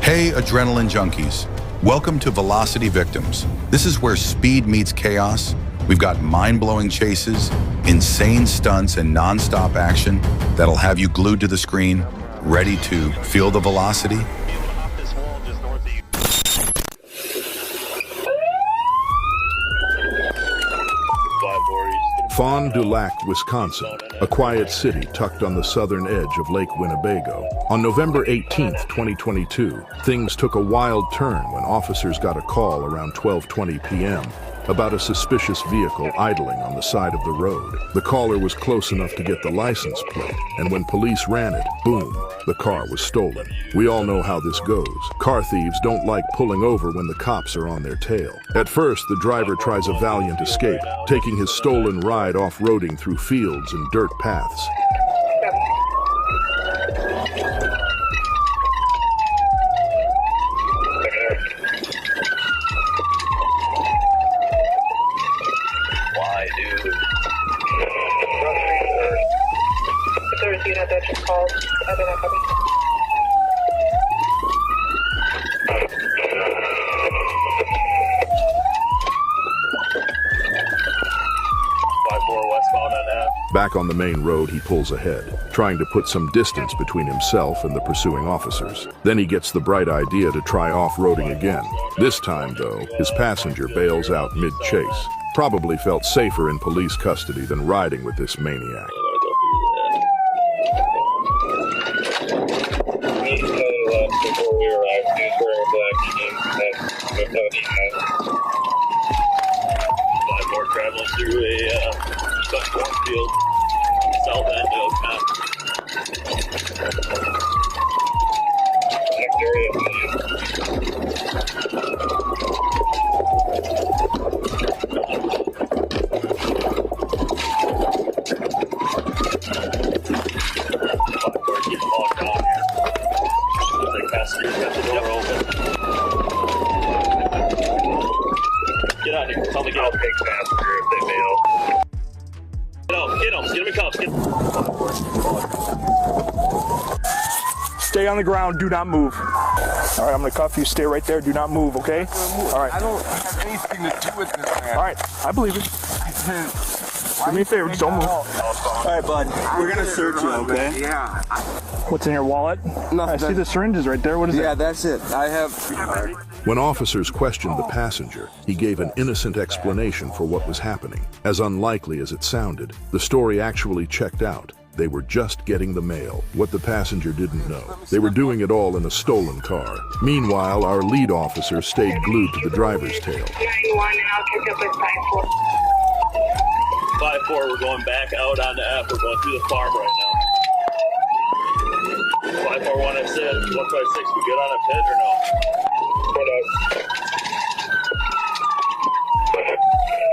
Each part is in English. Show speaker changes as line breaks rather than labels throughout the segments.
Hey, adrenaline junkies. Welcome to Velocity Victims. This is where speed meets chaos. We've got mind-blowing chases, insane stunts, and non-stop action that'll have you glued to the screen, ready to feel the velocity.
Fond du Lac, Wisconsin, a quiet city tucked on the southern edge of Lake Winnebago. On November 18, 2022, things took a wild turn when officers got a call around 12:20 p.m. about a suspicious vehicle idling on the side of the road. The caller was close enough to get the license plate, and when police ran it, boom, the car was stolen. We all know how this goes. Car thieves don't like pulling over when the cops are on their tail. At first, the driver tries a valiant escape, taking his stolen ride off-roading through fields and dirt paths. Back on the main road, he pulls ahead, trying to put some distance between himself and the pursuing officers. Then he gets the bright idea to try off-roading again. This time, though, his passenger bails out mid-chase. Probably felt safer in police custody than riding with this maniac.
Traveling through a cornfield, south end of town. Next area, getting locked down here. The passenger's got the door open. Get out here. Tell me get out. Take passenger if they bail. Get him in cuffs.
Stay on the ground, do not move. All right, I'm gonna cuff you, stay right there, do not move, okay? All right.
I don't have anything to do with this, man.
All right, I believe it. Do me a favor, just don't move.
All right, bud, we're gonna search you, okay? Yeah.
What's in your wallet?
No,
I see the syringes right there, what is it?
Yeah, that's it. I have...
When officers questioned the passenger, he gave an innocent explanation for what was happening. As unlikely as it sounded, the story actually checked out. They were just getting the mail, what the passenger didn't know. They were doing it all in a stolen car. Meanwhile, our lead officer stayed glued to the driver's tail.
91, and I'll catch up with 5-4.
5-4, we're going back out on the F. We're going through the farm right now. 541, I said. 156, we good on a pit or no?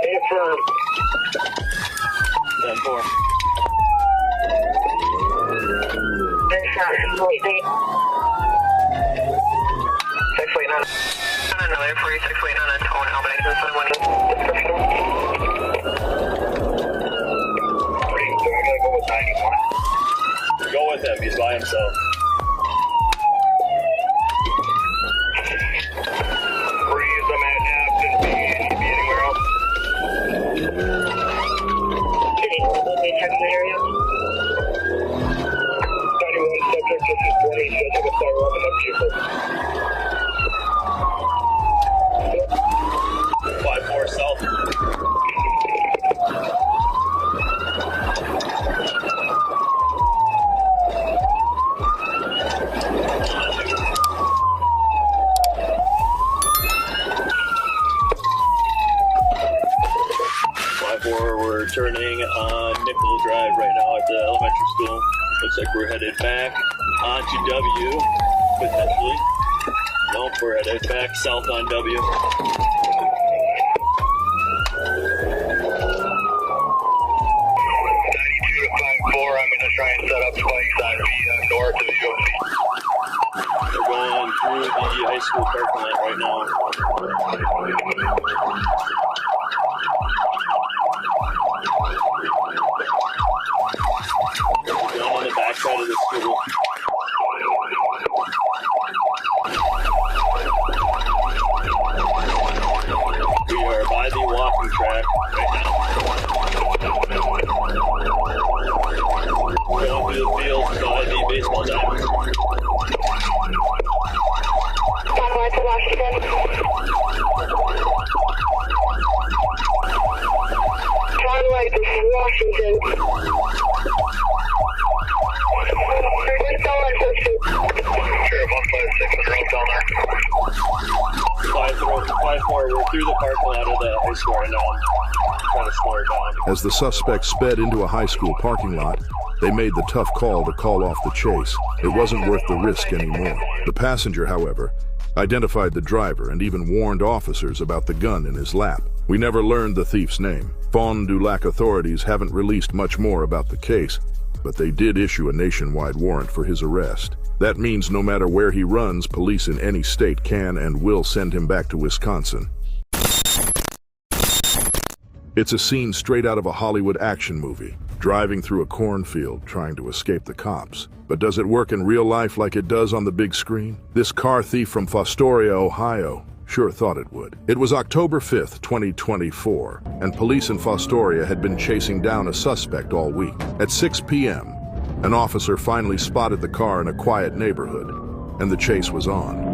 Affirm.
10-4.
Another 46 waiting on a tone out, but I can find one. So I'm gonna go with 91.
Go with him, he's by himself.
Breeze, I'm at F, and be anywhere else. Check the area. 91 subject, this is 20, so take a start rubbing up vehicle.
5-4 south. We're turning on Nickel Drive right now at the elementary school. Looks like we're headed back onto W, potentially. Nope, we're headed back south on W.
92 to 54, I'm going to try and set up spikes on the north of the UFC.
We're going through the high school parking lot right now.
Washington. Sheriff 156 and road down there.
5-4, we're through the parking lot of the high school right now. Trying to slow her down.
As the suspects sped into a high school parking lot, they made the tough call to call off the chase. It wasn't worth the risk anymore. The passenger, however, identified the driver and even warned officers about the gun in his lap. We never learned the thief's name. Fond du Lac authorities haven't released much more about the case, but they did issue a nationwide warrant for his arrest. That means no matter where he runs, police in any state can and will send him back to Wisconsin. It's a scene straight out of a Hollywood action movie, driving through a cornfield trying to escape the cops. But does it work in real life like it does on the big screen? This car thief from Fostoria, Ohio, sure thought it would. It was October 5th, 2024, and police in Fostoria had been chasing down a suspect all week. At 6 p.m., an officer finally spotted the car in a quiet neighborhood, and the chase was on.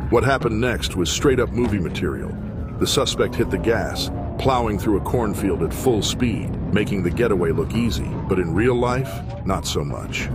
What happened next was straight-up movie material. The suspect hit the gas, plowing through a cornfield at full speed, making the getaway look easy. But in real life, not so much.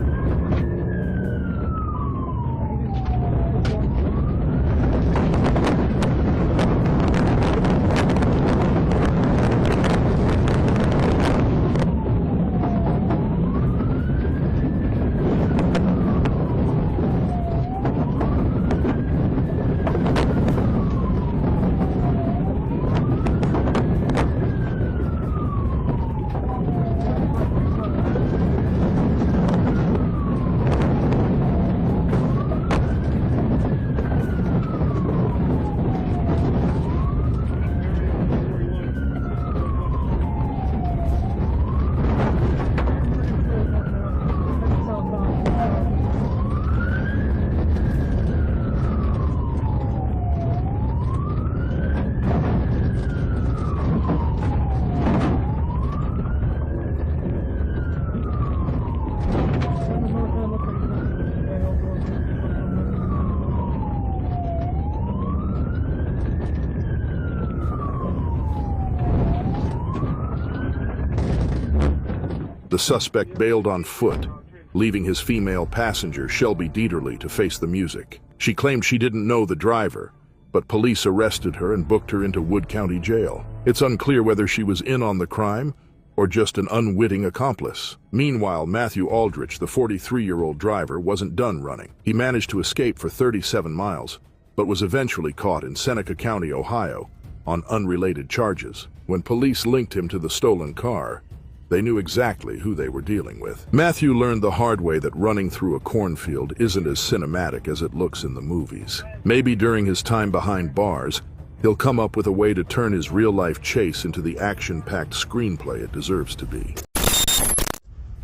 The suspect bailed on foot, leaving his female passenger, Shelby Dieterle, to face the music. She claimed she didn't know the driver, but police arrested her and booked her into Wood County Jail. It's unclear whether she was in on the crime or just an unwitting accomplice. Meanwhile, Matthew Aldrich, the 43-year-old driver, wasn't done running. He managed to escape for 37 miles, but was eventually caught in Seneca County, Ohio, on unrelated charges. When police linked him to the stolen car, they knew exactly who they were dealing with. Matthew learned the hard way that running through a cornfield isn't as cinematic as it looks in the movies. Maybe during his time behind bars, he'll come up with a way to turn his real-life chase into the action-packed screenplay it deserves to be.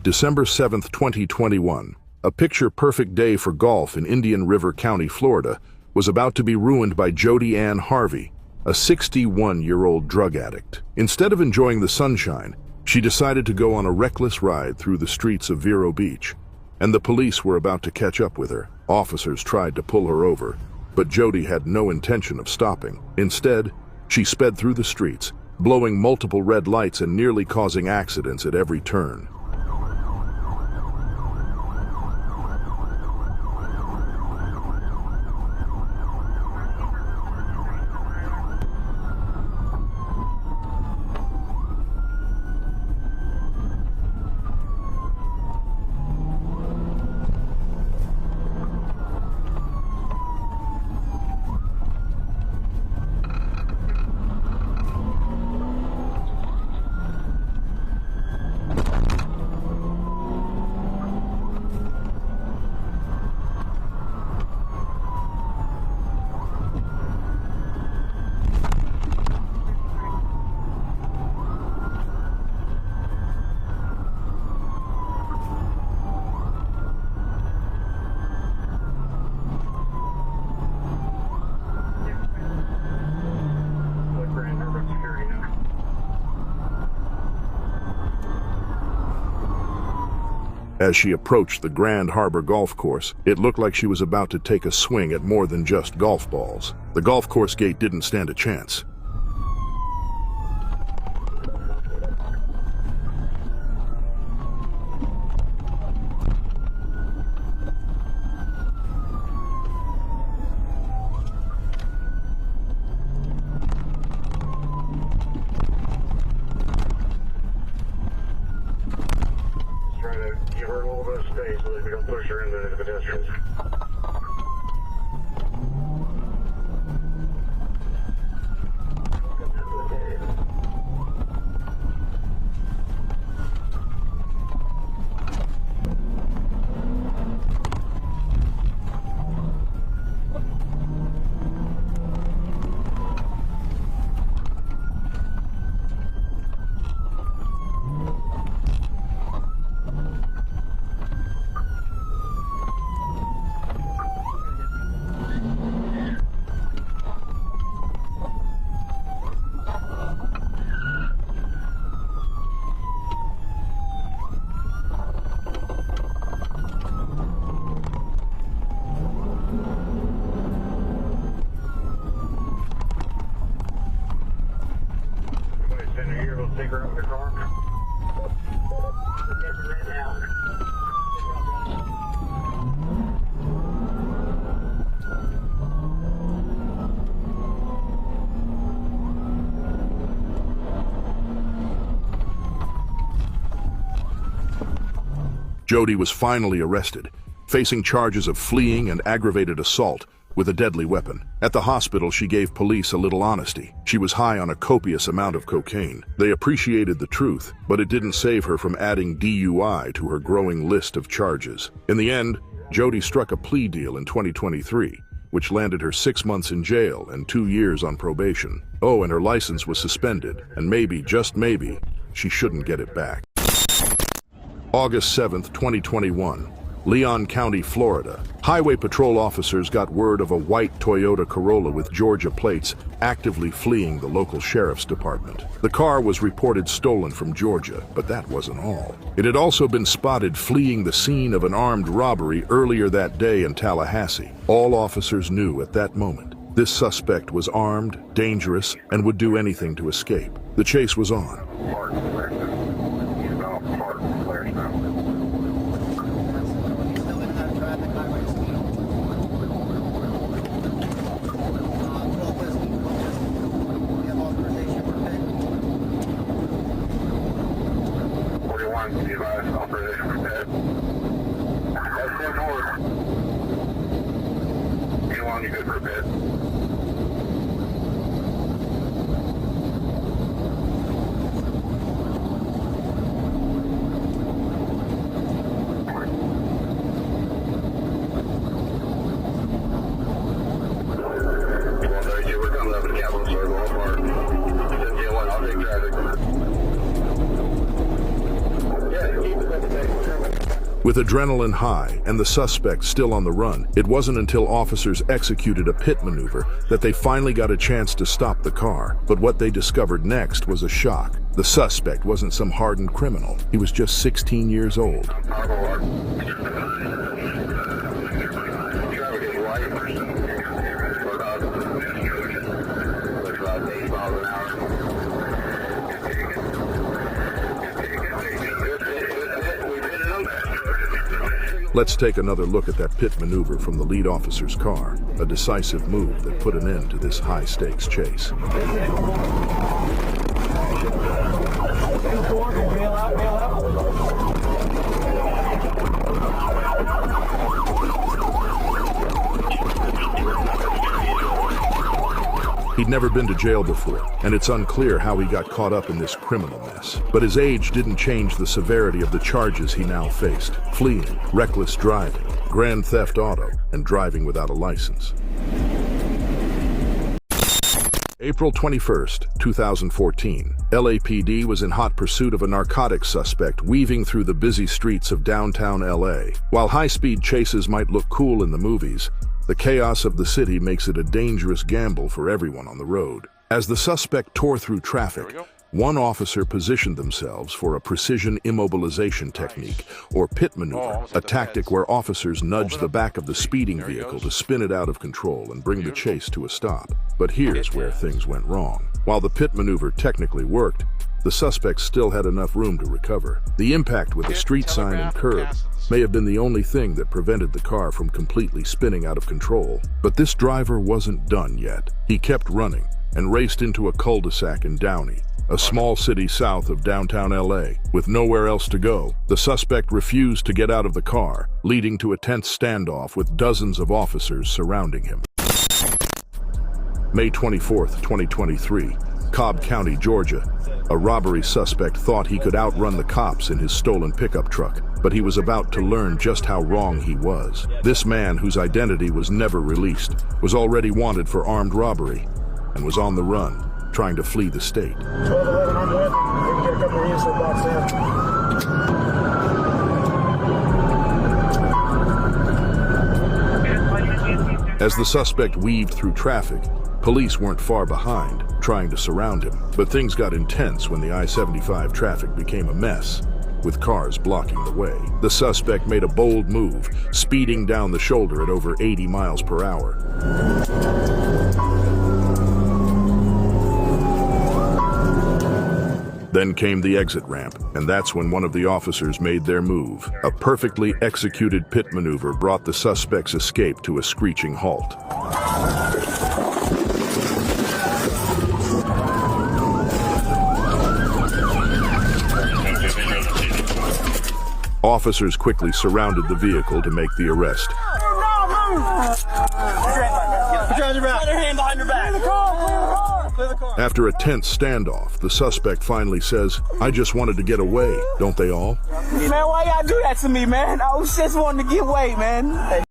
December 7th, 2021, a picture-perfect day for golf in Indian River County, Florida, was about to be ruined by Jody Ann Harvey, a 61-year-old drug addict. Instead of enjoying the sunshine, she decided to go on a reckless ride through the streets of Vero Beach, and the police were about to catch up with her. Officers tried to pull her over, but Jody had no intention of stopping. Instead, she sped through the streets, blowing multiple red lights and nearly causing accidents at every turn. As she approached the Grand Harbor golf course, it looked like she was about to take a swing at more than just golf balls. The golf course gate didn't stand a chance.
Give her a little bit of space so that we don't push her into the pedestrians. Take her out of the car.
Jody was finally arrested, facing charges of fleeing and aggravated assault with a deadly weapon. At the hospital, she gave police a little honesty. She was high on a copious amount of cocaine. They appreciated the truth, but it didn't save her from adding DUI to her growing list of charges. In the end, Jody struck a plea deal in 2023, which landed her 6 months in jail and 2 years on probation. Oh, and her license was suspended, and maybe, just maybe, she shouldn't get it back. August 7th, 2021. Leon County, Florida. Highway patrol officers got word of a white Toyota Corolla with Georgia plates actively fleeing the local sheriff's department. The car was reported stolen from Georgia, but that wasn't all. It had also been spotted fleeing the scene of an armed robbery earlier that day in Tallahassee. All officers knew at that moment this suspect was armed, dangerous, and would do anything to escape. The chase was on. With adrenaline high and the suspect still on the run, it wasn't until officers executed a pit maneuver that they finally got a chance to stop the car. But what they discovered next was a shock. The suspect wasn't some hardened criminal. He was just 16 years old. Let's take another look at that pit maneuver from the lead officer's car, a decisive move that put an end to this high-stakes chase. He'd never been to jail before, and it's unclear how he got caught up in this criminal mess. But his age didn't change the severity of the charges he now faced: fleeing, reckless driving, grand theft auto, and driving without a license. April 21st, 2014. LAPD was in hot pursuit of a narcotics suspect weaving through the busy streets of downtown LA. While high-speed chases might look cool in the movies, the chaos of the city makes it a dangerous gamble for everyone on the road. As the suspect tore through traffic, One officer positioned themselves for a precision immobilization technique, or pit maneuver, a tactic where officers nudge the back of the speeding vehicle to spin it out of control and bring the chase to a stop. But here's where things went wrong. While the pit maneuver technically worked, the suspects still had enough room to recover. The impact with the street sign and curb may have been the only thing that prevented the car from completely spinning out of control. But this driver wasn't done yet. He kept running and raced into a cul-de-sac in Downey, a small city south of downtown LA. With nowhere else to go, the suspect refused to get out of the car, leading to a tense standoff with dozens of officers surrounding him. May 24, 2023, Cobb County, Georgia. A robbery suspect thought he could outrun the cops in his stolen pickup truck, but he was about to learn just how wrong he was. This man, whose identity was never released, was already wanted for armed robbery and was on the run, trying to flee the state.
1211, I'm with. Maybe get a couple of units in the box there.
As the suspect weaved through traffic, police weren't far behind, trying to surround him. But things got intense when the I-75 traffic became a mess, with cars blocking the way. The suspect made a bold move, speeding down the shoulder at over 80 miles per hour. Then came the exit ramp, and that's when one of the officers made their move. A perfectly executed pit maneuver brought the suspect's escape to a screeching halt. Officers quickly surrounded the vehicle to make the arrest. After a tense standoff, the suspect finally says, "I just wanted to get away." Don't they all?
Man, why y'all do that to me, man? I was just wanting to get away, man.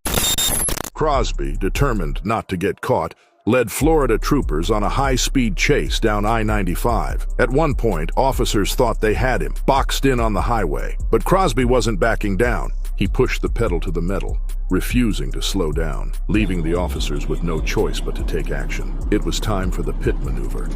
Crosby, determined not to get caught, led Florida troopers on a high-speed chase down I-95. At one point, officers thought they had him, boxed in on the highway. But Crosby wasn't backing down. He pushed the pedal to the metal, refusing to slow down, leaving the officers with no choice but to take action. It was time for the pit maneuver.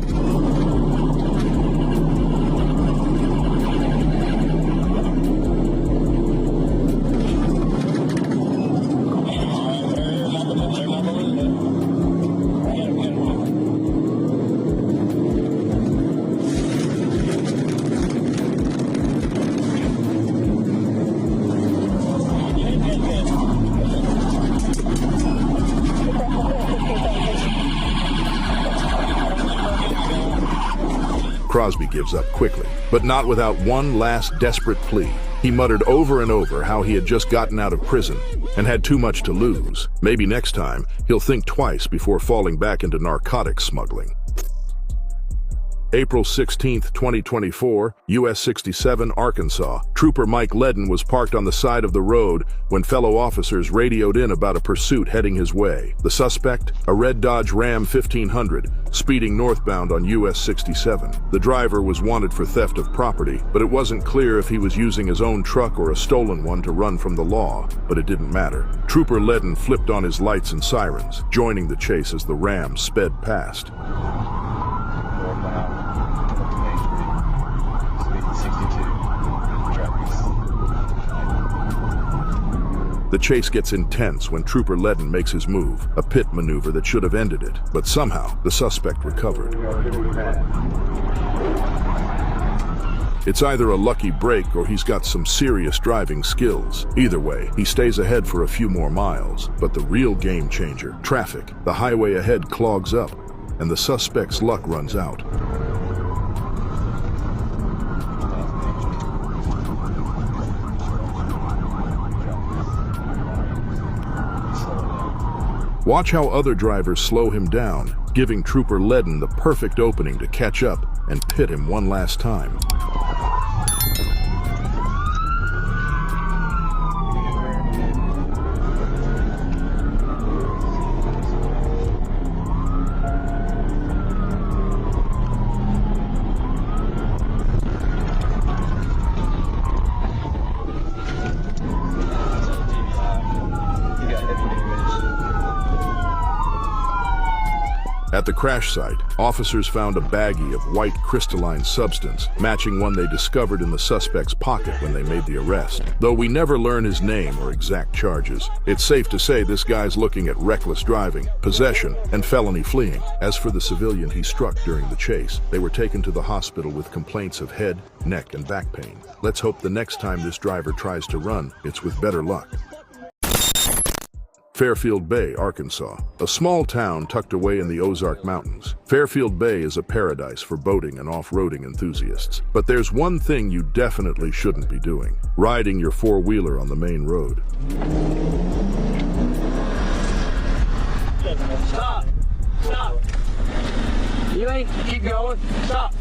Crosby gives up quickly, but not without one last desperate plea. He muttered over and over how he had just gotten out of prison and had too much to lose. Maybe next time, he'll think twice before falling back into narcotics smuggling. April 16, 2024, US 67, Arkansas. Trooper Mike Ledden was parked on the side of the road when fellow officers radioed in about a pursuit heading his way. The suspect, a red Dodge Ram 1500, speeding northbound on US 67. The driver was wanted for theft of property, but it wasn't clear if he was using his own truck or a stolen one to run from the law, but it didn't matter. Trooper Ledden flipped on his lights and sirens, joining the chase as the Ram sped past. The chase gets intense when Trooper Ledden makes his move, a pit maneuver that should have ended it, but somehow the suspect recovered. It's either a lucky break or he's got some serious driving skills. Either way, he stays ahead for a few more miles, but the real game changer, traffic. The highway ahead clogs up, and the suspect's luck runs out. Watch how other drivers slow him down, giving Trooper Ledden the perfect opening to catch up and pit him one last time. At the crash site, officers found a baggie of white crystalline substance, matching one they discovered in the suspect's pocket when they made the arrest. Though we never learn his name or exact charges, it's safe to say this guy's looking at reckless driving, possession, and felony fleeing. As for the civilian he struck during the chase, they were taken to the hospital with complaints of head, neck, and back pain. Let's hope the next time this driver tries to run, it's with better luck. Fairfield Bay, Arkansas, a small town tucked away in the Ozark Mountains. Fairfield Bay is a paradise for boating and off-roading enthusiasts. But there's one thing you definitely shouldn't be doing: riding your four-wheeler on the main road.
Stop! Stop! You ain't keep going. Stop!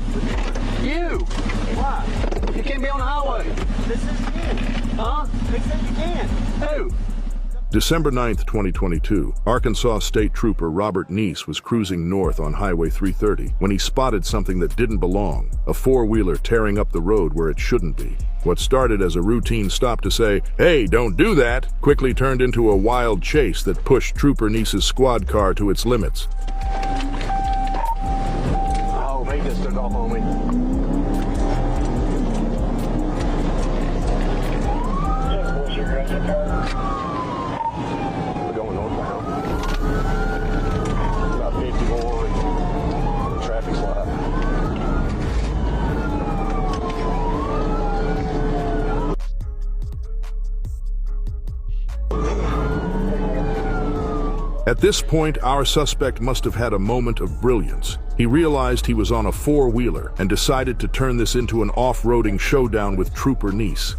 You! Why? You can't be on the highway. This is you. Huh? They said you can. Who?
December 9th, 2022, Arkansas State Trooper Robert Neese was cruising north on Highway 330 when he spotted something that didn't belong: a four-wheeler tearing up the road where it shouldn't be. What started as a routine stop to say, "Hey, don't do that," quickly turned into a wild chase that pushed Trooper Neese's squad car to its limits.
Oh, they just took off on me.
At this point, our suspect must have had a moment of brilliance. He realized he was on a four-wheeler and decided to turn this into an off-roading showdown with Trooper Neese.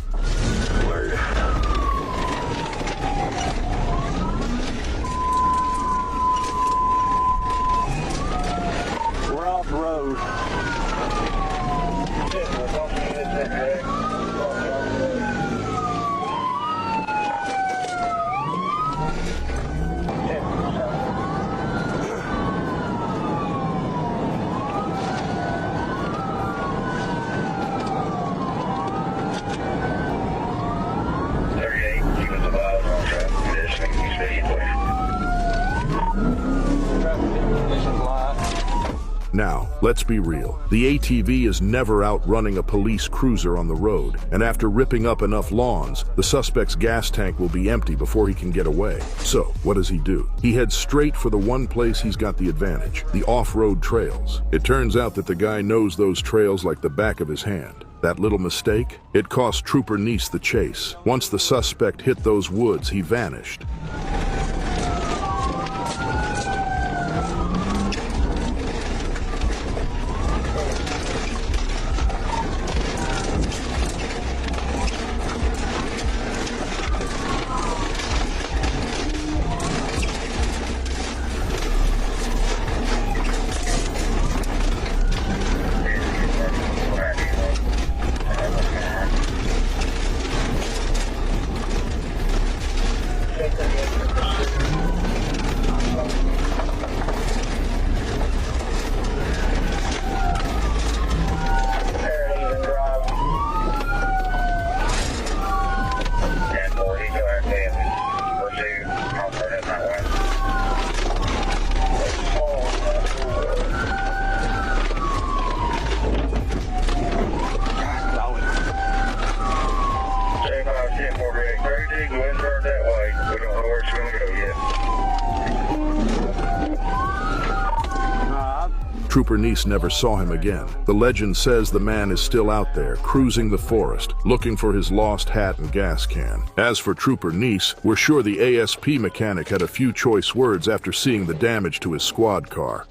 We're off road.
Now, let's be real. The ATV is never outrunning a police cruiser on the road, and after ripping up enough lawns, the suspect's gas tank will be empty before he can get away. So, what does he do? He heads straight for the one place he's got the advantage: the off-road trails. It turns out that the guy knows those trails like the back of his hand. That little mistake? It cost Trooper Neese the chase. Once the suspect hit those woods, he vanished. Trooper Neese never saw him again. The legend says the man is still out there, cruising the forest, looking for his lost hat and gas can. As for Trooper Neese, we're sure the ASP mechanic had a few choice words after seeing the damage to his squad car.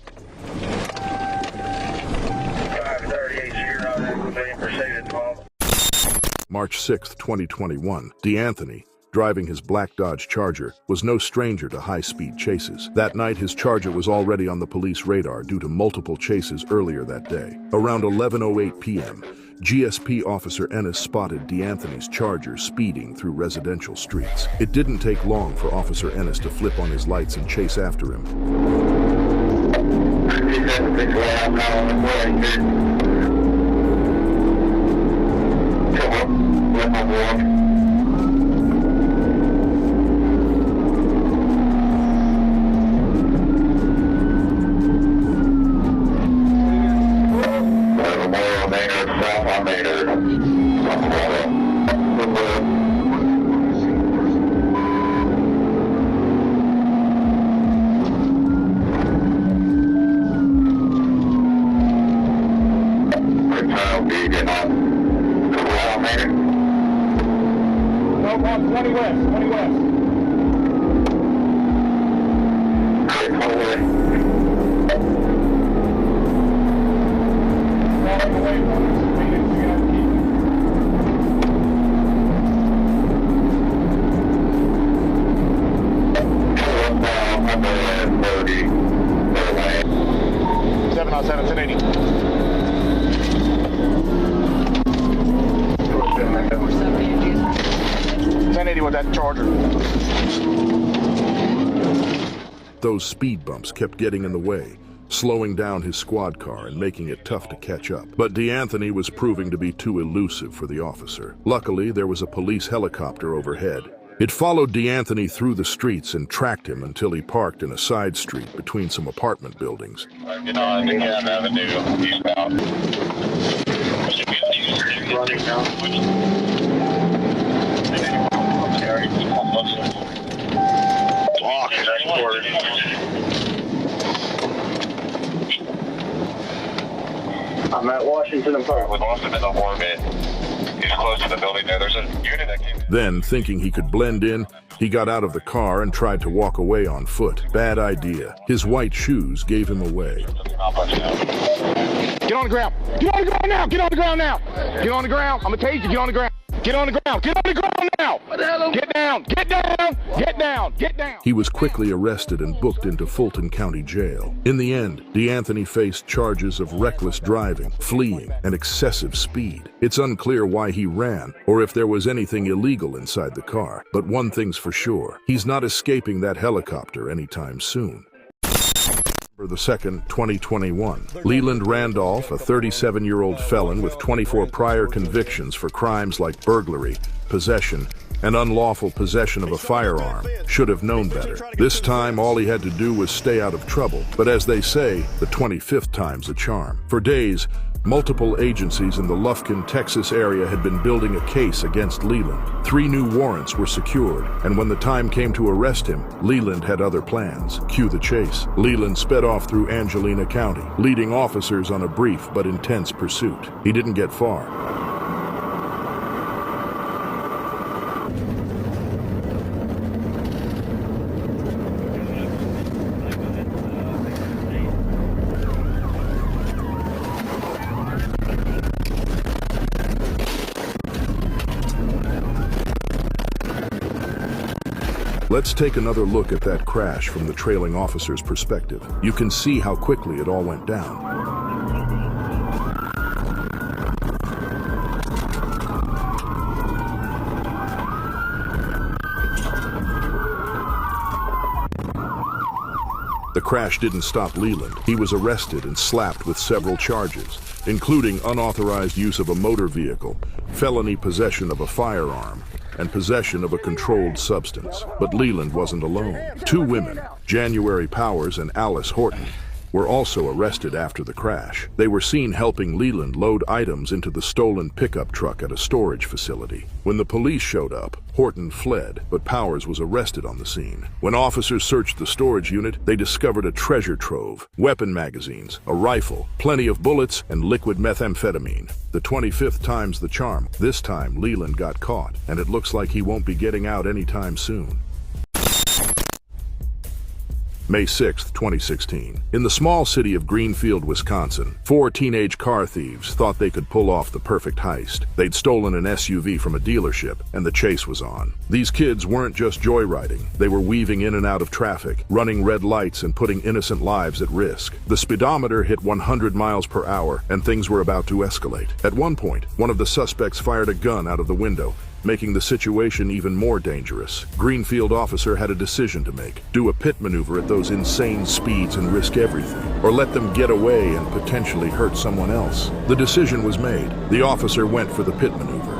March 6, 2021, DeAnthony, driving his black Dodge Charger, was no stranger to high-speed chases. That night, his Charger was already on the police radar due to multiple chases earlier that day. Around 11:08 p.m., GSP Officer Ennis spotted DeAnthony's Charger speeding through residential streets. It didn't take long for Officer Ennis to flip on his lights and chase after him.
20 west, 20 west. With that Charger.
Those speed bumps kept getting in the way, slowing down his squad car and making it tough to catch up. But DeAnthony was proving to be too elusive for the officer. Luckily, there was a police helicopter overhead. It followed DeAnthony through the streets and tracked him until he parked in a side street between some apartment buildings.
Get on DeKalb Avenue, eastbound. Running now. I'm at Washington and Park. We lost him in the orbit. He's close to the building there. There's a unit that came in.
Then, thinking he could blend in, he got out of the car and tried to walk away on foot. Bad idea. His white shoes gave him away.
Get on the ground. Get on the ground now. Get on the ground now. Get on the ground. I'm going to tell you to get on the ground. Get on the ground. Get on the ground now. Get down. Get down. Get down. Get down.
He was quickly arrested and booked into Fulton County Jail. In the end, DeAnthony faced charges of reckless driving, fleeing, and excessive speed. It's unclear why he ran or if there was anything illegal inside the car. But one thing's for sure, he's not escaping that helicopter anytime soon. November the 2nd, 2021, Leland Randolph, a 37-year-old felon with 24 prior convictions for crimes like burglary, possession, and unlawful possession of a firearm, should have known better. This time, all he had to do was stay out of trouble. But as they say, the 25th time's a charm. For days, multiple agencies in the Lufkin, Texas area had been building a case against Leland. 3 new warrants were secured, and when the time came to arrest him, Leland had other plans. Cue the chase. Leland sped off through Angelina County, leading officers on a brief but intense pursuit. He didn't get far. Let's take another look at that crash from the trailing officer's perspective. You can see how quickly it all went down. The crash didn't stop Leland. He was arrested and slapped with several charges, including unauthorized use of a motor vehicle, felony possession of a firearm, and possession of a controlled substance. But Leland wasn't alone. 2 women, January Powers and Alice Horton, were also arrested after the crash. They were seen helping Leland load items into the stolen pickup truck at a storage facility. When the police showed up, Horton fled, but Powers was arrested on the scene. When officers searched the storage unit, they discovered a treasure trove, weapon magazines, a rifle, plenty of bullets, and liquid methamphetamine. The 25th time's the charm. This time, Leland got caught, and it looks like he won't be getting out anytime soon. May 6, 2016. In the small city of Greenfield, Wisconsin, 4 teenage car thieves thought they could pull off the perfect heist. They'd stolen an SUV from a dealership, and the chase was on. These kids weren't just joyriding. They were weaving in and out of traffic, running red lights and putting innocent lives at risk. The speedometer hit 100 miles per hour, and things were about to escalate. At one point, one of the suspects fired a gun out of the window, making the situation even more dangerous. Greenfield officer had a decision to make. Do a pit maneuver at those insane speeds and risk everything, or let them get away and potentially hurt someone else. The decision was made. The officer went for the pit maneuver.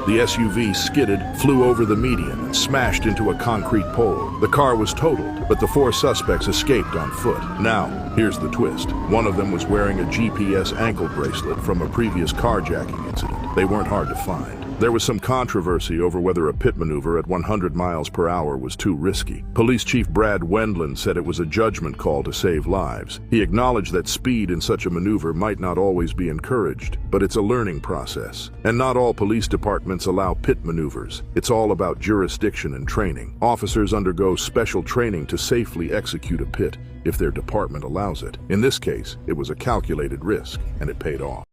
The SUV skidded, flew over the median, and smashed into a concrete pole. The car was totaled, but the 4 suspects escaped on foot. Now, here's the twist. One of them was wearing a GPS ankle bracelet from a previous carjacking incident. They weren't hard to find. There was some controversy over whether a pit maneuver at 100 miles per hour was too risky. Police Chief Brad Wendland said it was a judgment call to save lives. He acknowledged that speed in such a maneuver might not always be encouraged, but it's a learning process. And not all police departments allow pit maneuvers. It's all about jurisdiction and training. Officers undergo special training to safely execute a pit if their department allows it. In this case, it was a calculated risk, and it paid off.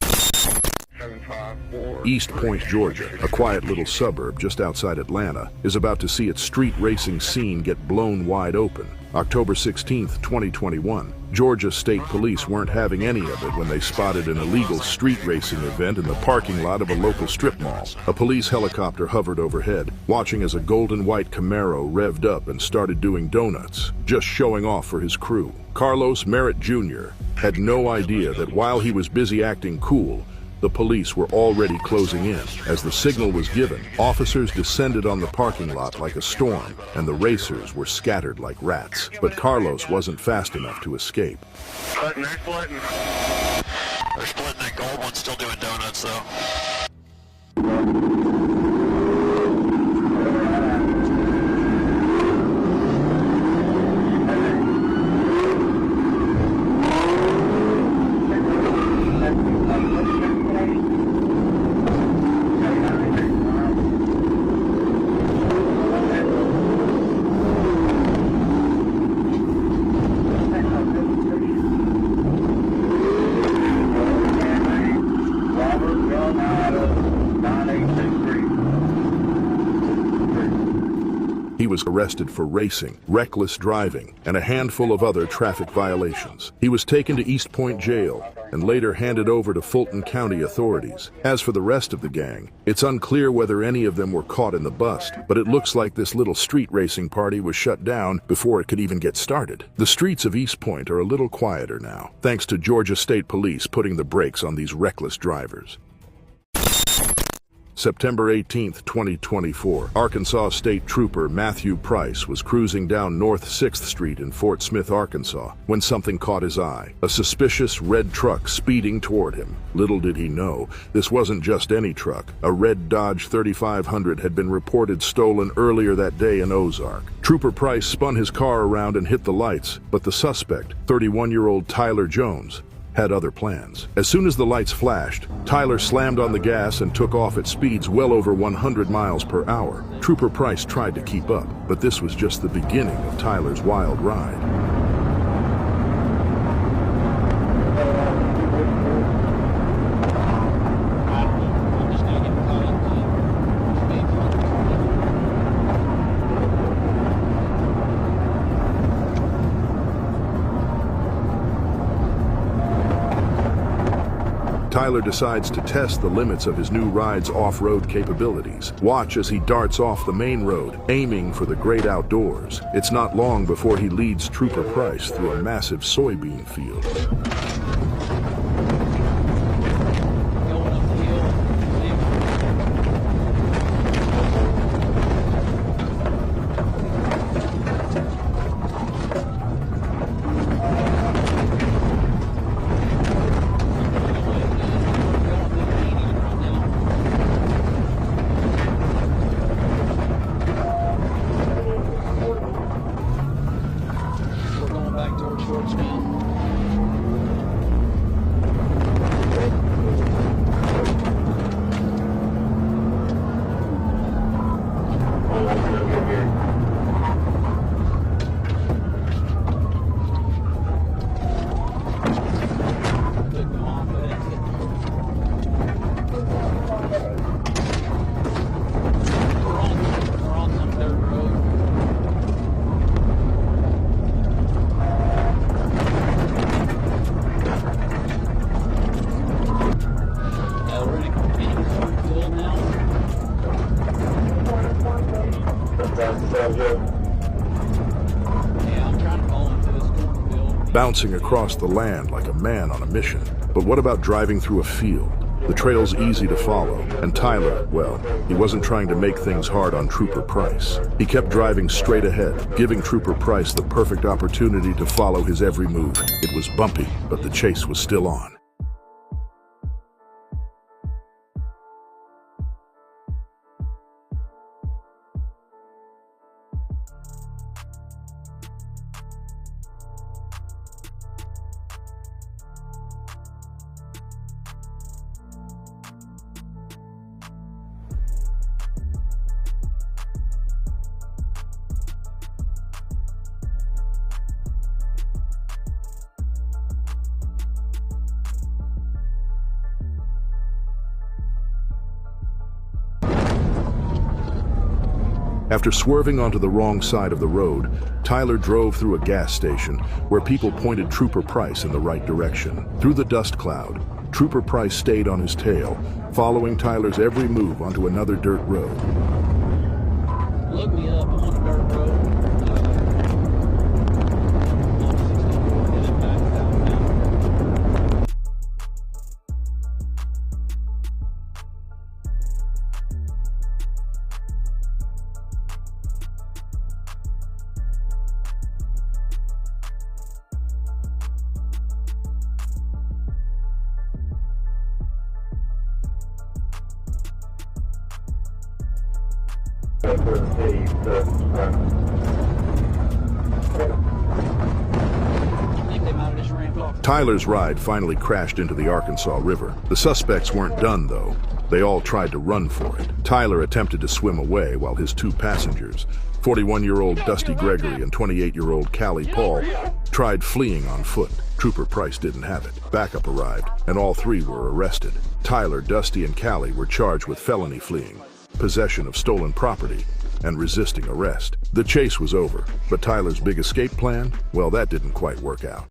East Point, Georgia, a quiet little suburb just outside Atlanta, is about to see its street racing scene get blown wide open. October 16, 2021, Georgia State Police weren't having any of it when they spotted an illegal street racing event in the parking lot of a local strip mall. A police helicopter hovered overhead, watching as a golden white Camaro revved up and started doing donuts, just showing off for his crew. Carlos Merritt Jr. had no idea that while he was busy acting cool, the police were already closing in. As the signal was given, officers descended on the parking lot like a storm, and the racers were scattered like rats. But Carlos wasn't fast enough to escape.
They're splitting. They're splitting. That gold one's still doing donuts, though.
He was arrested for racing, reckless driving, and a handful of other traffic violations. He was taken to East Point Jail and later handed over to Fulton County authorities. As for the rest of the gang, it's unclear whether any of them were caught in the bust, but it looks like this little street racing party was shut down before it could even get started. The streets of East Point are a little quieter now, thanks to Georgia State Police putting the brakes on these reckless drivers. September 18, 2024, Arkansas State Trooper Matthew Price was cruising down North 6th Street in Fort Smith, Arkansas, when something caught his eye. A suspicious red truck speeding toward him. Little did he know, this wasn't just any truck. A red Dodge 3500 had been reported stolen earlier that day in Ozark. Trooper Price spun his car around and hit the lights, but the suspect, 31-year-old Tyler Jones, had other plans. As soon as the lights flashed, Tyler slammed on the gas and took off at speeds well over 100 miles per hour. Trooper Price tried to keep up, but this was just the beginning of Tyler's wild ride. Tyler decides to test the limits of his new ride's off-road capabilities. Watch as he darts off the main road, aiming for the great outdoors. It's not long before he leads Trooper Price through a massive soybean field. Bouncing across the land like a man on a mission. But what about driving through a field? The trail's easy to follow, and Tyler, well, he wasn't trying to make things hard on Trooper Price. He kept driving straight ahead, giving Trooper Price the perfect opportunity to follow his every move. It was bumpy, but the chase was still on. After swerving onto the wrong side of the road, Tyler drove through a gas station where people pointed Trooper Price in the right direction. Through the dust cloud, Trooper Price stayed on his tail, following Tyler's every move onto another dirt road.
Look me up on a dirt road.
Tyler's ride finally crashed into the Arkansas River. The suspects weren't done, though. They all tried to run for it. Tyler attempted to swim away while his two passengers, 41-year-old Dusty Gregory and 28-year-old Callie Paul, tried fleeing on foot. Trooper Price didn't have it. Backup arrived, and all three were arrested. Tyler, Dusty, and Callie were charged with felony fleeing, possession of stolen property, and resisting arrest. The chase was over, but Tyler's big escape plan, well, that didn't quite work out.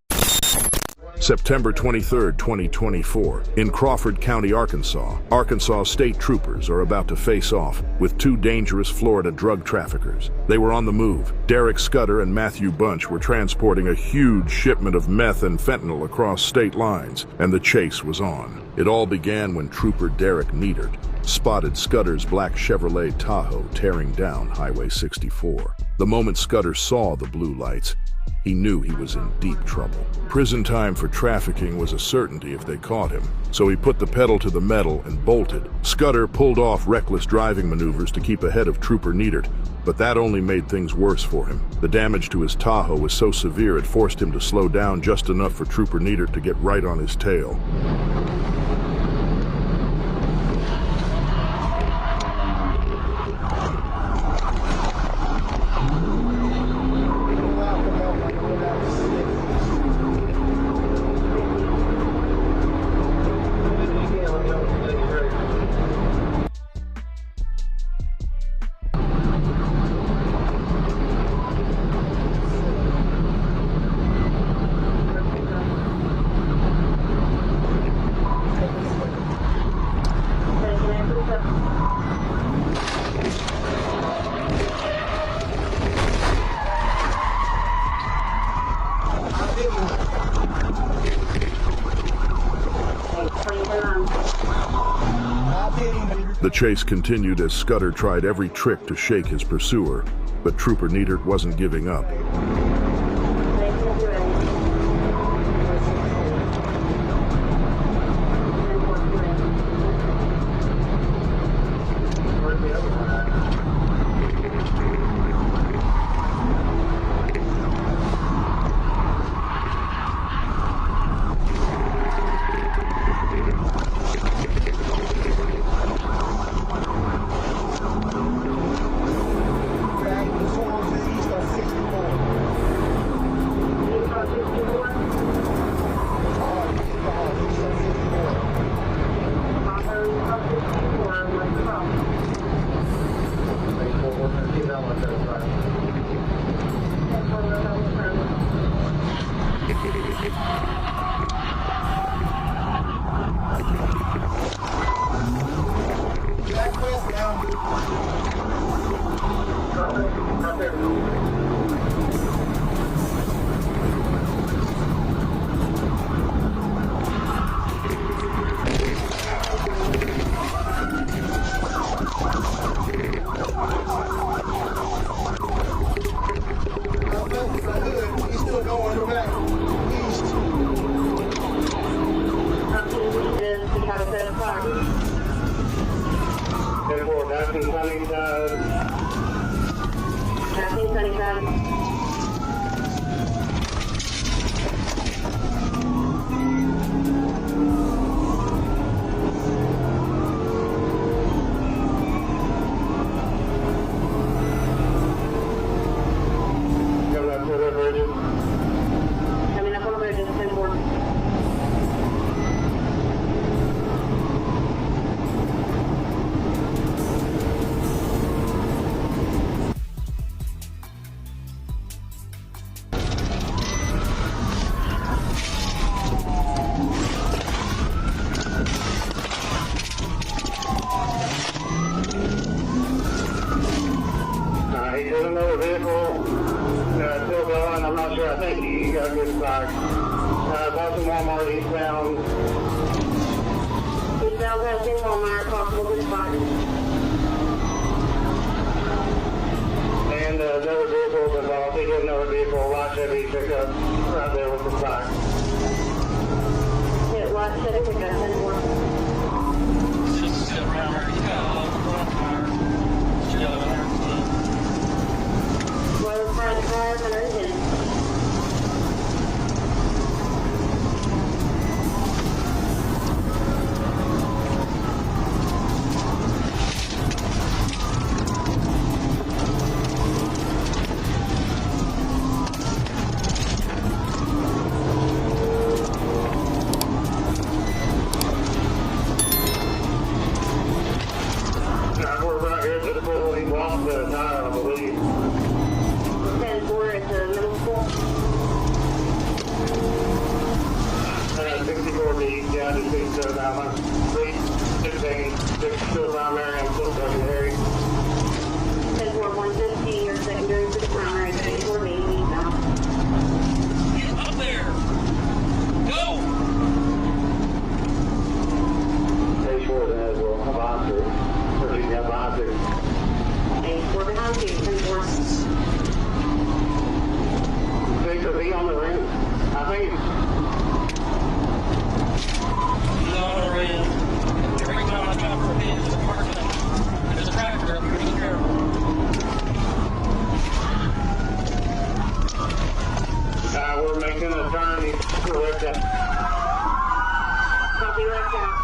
September 23, 2024, in Crawford County, Arkansas, Arkansas state troopers are about to face off with two dangerous Florida drug traffickers. They were on the move. Derek Scudder and Matthew Bunch were transporting a huge shipment of meth and fentanyl across state lines, and the chase was on. It all began when Trooper Derek Neidert spotted Scudder's black Chevrolet Tahoe tearing down Highway 64. The moment Scudder saw the blue lights, he knew he was in deep trouble. Prison time for trafficking was a certainty if they caught him, so he put the pedal to the metal and bolted. Scudder pulled off reckless driving maneuvers to keep ahead of Trooper Neidert, but that only made things worse for him. The damage to his Tahoe was so severe it forced him to slow down just enough for Trooper Neidert to get right on his tail. The chase continued as Scudder tried every trick to shake his pursuer, but Trooper Neidert wasn't giving up.
Traffic Sunnyside. Traffic Sunnyside. There's another vehicle still going. I'm not sure. I think he got a good spot. Boston Walmart eastbound. Eastbound Boston Walmart, possible good spot. And another vehicle was involved. He hit another vehicle, light Chevy pickup, right there with the spot. Hit light Chevy pickup, 10-4.
Just sit around there. You got all the front tire.
Well, the cars and everything. We're right here at the pool. He lost the tire, I believe. 10-4 at the middle school. 64 B, yeah, just 67 out. 16, 62 around there, I'm still talking to Harry. 10-4, 150, your secondary to the primary, 64 B, eastbound.
Get up there. Go.
Page 4 then as well, I'm behind you. Yeah, behind you. Page 4 behind you, 10-4. Victor, be on the ring. I think
He's on the rim. Every time I drop for a pin, there's a parking lot. There's a tractor up here. Be careful.
we're making a turn. He's correct out. Copy left out.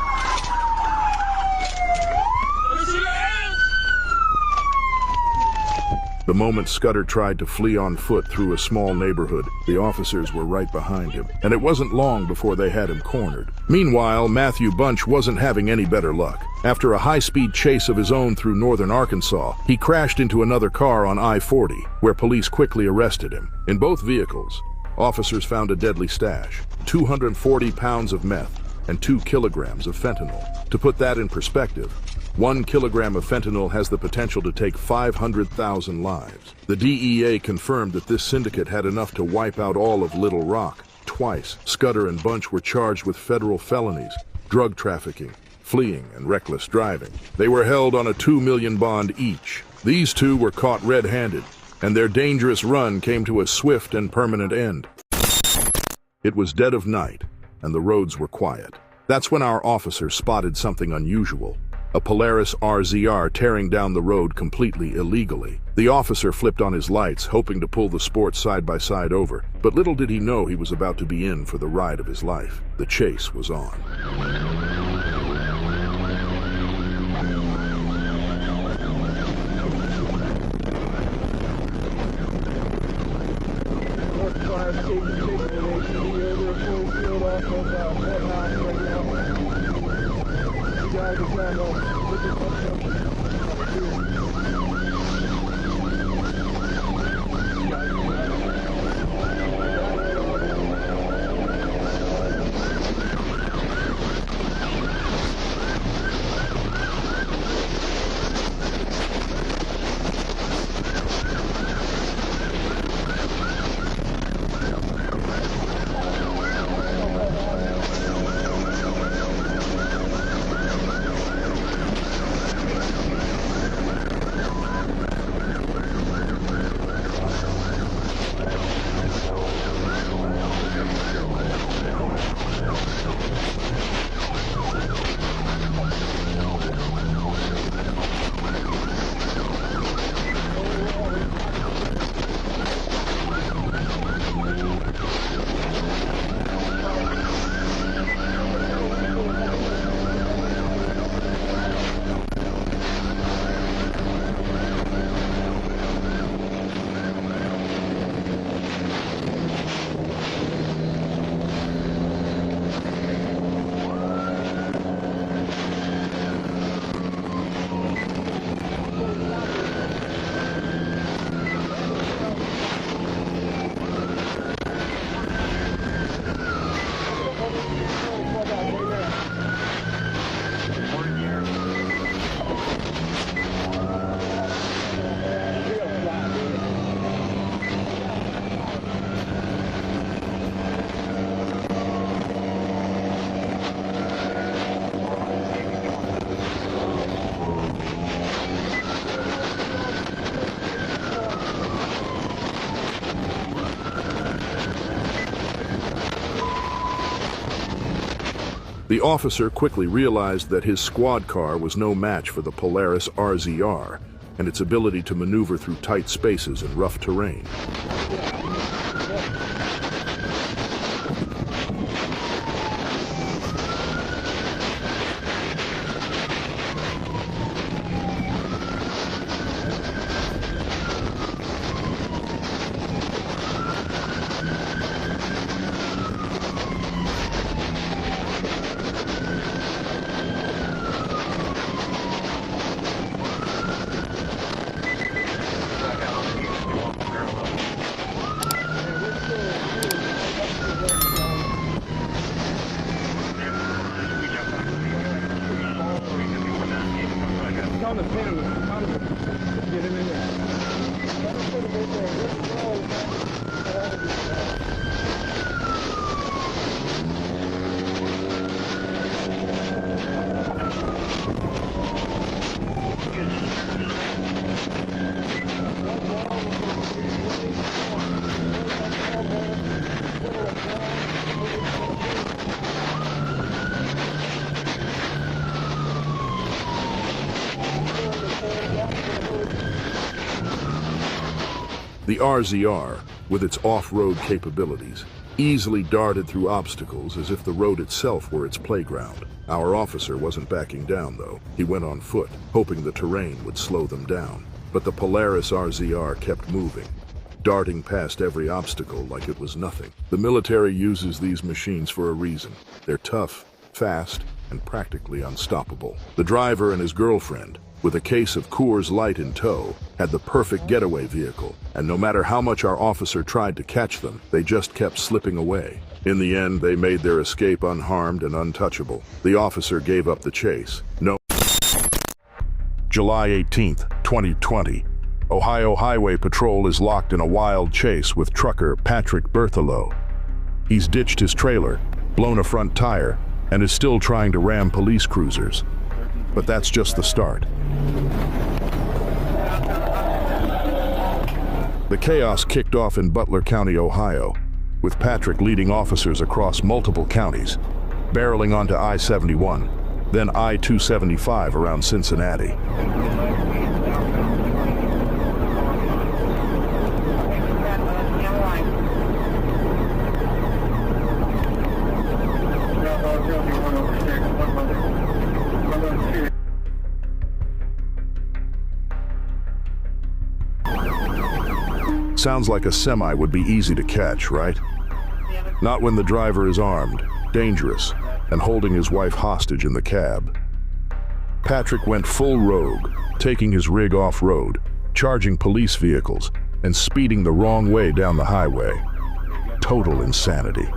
The moment Scudder tried to flee on foot through a small neighborhood, the officers were right behind him, and it wasn't long before they had him cornered. Meanwhile, Matthew Bunch wasn't having any better luck. After a high-speed chase of his own through northern Arkansas, he crashed into another car on I-40, where police quickly arrested him. In both vehicles, officers found a deadly stash, 240 pounds of meth and 2 kilograms of fentanyl. To put that in perspective, 1 kilogram of fentanyl has the potential to take 500,000 lives. The DEA confirmed that this syndicate had enough to wipe out all of Little Rock. Twice, Scudder and Bunch were charged with federal felonies, drug trafficking, fleeing, and reckless driving. They were held on a $2 million bond each. These two were caught red-handed, and their dangerous run came to a swift and permanent end. It was dead of night, and the roads were quiet. That's when our officer spotted something unusual. A Polaris RZR tearing down the road completely illegally. The officer flipped on his lights, hoping to pull the sport side-by-side over, but little did he know he was about to be in for the ride of his life. The chase was on. The officer quickly realized that his squad car was no match for the Polaris RZR and its ability to maneuver through tight spaces and rough terrain. The RZR, with its off-road capabilities, easily darted through obstacles as if the road itself were its playground. Our officer wasn't backing down, though. He went on foot, hoping the terrain would slow them down. But the Polaris RZR kept moving, darting past every obstacle like it was nothing. The military uses these machines for a reason. They're tough, fast, and practically unstoppable. The driver and his girlfriend, with a case of Coors Light in tow, had the perfect getaway vehicle, and no matter how much our officer tried to catch them, they just kept slipping away. In the end, they made their escape unharmed and untouchable. The officer gave up the chase. July 18th, 2020. Ohio Highway Patrol is locked in a wild chase with trucker Patrick Berthelo. He's ditched his trailer, blown a front tire, and is still trying to ram police cruisers. But that's just the start. The chaos kicked off in Butler County, Ohio, with Patrick leading officers across multiple counties, barreling onto I-71, then I-275 around Cincinnati. Sounds like a semi would be easy to catch, right? Not when the driver is armed, dangerous, and holding his wife hostage in the cab. Patrick went full rogue, taking his rig off-road, charging police vehicles, and speeding the wrong way down the highway. Total insanity.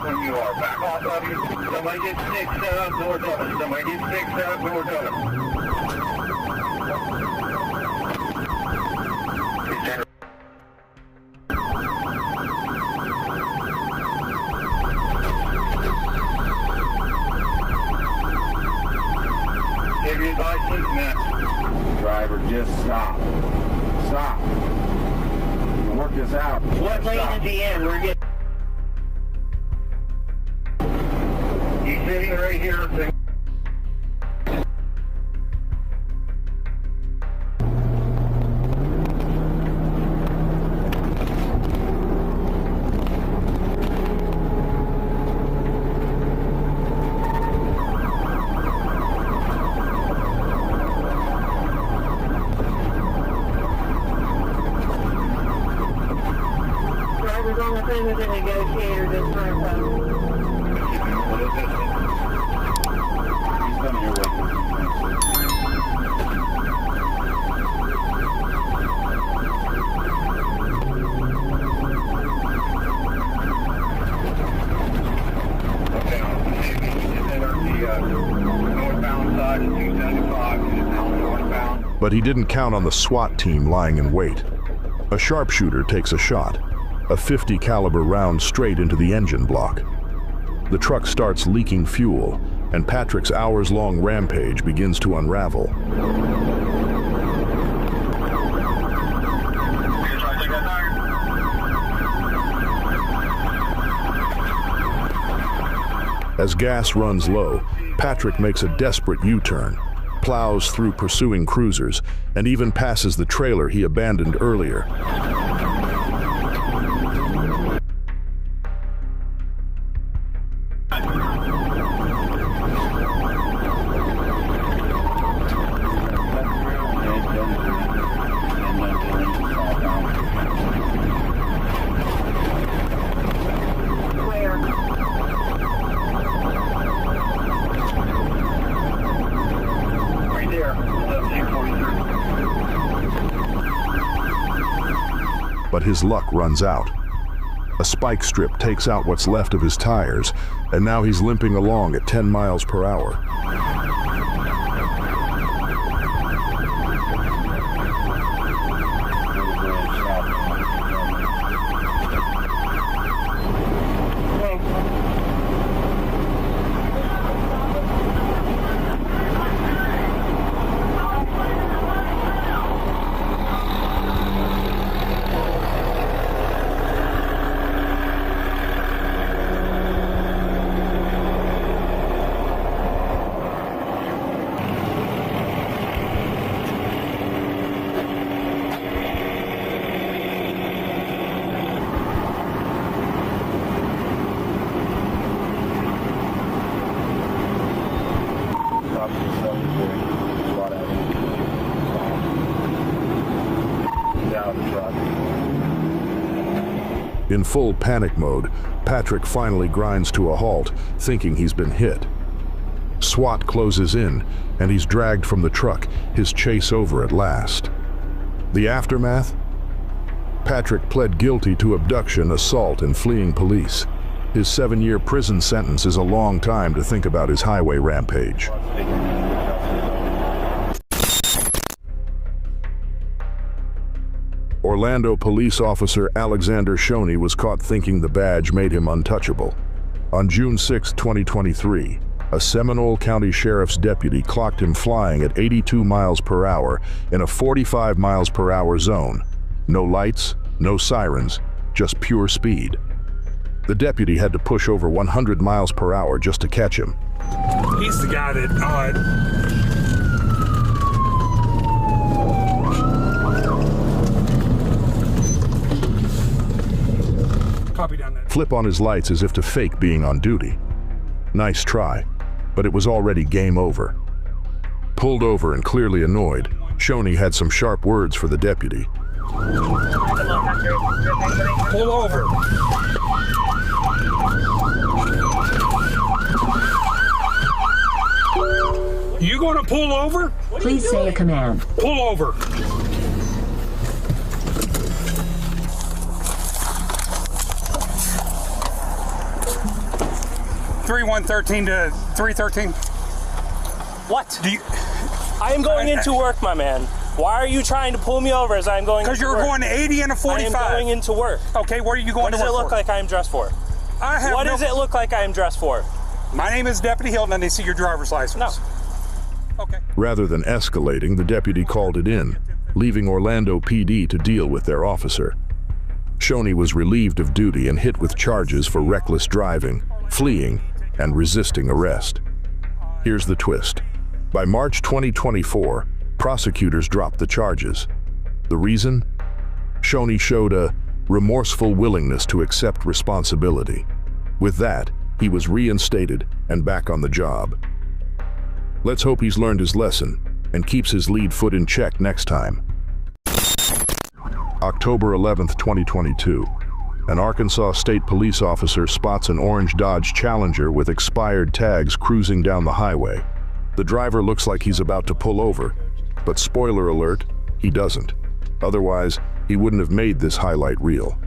When you are back off of you. Somebody get 6 doors open. Somebody get 6 doors open. Give your license now. Driver, just stop. Stop. You work this out. What lane at the end? We're getting. He's sitting right here. Driver's on the thing with the negotiator this time.
But he didn't count on the SWAT team lying in wait. A sharpshooter takes a shot, a .50 caliber round straight into the engine block. The truck starts leaking fuel, and Patrick's hours-long rampage begins to unravel. As gas runs low, Patrick makes a desperate U-turn, plows through pursuing cruisers, and even passes the trailer he abandoned earlier. But his luck runs out. A spike strip takes out what's left of his tires, and now he's limping along at 10 miles per hour. In full panic mode, Patrick finally grinds to a halt, thinking he's been hit. SWAT closes in, and he's dragged from the truck, his chase over at last. The aftermath? Patrick pled guilty to abduction, assault, and fleeing police. His 7-year prison sentence is a long time to think about his highway rampage. Orlando police officer Alexander Shoney was caught thinking the badge made him untouchable. On June 6, 2023, a Seminole County Sheriff's deputy clocked him flying at 82 miles per hour in a 45 miles per hour zone. No lights, no sirens, just pure speed. The deputy had to push over 100 miles per hour just to catch him.
He's the guy that, copy down that.
Flip on his lights as if to fake being on duty. Nice try, but it was already game over. Pulled over and clearly annoyed, Shoney had some sharp words for the deputy.
Pull over. You gonna pull over?
Please say a command.
Pull over. (3113) to 313.
What?
Do you?
I am going into work, my man. Why are you trying to pull me over as I'm going into work?
Because you're going 80 and a 45.
I am going into work.
Okay, what are you going to work for?
What does it look like I am dressed for? What does it look like I am dressed for?
My name is Deputy Hilton, and I see your driver's license.
No.
Okay.
Rather than escalating, the deputy called it in, leaving Orlando PD to deal with their officer. Shoney was relieved of duty and hit with charges for reckless driving, fleeing, and resisting arrest. Here's the twist. By March 2024, prosecutors dropped the charges. The reason? Shoney showed a remorseful willingness to accept responsibility. With that, he was reinstated and back on the job. Let's hope he's learned his lesson and keeps his lead foot in check next time. October 11th, 2022. An Arkansas State police officer spots an orange Dodge Challenger with expired tags cruising down the highway. The driver looks like he's about to pull over, but spoiler alert, he doesn't. Otherwise, he wouldn't have made this highlight reel.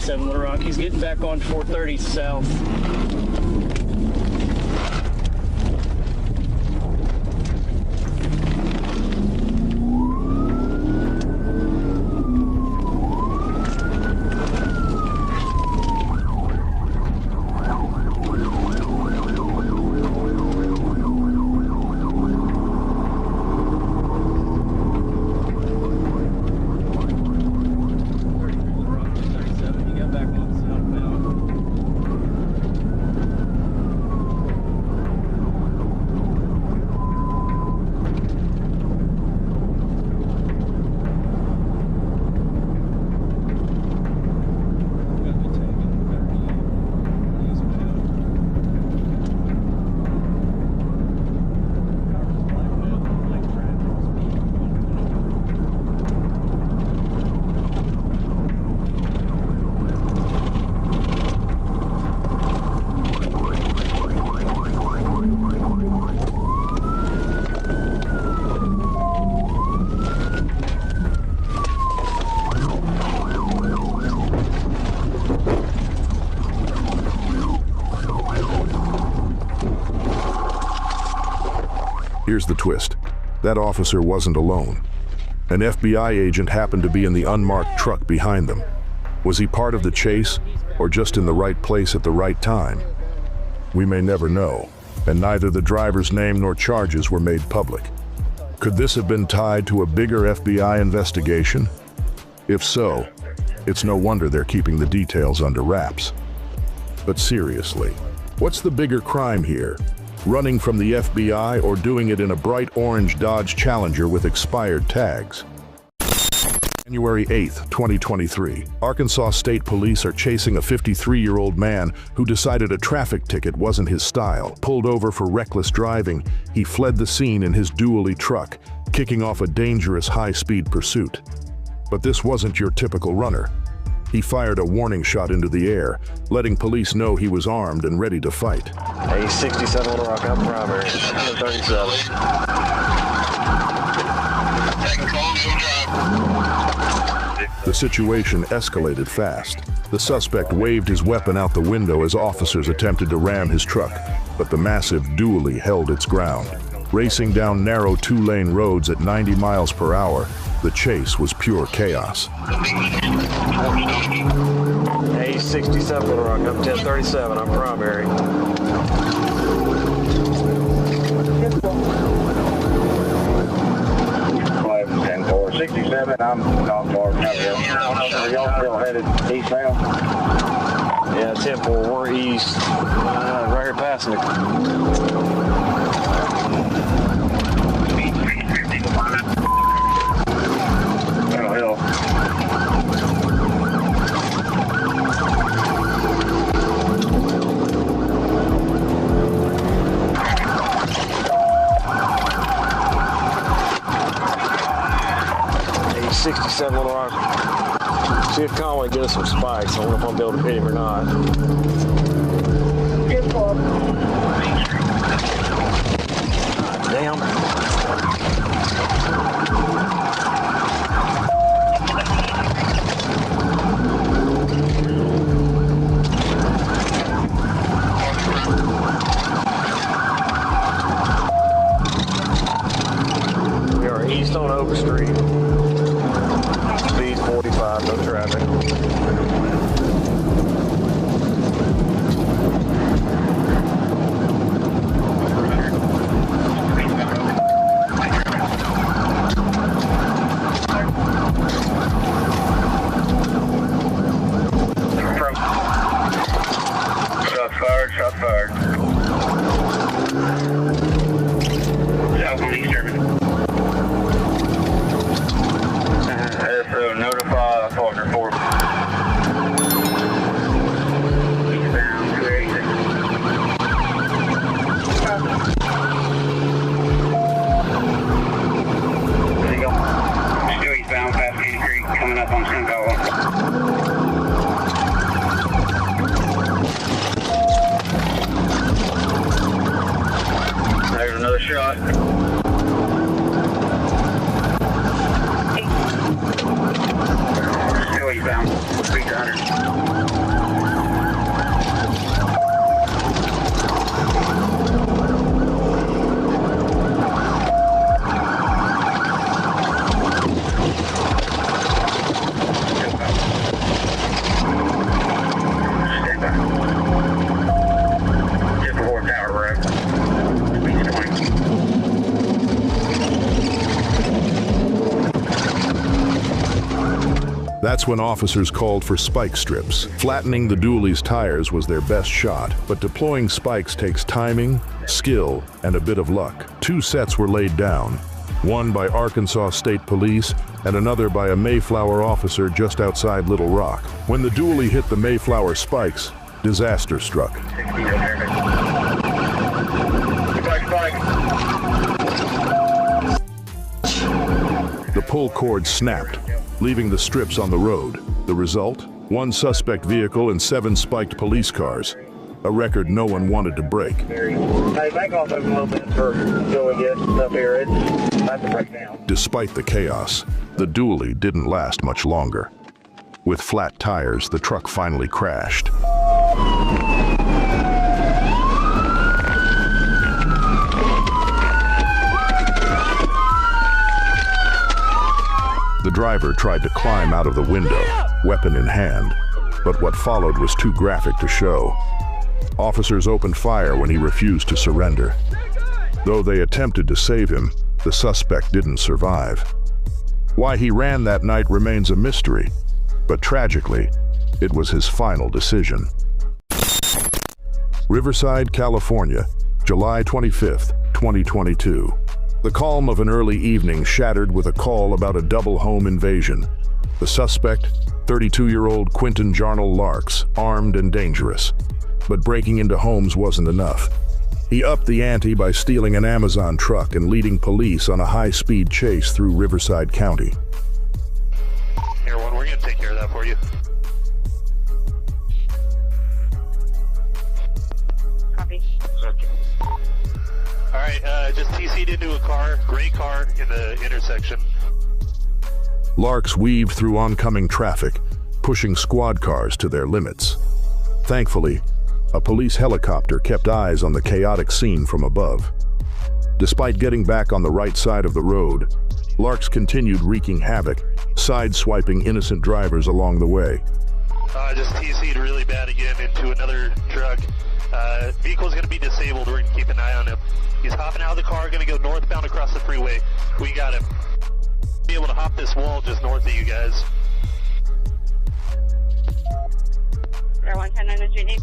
67 Little Rock. He's getting back on 430 south.
Here's the twist. That officer wasn't alone. An FBI agent happened to be in the unmarked truck behind them. Was he part of the chase, or just in the right place at the right time? We may never know, and neither the driver's name nor charges were made public. Could this have been tied to a bigger FBI investigation? If so, it's no wonder they're keeping the details under wraps. But seriously, what's the bigger crime here? Running from the FBI or doing it in a bright orange Dodge Challenger with expired tags? January 8th, 2023, Arkansas State Police are chasing a 53-year-old man who decided a traffic ticket wasn't his style. Pulled over for reckless driving, he fled the scene in his dually truck, kicking off a dangerous high-speed pursuit. But this wasn't your typical runner. He fired a warning shot into the air, letting police know he was armed and ready to fight.
A 67 Little Rock up primary, 37.
The situation escalated fast. The suspect waved his weapon out the window as officers attempted to ram his truck, but the massive dually held its ground. Racing down narrow two-lane roads at 90 miles per hour, the chase was pure chaos.
A 67 Little Rock up 1037 on primary.
67, I'm not far from here. Are y'all still headed eastbound?
Yeah, 10-4, we're east. Right here passing it.
Metal Hill.
A 67 Little Rock. See if Conway get us some spikes. I don't know if I'll be able to hit him or not. Damn. We are east on Oak Street. Speed 45, no traffic.
Shots fired. Southeast German. Airfield, notify partner 4. Eastbound, 286. There you go. Still eastbound, past Candy Creek, coming up on Sunflower. There's another shot. Still eastbound, 300.
That's when officers called for spike strips. Flattening the dually's tires was their best shot, but deploying spikes takes timing, skill, and a bit of luck. 2 sets were laid down, one by Arkansas State Police and another by a Mayflower officer just outside Little Rock. When the dually hit the Mayflower spikes, disaster struck. The pull cord snapped, leaving the strips on the road. The result? 1 suspect vehicle and 7 spiked police cars. A record no one wanted to break.
Hey, back off a little bit for until we get up here. It's about to break down.
Despite the chaos, the dually didn't last much longer. With flat tires, the truck finally crashed. The driver tried to climb out of the window, weapon in hand, but what followed was too graphic to show. Officers opened fire when he refused to surrender. Though they attempted to save him, the suspect didn't survive. Why he ran that night remains a mystery, but tragically, it was his final decision. Riverside, California, July 25th, 2022. The calm of an early evening shattered with a call about a double home invasion. The suspect, 32-year-old Quentin Jarnell Larks, armed and dangerous. But breaking into homes wasn't enough. He upped the ante by stealing an Amazon truck and leading police on a high-speed chase through Riverside County.
Here, one, we're going to take care of that for you.
Copy.
Okay. All right, just TC'd into a car, gray car in the intersection.
Larks weaved through oncoming traffic, pushing squad cars to their limits. Thankfully, a police helicopter kept eyes on the chaotic scene from above. Despite getting back on the right side of the road, Larks continued wreaking havoc, sideswiping innocent drivers along the way.
Just TC'd really bad again into another truck. Vehicle's going to be disabled. We're going to keep an eye on him. He's hopping out of the car, going to go northbound across the freeway. We got him. Be able to hop this wall just north of you guys.
110 on the street.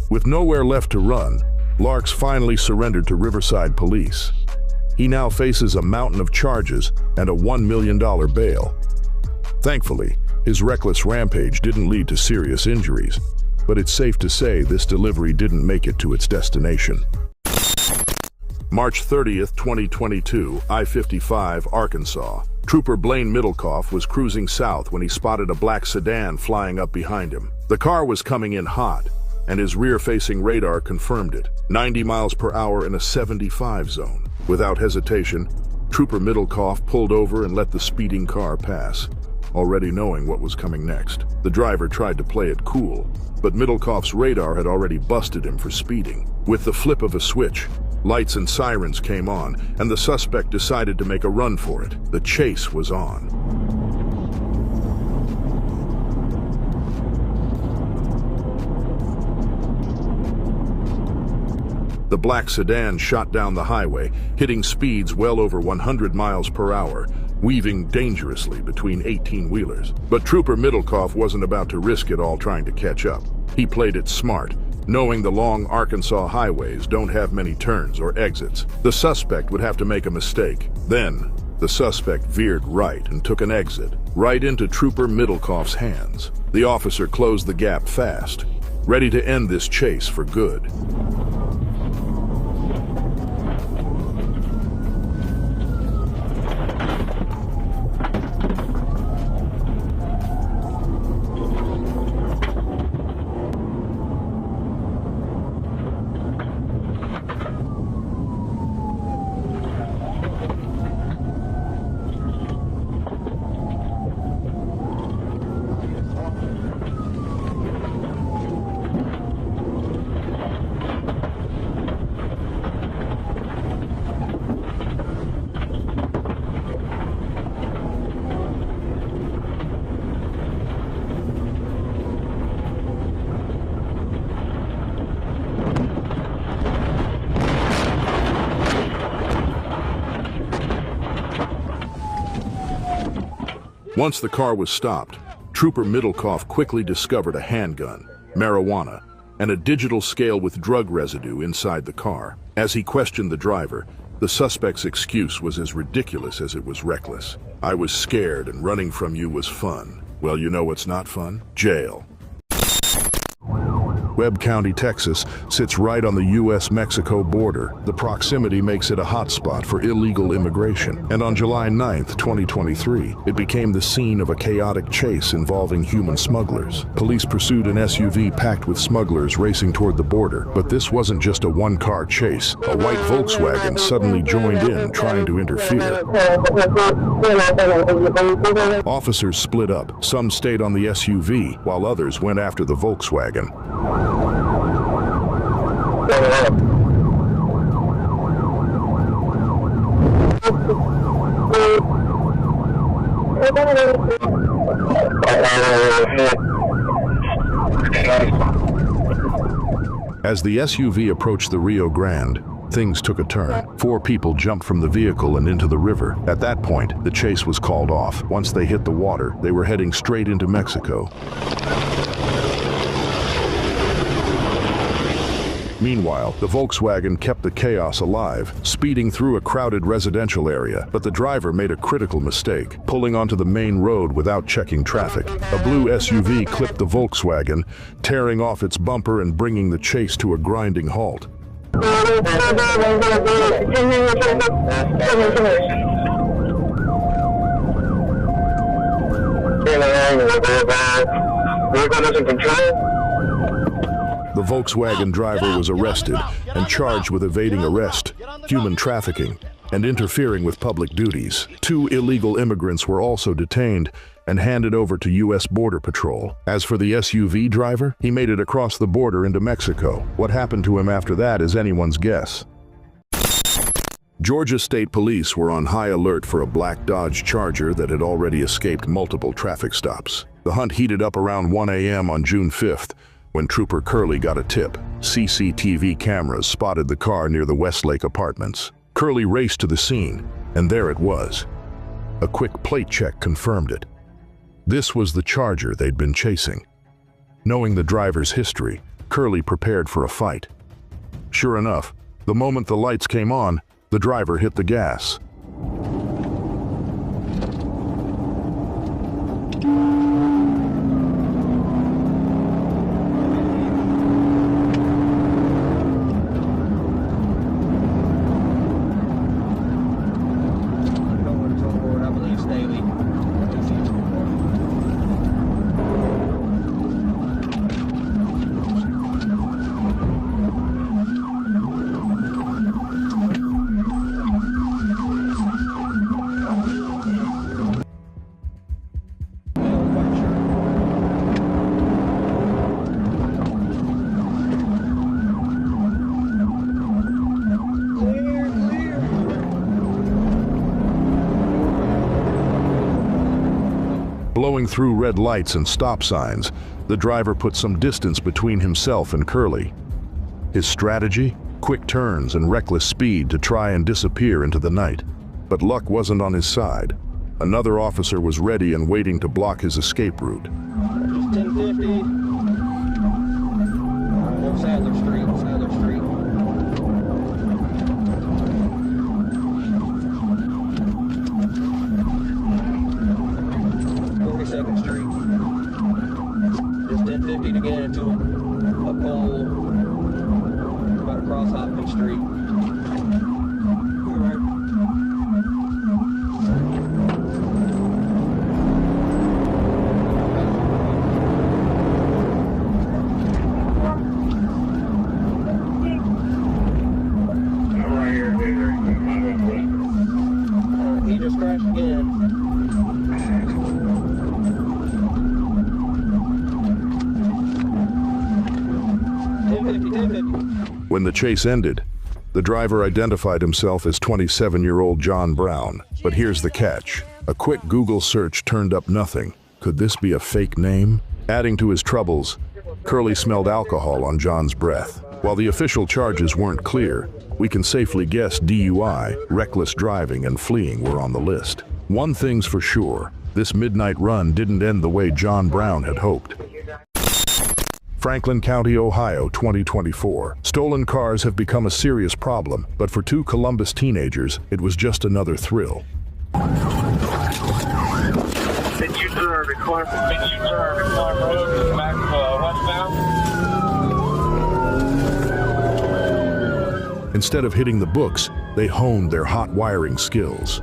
With nowhere left to run, Larks finally surrendered to Riverside Police. He now faces a mountain of charges and a $1 million bail. Thankfully, his reckless rampage didn't lead to serious injuries, but it's safe to say this delivery didn't make it to its destination. March 30th, 2022, I-55, Arkansas. Trooper Blaine Middlecoff was cruising south when he spotted a black sedan flying up behind him. The car was coming in hot, and his rear-facing radar confirmed it. 90 miles per hour in a 75 zone. Without hesitation, Trooper Middlecoff pulled over and let the speeding car pass, already knowing what was coming next. The driver tried to play it cool, but Middlecoff's radar had already busted him for speeding. With the flip of a switch, lights and sirens came on, and the suspect decided to make a run for it. The chase was on. The black sedan shot down the highway, hitting speeds well over 100 miles per hour, weaving dangerously between 18-wheelers. But Trooper Middlecoff wasn't about to risk it all trying to catch up. He played it smart, knowing the long Arkansas highways don't have many turns or exits. The suspect would have to make a mistake. Then, the suspect veered right and took an exit, right into Trooper Middlecoff's hands. The officer closed the gap fast, ready to end this chase for good. Once the car was stopped, Trooper Middlecoff quickly discovered a handgun, marijuana, and a digital scale with drug residue inside the car. As he questioned the driver, the suspect's excuse was as ridiculous as it was reckless. "I was scared and running from you was fun." Well, you know what's not fun? Jail. Webb County, Texas, sits right on the U.S.-Mexico border. The proximity makes it a hotspot for illegal immigration. And on July 9th, 2023, it became the scene of a chaotic chase involving human smugglers. Police pursued an SUV packed with smugglers racing toward the border. But this wasn't just a one-car chase. A white Volkswagen suddenly joined in, trying to interfere. Officers split up. Some stayed on the SUV, while others went after the Volkswagen. As the SUV approached the Rio Grande, things took a turn. 4 people jumped from the vehicle and into the river. At that point, the chase was called off. Once they hit the water, they were heading straight into Mexico. Meanwhile, the Volkswagen kept the chaos alive, speeding through a crowded residential area. But the driver made a critical mistake, pulling onto the main road without checking traffic. A blue SUV clipped the Volkswagen, tearing off its bumper and bringing the chase to a grinding halt. The Volkswagen driver was arrested and charged with evading arrest, human trafficking, and interfering with public duties. 2 illegal immigrants were also detained and handed over to U.S. Border Patrol. As for the SUV driver, he made it across the border into Mexico. What happened to him after that is anyone's guess. Georgia State Police were on high alert for a black Dodge Charger that had already escaped multiple traffic stops. The hunt heated up around 1 a.m. on June 5th, when Trooper Curley got a tip. CCTV cameras spotted the car near the Westlake Apartments. Curley raced to the scene, and there it was. A quick plate check confirmed it. This was the Charger they'd been chasing. Knowing the driver's history, Curley prepared for a fight. Sure enough, the moment the lights came on, the driver hit the gas. Blowing through red lights and stop signs, the driver put some distance between himself and Curley. His strategy? Quick turns and reckless speed to try and disappear into the night. But luck wasn't on his side. Another officer was ready and waiting to block his escape route.
1050. Sadler Street, Sadler Street. 42nd Street. Just 1050 to get into a pole about across Hopkins Street. He just crashed again.
When the chase ended, the driver identified himself as 27-year-old John Brown. But here's the catch. A quick Google search turned up nothing. Could this be a fake name? Adding to his troubles, Curley smelled alcohol on John's breath. While the official charges weren't clear, we can safely guess DUI, reckless driving, and fleeing were on the list. One thing's for sure, This midnight run didn't end the way John Brown had hoped. Franklin County, Ohio, 2024. Stolen cars have become a serious problem, but for two Columbus teenagers, it was just another thrill.
Did you turn to Clark Road back westbound?
Instead of hitting the books, they honed their hot wiring skills.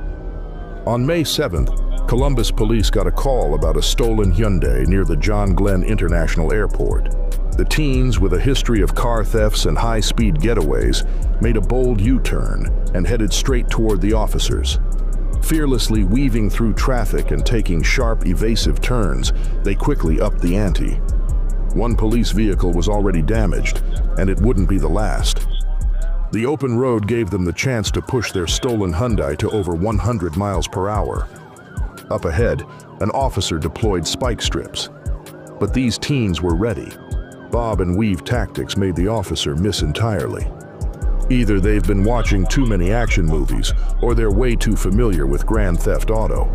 On May 7th, Columbus police got a call about a stolen Hyundai near the John Glenn International Airport. The teens, with a history of car thefts and high-speed getaways, made a bold U-turn and headed straight toward the officers. Fearlessly weaving through traffic and taking sharp, evasive turns, they quickly upped the ante. One police vehicle was already damaged, and it wouldn't be the last. The open road gave them the chance to push their stolen Hyundai to over 100 miles per hour. Up ahead, an officer deployed spike strips. But these teens were ready. Bob and weave tactics made the officer miss entirely. Either they've been watching too many action movies, or they're way too familiar with Grand Theft Auto.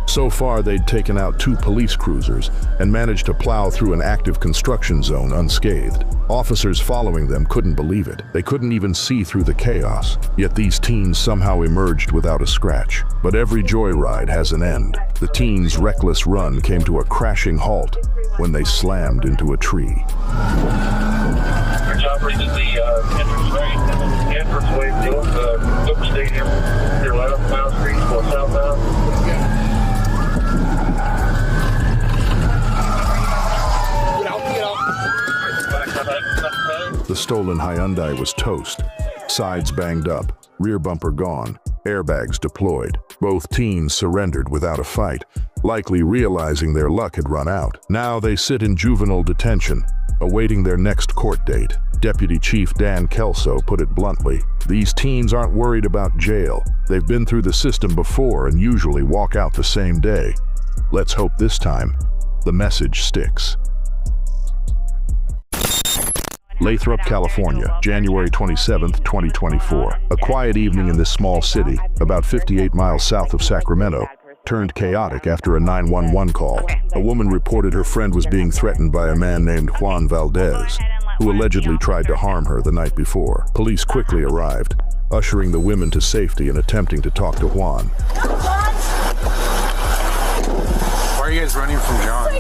So far, they'd taken out 2 police cruisers and managed to plow through an active construction zone unscathed. Officers following them couldn't believe it. They couldn't even see through the chaos. Yet these teens somehow emerged without a scratch. But every joyride has an end. The teens' reckless run came to a crashing halt when they slammed into a tree.
Your job reaches the entranceway to the Cook Stadium. Your left, Mount Street, or southbound.
The stolen Hyundai was toast. Sides banged up, rear bumper gone, airbags deployed. Both teens surrendered without a fight, likely realizing their luck had run out. Now they sit in juvenile detention, awaiting their next court date. Deputy Chief Dan Kelso put it bluntly, "These teens aren't worried about jail. They've been through the system before and usually walk out the same day. Let's hope this time the message sticks." Lathrop, California, January 27, 2024. A quiet evening in this small city, about 58 miles south of Sacramento, turned chaotic after a 911 call. A woman reported her friend was being threatened by a man named Juan Valdez, who allegedly tried to harm her the night before. Police quickly arrived, ushering the women to safety and attempting to talk to Juan.
Why are you guys running from John?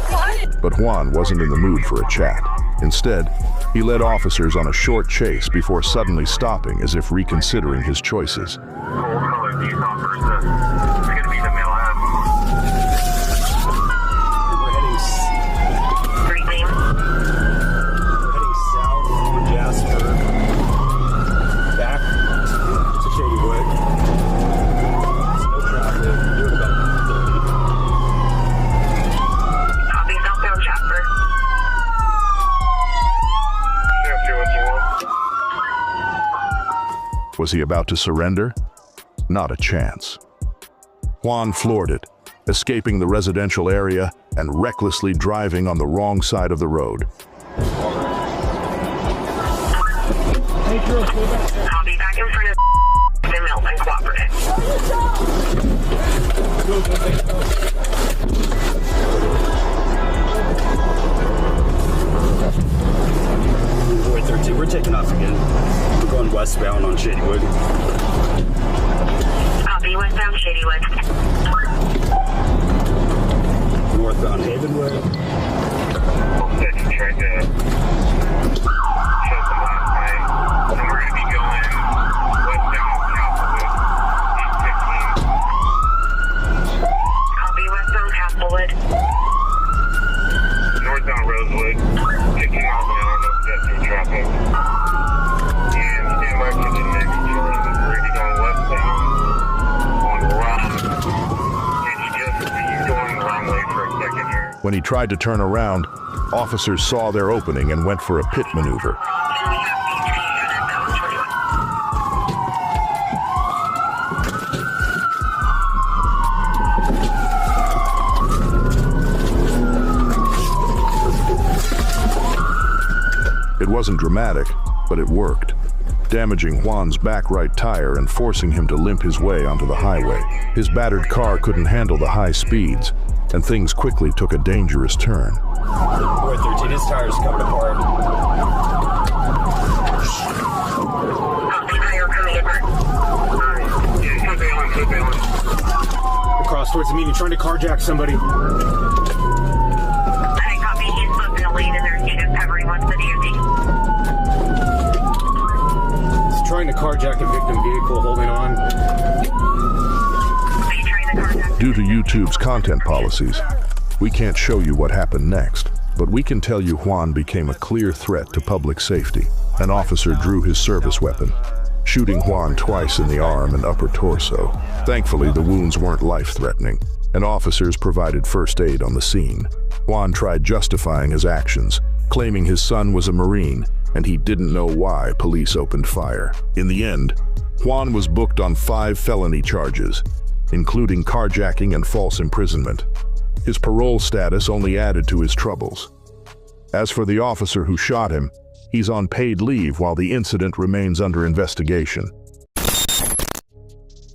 But Juan wasn't in the mood for a chat. Instead, he led officers on a short chase before suddenly stopping as if reconsidering his choices. Was he about to surrender? Not a chance. Juan floored it, escaping the residential area and recklessly driving on the wrong side of the road.
I'll be back in front of the mill and cooperative.
13, we're taking off again. We're going westbound on Shadywood.
I'll be westbound Shadywood.
Northbound Havenwood.
Tried to show some last night. And we're going to be going westbound Castlewood, 815.
I'll be westbound Castlewood.
Northbound Rosewood, kicking off now on those desert traffic. And stand by for the next turn. We're going to be going westbound on Rock. And he's going the wrong way for a second here.
When he tried to turn around, officers saw their opening and went for a pit maneuver. It wasn't dramatic, but it worked, damaging Juan's back right tire and forcing him to limp his way onto the highway. His battered car couldn't handle the high speeds, and things quickly took a dangerous turn.
Boy, 13, his tire's coming apart. Across towards the median, trying to carjack somebody.
I copy. He's booked in a lane and there's units covering once the DOT.
He's trying to carjack a victim vehicle, holding on.
Due to YouTube's content policies, we can't show you what happened next, but we can tell you Juan became a clear threat to public safety. An officer drew his service weapon, shooting Juan twice in the arm and upper torso. Thankfully, the wounds weren't life-threatening, and officers provided first aid on the scene. Juan tried justifying his actions, claiming his son was a Marine, and he didn't know why police opened fire. In the end, Juan was booked on 5 felony charges, including carjacking and false imprisonment. His parole status only added to his troubles. As for the officer who shot him, he's on paid leave while the incident remains under investigation.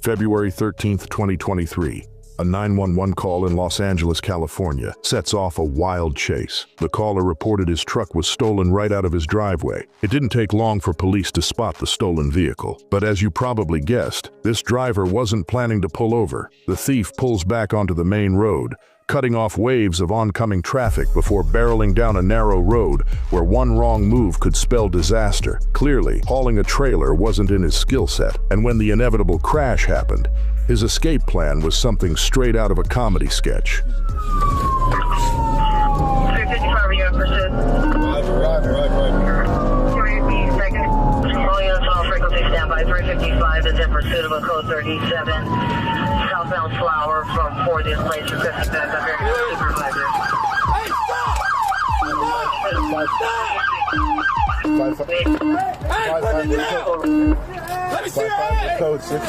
February 13, 2023. A 911 call in Los Angeles, California, sets off a wild chase. The caller reported his truck was stolen right out of his driveway. It didn't take long for police to spot the stolen vehicle. But as you probably guessed, this driver wasn't planning to pull over. The thief pulls back onto the main road, cutting off waves of oncoming traffic before barreling down a narrow road where one wrong move could spell disaster. Clearly, hauling a trailer wasn't in his skill set, and when the inevitable crash happened, his escape plan was something straight out of a comedy sketch.
355, are you in pursuit?
Roger.
3 seconds. All units on frequency standby. 355 is in pursuit of a code 37. Southbound Flower from 4 this place. Requesting back up here. Supervisor. Hey, stop!
Let me see your head!
Code 6.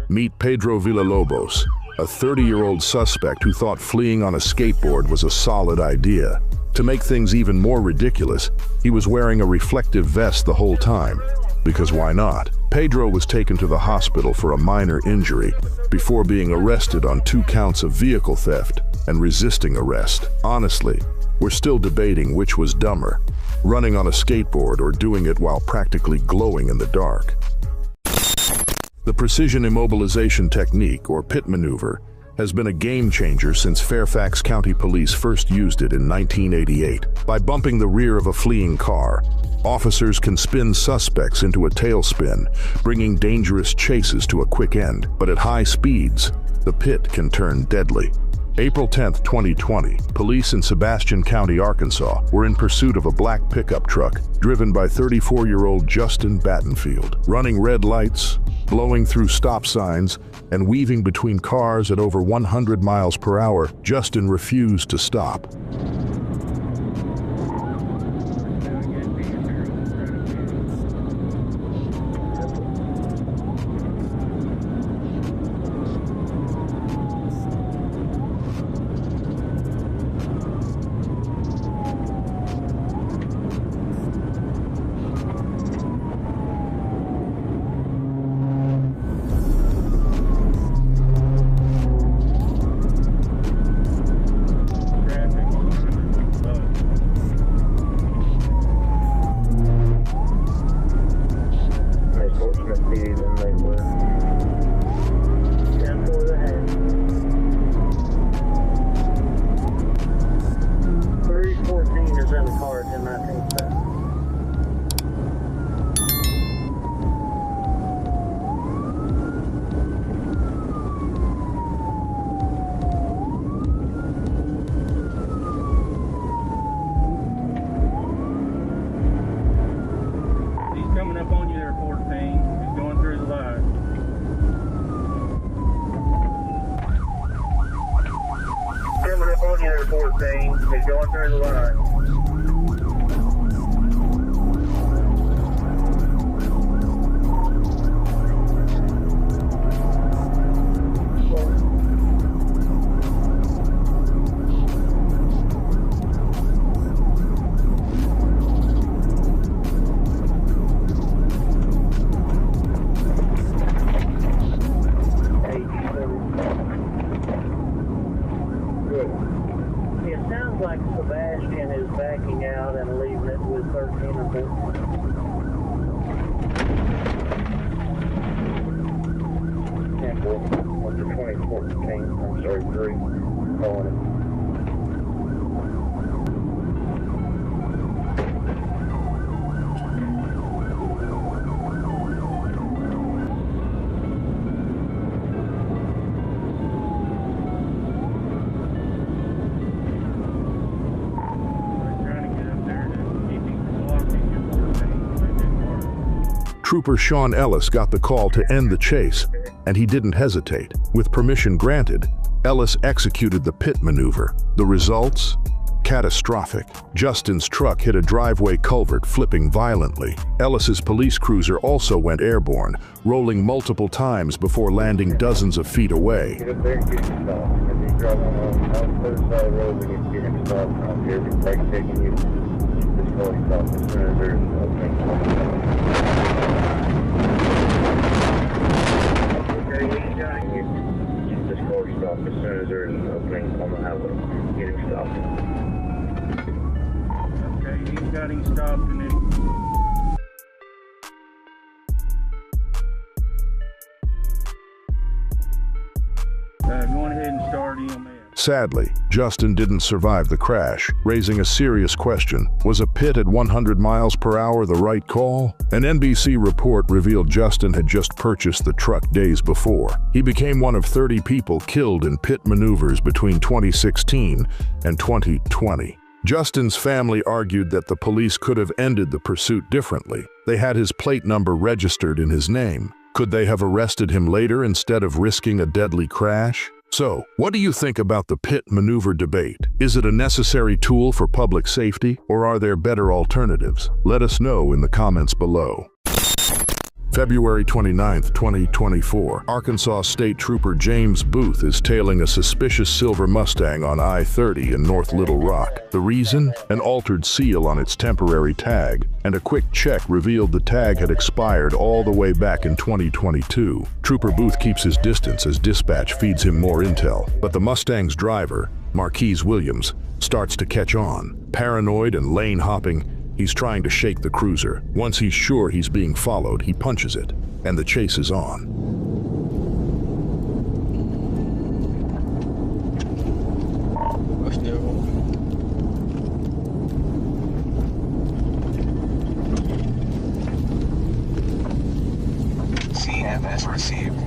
Meet Pedro Villalobos, a 30-year-old suspect who thought fleeing on a skateboard was a solid idea. To make things even more ridiculous, he was wearing a reflective vest the whole time. Because why not? Pedro was taken to the hospital for a minor injury before being arrested on 2 counts of vehicle theft and resisting arrest. Honestly, we're still debating which was dumber, running on a skateboard or doing it while practically glowing in the dark. The precision immobilization technique, or pit maneuver, has been a game changer since Fairfax County Police first used it in 1988. By bumping the rear of a fleeing car, officers can spin suspects into a tailspin, bringing dangerous chases to a quick end. But at high speeds, the pit can turn deadly. April 10, 2020, police in Sebastian County, Arkansas, were in pursuit of a black pickup truck driven by 34-year-old Justin Battenfield. Running red lights, blowing through stop signs, and weaving between cars at over 100 miles per hour, Justin refused to stop.
He's going through the line.
Like Sebastian is backing out and leaving it with 13 or 14. What's the 2014? I'm sorry, 3. Calling it.
Trooper Sean Ellis got the call to end the chase, and he didn't hesitate. With permission granted, Ellis executed the pit maneuver. The results? Catastrophic. Justin's truck hit a driveway culvert, flipping violently. Ellis's police cruiser also went airborne, rolling multiple times before landing dozens of feet away.
Get up there and get him stopped. If he's driving on the other side of the road, we need to get him stopped. I don't care if he's brake checking you. Just call him stopped as soon as there's an opening. Just call him stopped as soon as there's an opening on the highway. Get him stopped.
Okay, he's got him stopped and then... Going ahead and start EMS.
Sadly, Justin didn't survive the crash, raising a serious question. Was a pit at 100 miles per hour the right call? An NBC report revealed Justin had just purchased the truck days before. He became one of 30 people killed in pit maneuvers between 2016 and 2020. Justin's family argued that the police could have ended the pursuit differently. They had his plate number registered in his name. Could they have arrested him later instead of risking a deadly crash? So, what do you think about the pit maneuver debate? Is it a necessary tool for public safety, or are there better alternatives? Let us know in the comments below. February 29, 2024, Arkansas State Trooper James Booth is tailing a suspicious silver Mustang on I-30 in North Little Rock. The reason? An altered seal on its temporary tag, and a quick check revealed the tag had expired all the way back in 2022. Trooper Booth keeps his distance as dispatch feeds him more intel, but the Mustang's driver, Marquise Williams, starts to catch on. Paranoid and lane-hopping, he's trying to shake the cruiser. Once he's sure he's being followed, he punches it, and the chase is on.
CMS received.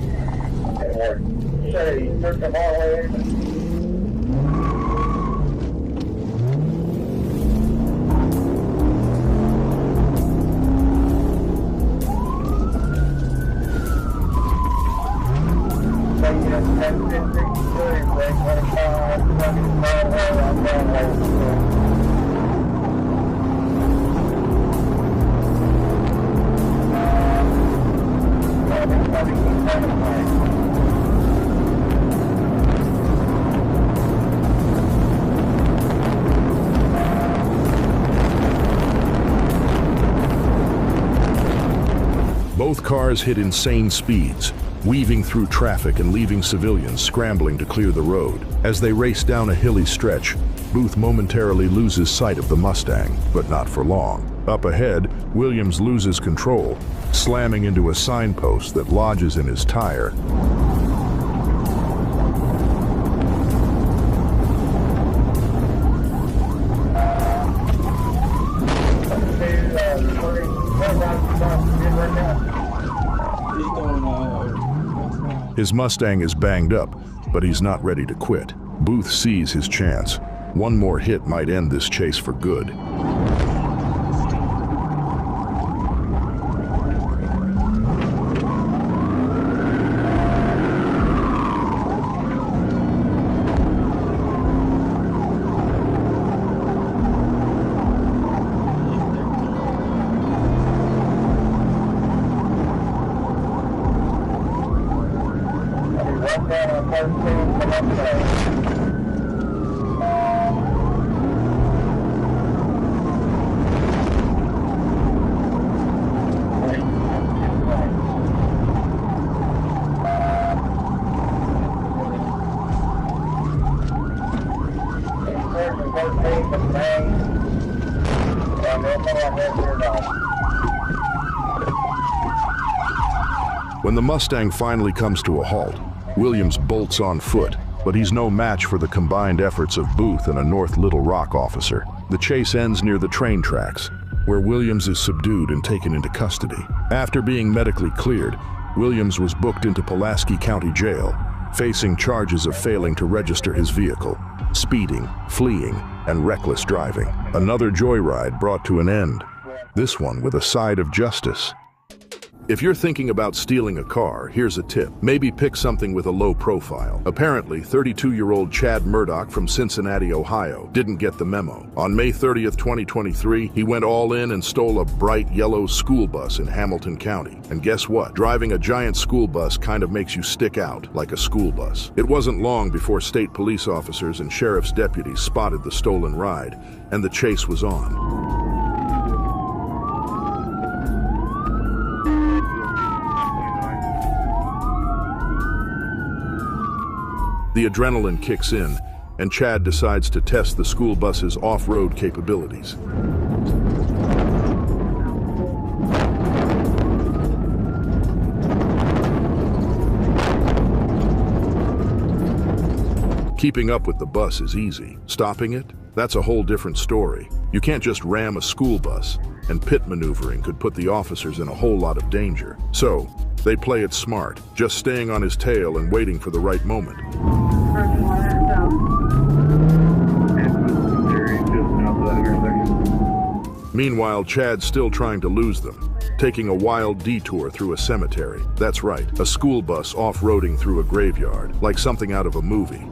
Both cars hit insane speeds, weaving through traffic and leaving civilians scrambling to clear the road. As they race down a hilly stretch, Booth momentarily loses sight of the Mustang, but not for long. Up ahead, Williams loses control, slamming into a signpost that lodges in his tire. His Mustang is banged up, but he's not ready to quit. Booth sees his chance. One more hit might end this chase for good. When the Mustang finally comes to a halt, Williams bolts on foot, but he's no match for the combined efforts of Booth and a North Little Rock officer. The chase ends near the train tracks, where Williams is subdued and taken into custody. After being medically cleared, Williams was booked into Pulaski County Jail, facing charges of failing to register his vehicle, speeding, fleeing, and reckless driving. Another joyride brought to an end, this one with a side of justice. If you're thinking about stealing a car, here's a tip. Maybe pick something with a low profile. Apparently, 32-year-old Chad Murdoch from Cincinnati, Ohio, didn't get the memo. On May 30th, 2023, he went all in and stole a bright yellow school bus in Hamilton County. And guess what? Driving a giant school bus kind of makes you stick out like a school bus. It wasn't long before state police officers and sheriff's deputies spotted the stolen ride, and the chase was on. The adrenaline kicks in, and Chad decides to test the school bus's off-road capabilities. Keeping up with the bus is easy. Stopping it? That's a whole different story. You can't just ram a school bus, and pit maneuvering could put the officers in a whole lot of danger. So, they play it smart, just staying on his tail and waiting for the right moment. Meanwhile, Chad's still trying to lose them, taking a wild detour through a cemetery. That's right, a school bus off-roading through a graveyard, like something out of a movie.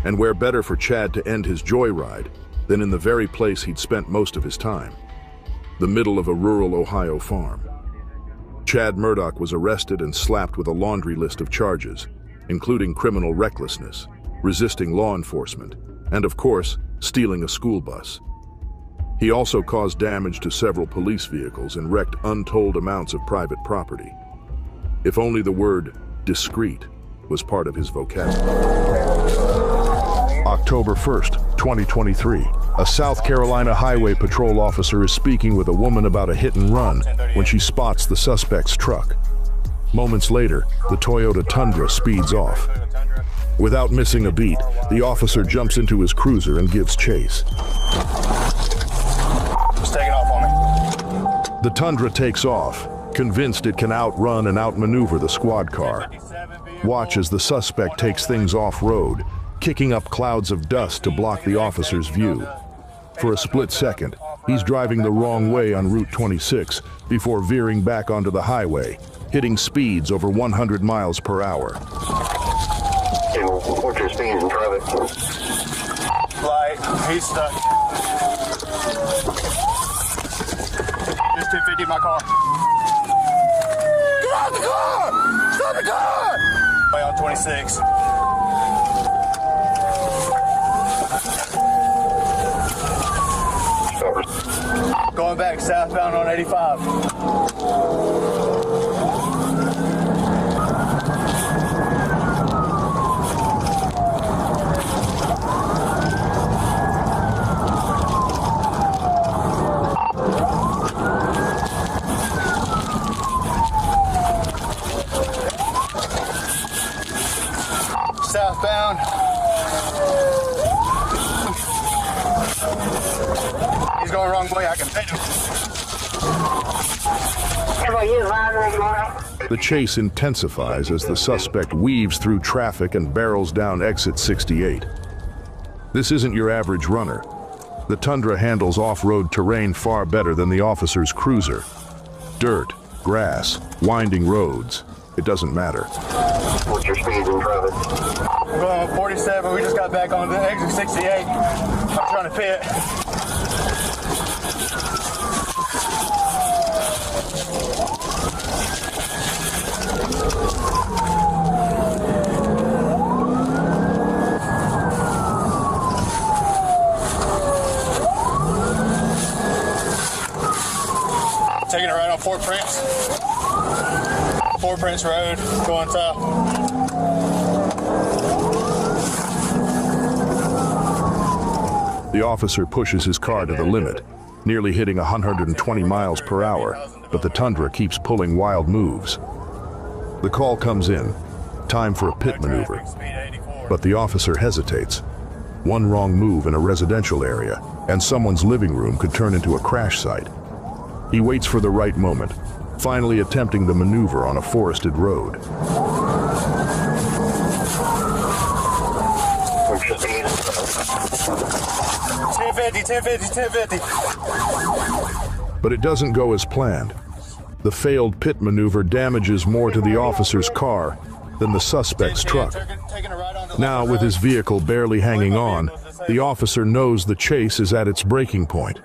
And where better for Chad to end his joyride than in the very place he'd spent most of his time, the middle of a rural Ohio farm. Chad Murdoch was arrested and slapped with a laundry list of charges, including criminal recklessness, resisting law enforcement, and of course, stealing a school bus. He also caused damage to several police vehicles and wrecked untold amounts of private property. If only the word discreet was part of his vocabulary. October 1st, 2023. A South Carolina Highway Patrol officer is speaking with a woman about a hit and run when she spots the suspect's truck. Moments later, the Toyota Tundra speeds off. Without missing a beat, the officer jumps into his cruiser and gives chase.
Just take it off on me.
The Tundra takes off, convinced it can outrun and outmaneuver the squad car. Watch as the suspect takes things off-road, kicking up clouds of dust to block the officer's view. For a split second, he's driving the wrong way on Route 26 before veering back onto the highway, hitting speeds over 100 miles per hour.
What's your speeds in traffic?
Light, he's stuck. There's 250 in my car. Get out the car! Stop the car! Way on 26. Going back southbound on 85. Southbound. He's going the wrong way, I can hit him.
The chase intensifies as the suspect weaves through traffic and barrels down exit 68. This isn't your average runner. The Tundra handles off-road terrain far better than the officer's cruiser. Dirt, grass, winding roads, it doesn't matter.
What's your speeds in traffic?
I'm going on 47, we just got back on the exit 68. I'm trying to pit. Taking it right on Fort Prince Road, going south.
The officer pushes his car to the limit, nearly hitting 120 miles per hour, but the Tundra keeps pulling wild moves. The call comes in, time for a pit maneuver, but the officer hesitates. One wrong move in a residential area, and someone's living room could turn into a crash site. He waits for the right moment, finally attempting the maneuver on a forested road.
1050.
But it doesn't go as planned. The failed pit maneuver damages more to the officer's car than the suspect's truck. Now, with his vehicle barely hanging on, the officer knows the chase is at its breaking point.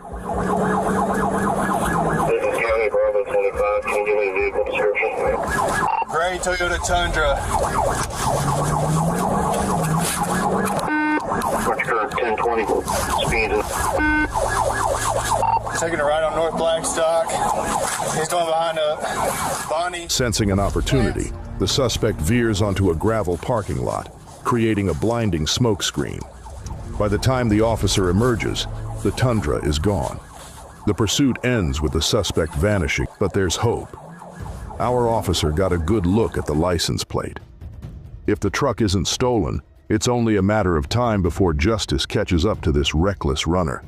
Gray Toyota Tundra.
What's your 1020 speeds?
Taking it right on North Blackstock. He's going behind a Bonnie.
Sensing an opportunity, the suspect veers onto a gravel parking lot, creating a blinding smoke screen. By the time the officer emerges, the Tundra is gone. The pursuit ends with the suspect vanishing, but there's hope. Our officer got a good look at the license plate. If the truck isn't stolen, it's only a matter of time before justice catches up to this reckless runner.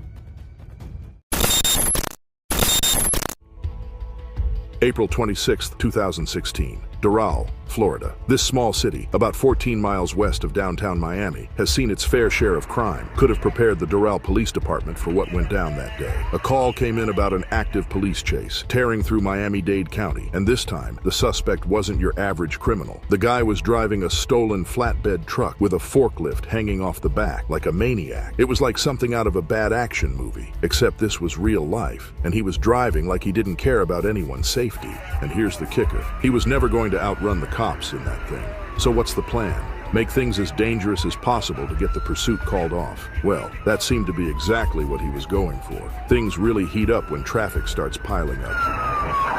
April 26, 2016. Doral, Florida. This small city, about 14 miles west of downtown Miami, has seen its fair share of crime. Could have prepared the Doral Police Department for what went down that day. A call came in about an active police chase, tearing through Miami-Dade County, and this time, the suspect wasn't your average criminal. The guy was driving a stolen flatbed truck with a forklift hanging off the back, like a maniac. It was like something out of a bad action movie, except this was real life, and he was driving like he didn't care about anyone's safety. And here's the kicker. He was never going to outrun the cops in that thing. So what's the plan? Make things as dangerous as possible to get the pursuit called off. Well, that seemed to be exactly what he was going for. Things really heat up when traffic starts piling up.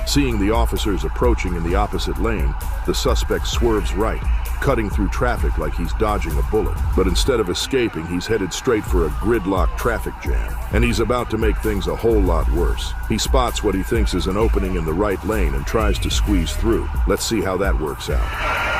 Seeing the officers approaching in the opposite lane, the suspect swerves right, cutting through traffic like he's dodging a bullet. But instead of escaping, he's headed straight for a gridlock traffic jam. And he's about to make things a whole lot worse. He spots what he thinks is an opening in the right lane and tries to squeeze through. Let's see how that works out.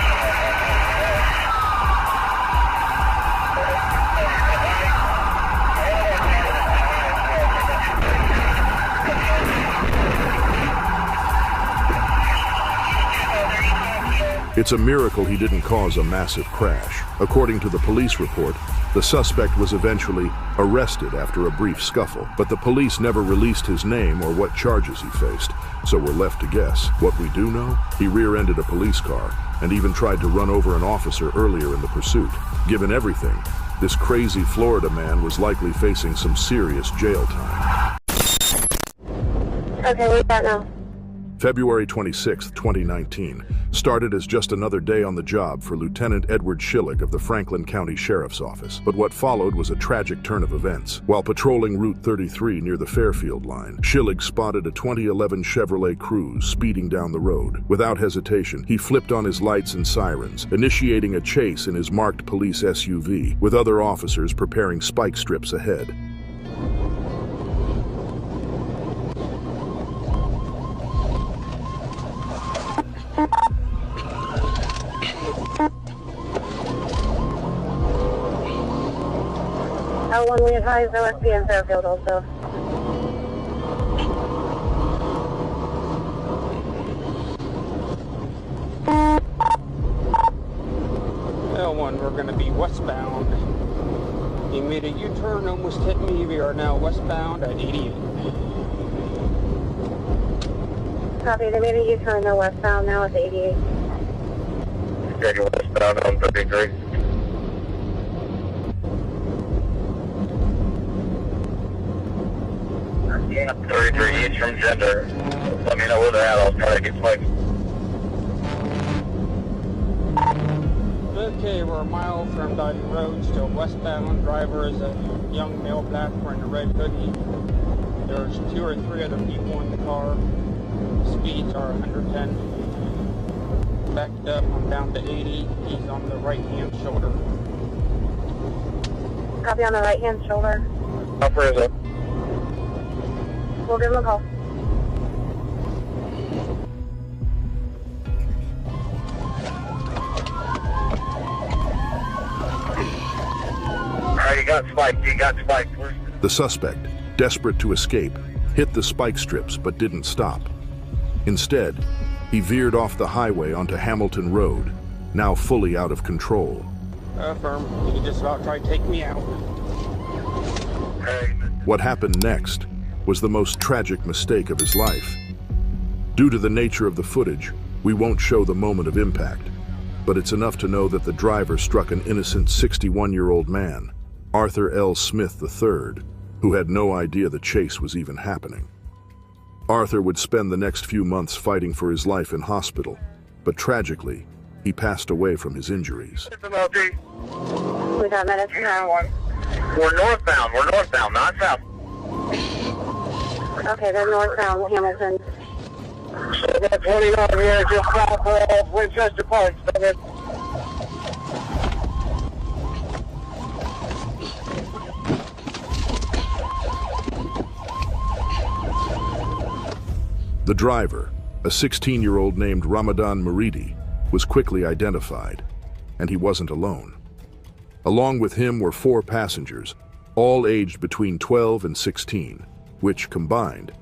It's a miracle he didn't cause a massive crash. According to the police report, the suspect was eventually arrested after a brief scuffle, but the police never released his name or what charges he faced, so we're left to guess. What we do know, he rear-ended a police car and even tried to run over an officer earlier in the pursuit. Given everything, this crazy Florida man was likely facing some serious jail time.
Okay, we got now.
February 26, 2019, started as just another day on the job for Lieutenant Edward Schillig of the Franklin County Sheriff's Office. But what followed was a tragic turn of events. While patrolling Route 33 near the Fairfield line, Schillig spotted a 2011 Chevrolet Cruze speeding down the road. Without hesitation, he flipped on his lights and sirens, initiating a chase in his marked police SUV, with other officers preparing spike strips ahead.
L1, we advise OSP in Fairfield also.
L1, we're going to be westbound. He made a U-turn, almost hit me. We are now westbound at 88.
Copy, they made a U-turn, they're westbound now at 88.
Steady westbound on 33. Yeah, 33 east from Gender. Let me know where they're at. I'll try to get spiked.
Okay, we're a mile from Dodge Road, still westbound. Driver is a young male black wearing a red hoodie. There's 2 or 3 other people in the car. Speeds are 110. Backed up, I'm down to 80. He's on the right-hand shoulder.
Copy on the right-hand shoulder.
How far is it?
We'll give him a call.
Alright, you got spiked.
The suspect, desperate to escape, hit the spike strips but didn't stop. Instead, he veered off the highway onto Hamilton Road, now fully out of control.
Affirm. You can just about try to take me out.
What happened next was the most tragic mistake of his life. Due to the nature of the footage, we won't show the moment of impact, but it's enough to know that the driver struck an innocent 61-year-old man, Arthur L. Smith III, who had no idea the chase was even happening. Arthur would spend the next few months fighting for his life in hospital, but tragically, he passed away from his injuries.
We got minutes now.
We're northbound, not south.
Okay, they're northbound Hamilton.
So that's 29 here, just south of Winchester Park.
The driver, a 16-year-old named Ramadan Muridi, was quickly identified, and he wasn't alone. Along with him were 4 passengers, all aged between 12 and 16, which, combined,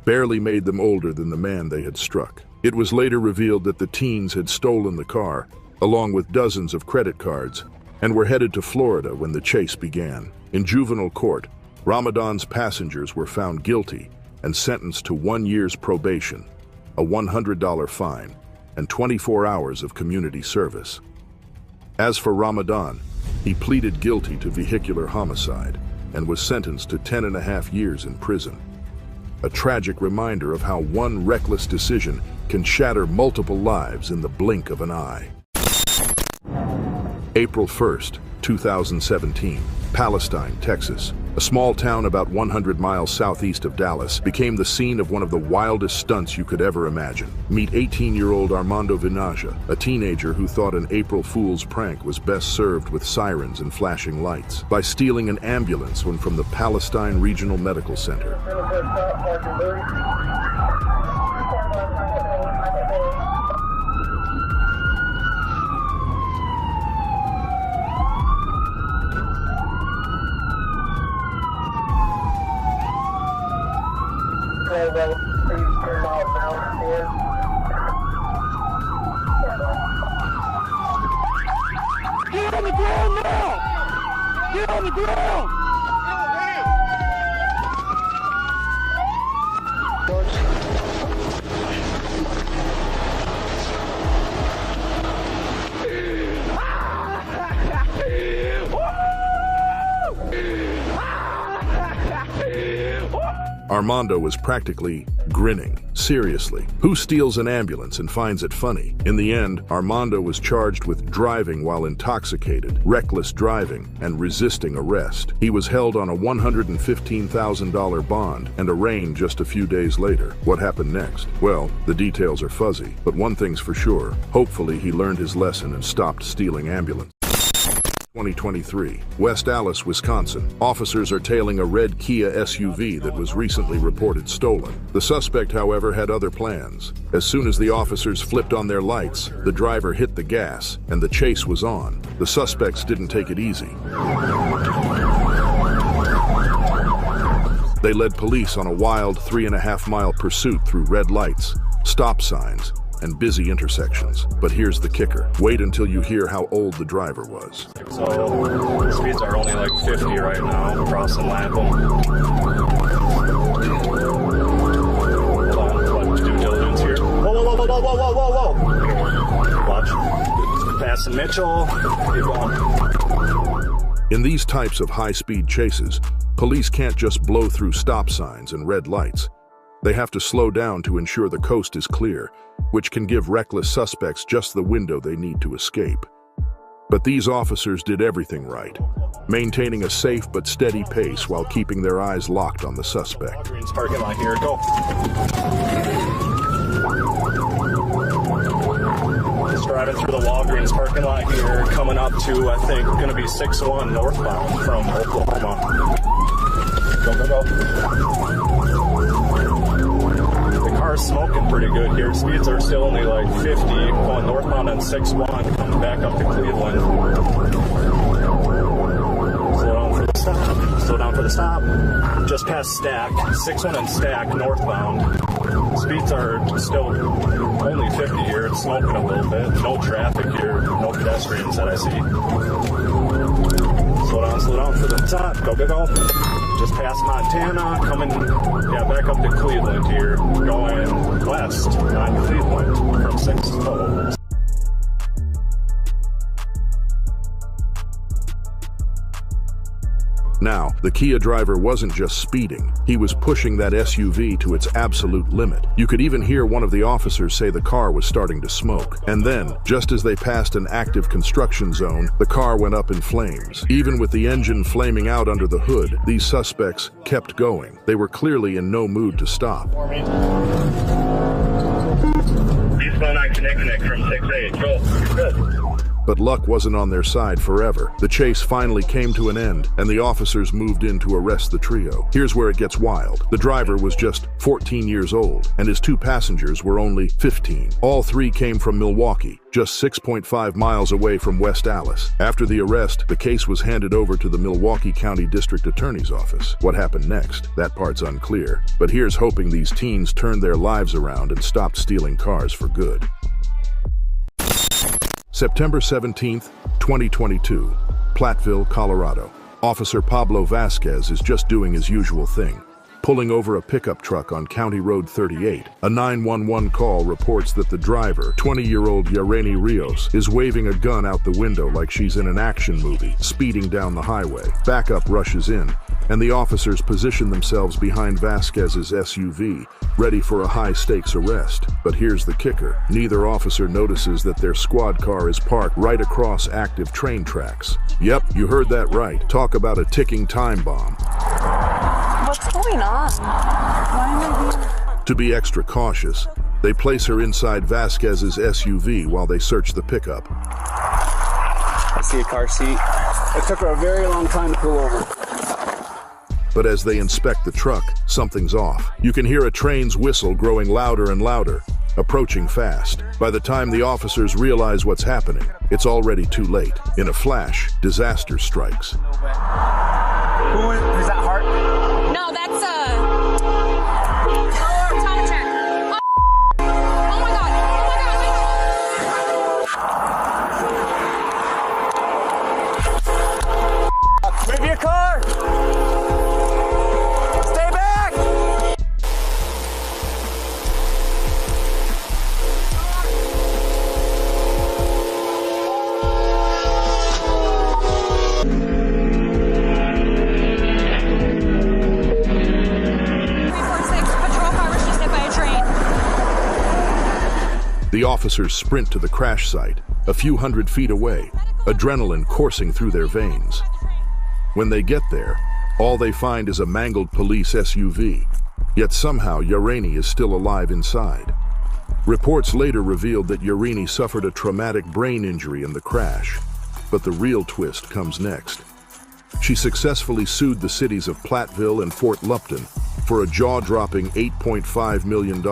barely made them older than the man they had struck. It was later revealed that the teens had stolen the car, along with dozens of credit cards, and were headed to Florida when the chase began. In juvenile court, Ramadan's passengers were found guilty and sentenced to 1 year's probation, a $100 fine, and 24 hours of community service. As for Ramadan, he pleaded guilty to vehicular homicide and was sentenced to 10.5 years in prison. A tragic reminder of how one reckless decision can shatter multiple lives in the blink of an eye. April 1st, 2017, Palestine, Texas. A small town about 100 miles southeast of Dallas became the scene of one of the wildest stunts you could ever imagine. Meet 18-year-old Armando Vinaja, a teenager who thought an April Fool's prank was best served with sirens and flashing lights by stealing an ambulance from the Palestine Regional Medical Center.
Get on the ground now! Get on the ground!
Armando was practically grinning. Seriously, who steals an ambulance and finds it funny? In the end, Armando was charged with driving while intoxicated, reckless driving, and resisting arrest. He was held on a $115,000 bond and arraigned just a few days later. What happened next? Well, the details are fuzzy, but one thing's for sure. Hopefully he learned his lesson and stopped stealing ambulances. 2023, West Allis, Wisconsin. Officers are tailing a red Kia SUV that was recently reported stolen. The suspect, however, had other plans. As soon as the officers flipped on their lights, the driver hit the gas, and the chase was on. The suspects didn't take it easy. They led police on a wild 3.5-mile pursuit through red lights, stop signs, and busy intersections. But here's the kicker. Wait until you hear how old the driver was.
So the speeds are only like 50 right now, crossing Lapham. Watch due diligence here. Whoa. Watch. Passing Mitchell. Keep going.
In these types of high-speed chases, police can't just blow through stop signs and red lights. They have to slow down to ensure the coast is clear, which can give reckless suspects just the window they need to escape. But these officers did everything right, maintaining a safe but steady pace while keeping their eyes locked on the suspect.
Walgreens parking lot here, go. Just driving through the Walgreens parking lot here, coming up to, I think, going to be 6-1 northbound from Oklahoma. Go. Car's smoking pretty good here. Speeds are still only like 50, going northbound on 6-1, coming back up to Cleveland. Slow down for the stop. Just past Stack, 6-1 and Stack, northbound. Speeds are still only 50 here. It's smoking a little bit. No traffic here. No pedestrians that I see. Slow down for the top. Go. Just past Montana, coming back up to Cleveland here. Going west on Cleveland from 6 to
Now, the Kia driver wasn't just speeding, he was pushing that SUV to its absolute limit. You could even hear one of the officers say the car was starting to smoke. And then, just as they passed an active construction zone, the car went up in flames. Even with the engine flaming out under the hood, these suspects kept going. They were clearly in no mood to stop.
Eastbound 9 connect from 6-8. Go. Good.
But luck wasn't on their side forever. The chase finally came to an end, and the officers moved in to arrest the trio. Here's where it gets wild. The driver was just 14 years old, and his 2 passengers were only 15. All 3 came from Milwaukee, just 6.5 miles away from West Allis. After the arrest, the case was handed over to the Milwaukee County District Attorney's Office. What happened next? That part's unclear. But here's hoping these teens turned their lives around and stopped stealing cars for good. September 17th, 2022, Platteville, Colorado. Officer Pablo Vasquez is just doing his usual thing, pulling over a pickup truck on County Road 38. A 911 call reports that the driver, 20-year-old Yareni Rios, is waving a gun out the window like she's in an action movie, speeding down the highway. Backup rushes in, and the officers position themselves behind Vasquez's SUV, ready for a high-stakes arrest. But here's the kicker. Neither officer notices that their squad car is parked right across active train tracks. Yep, you heard that right. Talk about a ticking time bomb.
What's going on? Why am I being...
To be extra cautious, they place her inside Vasquez's SUV while they search the pickup.
I see a car seat. It took her a very long time to pull over.
But as they inspect the truck, something's off. You can hear a train's whistle growing louder and louder, approaching fast. By the time the officers realize what's happening, it's already too late. In a flash, disaster strikes.
Who is that, Hart?
No, that's Tom check. Oh my god.
Move your car! Stay back!
The officers sprint to the crash site, a few hundred feet away, adrenaline coursing through their veins. When they get there, all they find is a mangled police SUV, yet somehow Yareni is still alive inside. Reports later revealed that Yareni suffered a traumatic brain injury in the crash, but the real twist comes next. She successfully sued the cities of Platteville and Fort Lupton for a jaw-dropping $8.5 million.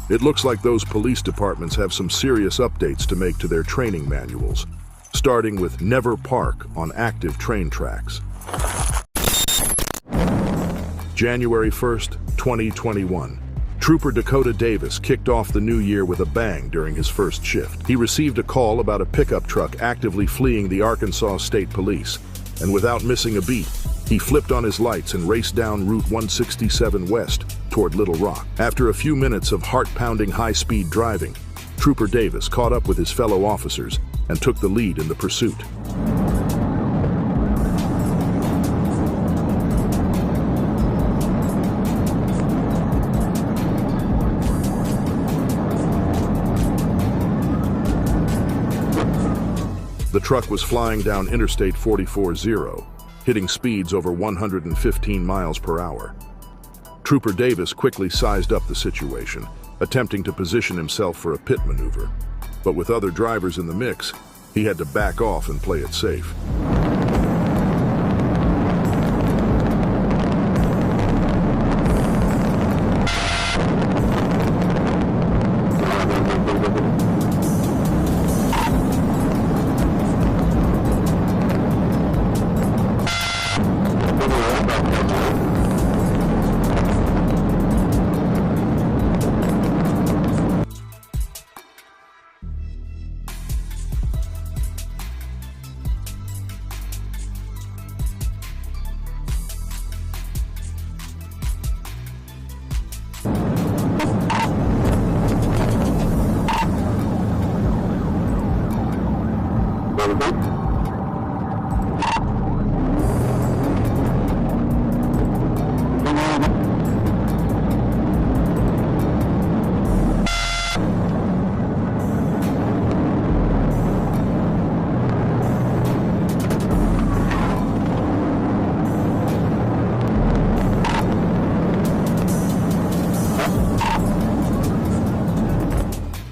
It looks like those police departments have some serious updates to make to their training manuals, starting with never park on active train tracks. January 1st, 2021. Trooper Dakota Davis kicked off the new year with a bang during his first shift. He received a call about a pickup truck actively fleeing the Arkansas State Police, and without missing a beat, he flipped on his lights and raced down Route 167 West toward Little Rock. After a few minutes of heart-pounding high-speed driving, Trooper Davis caught up with his fellow officers and took the lead in the pursuit. The truck was flying down Interstate 44-0, hitting speeds over 115 miles per hour. Trooper Davis quickly sized up the situation, attempting to position himself for a pit maneuver. But with other drivers in the mix, he had to back off and play it safe.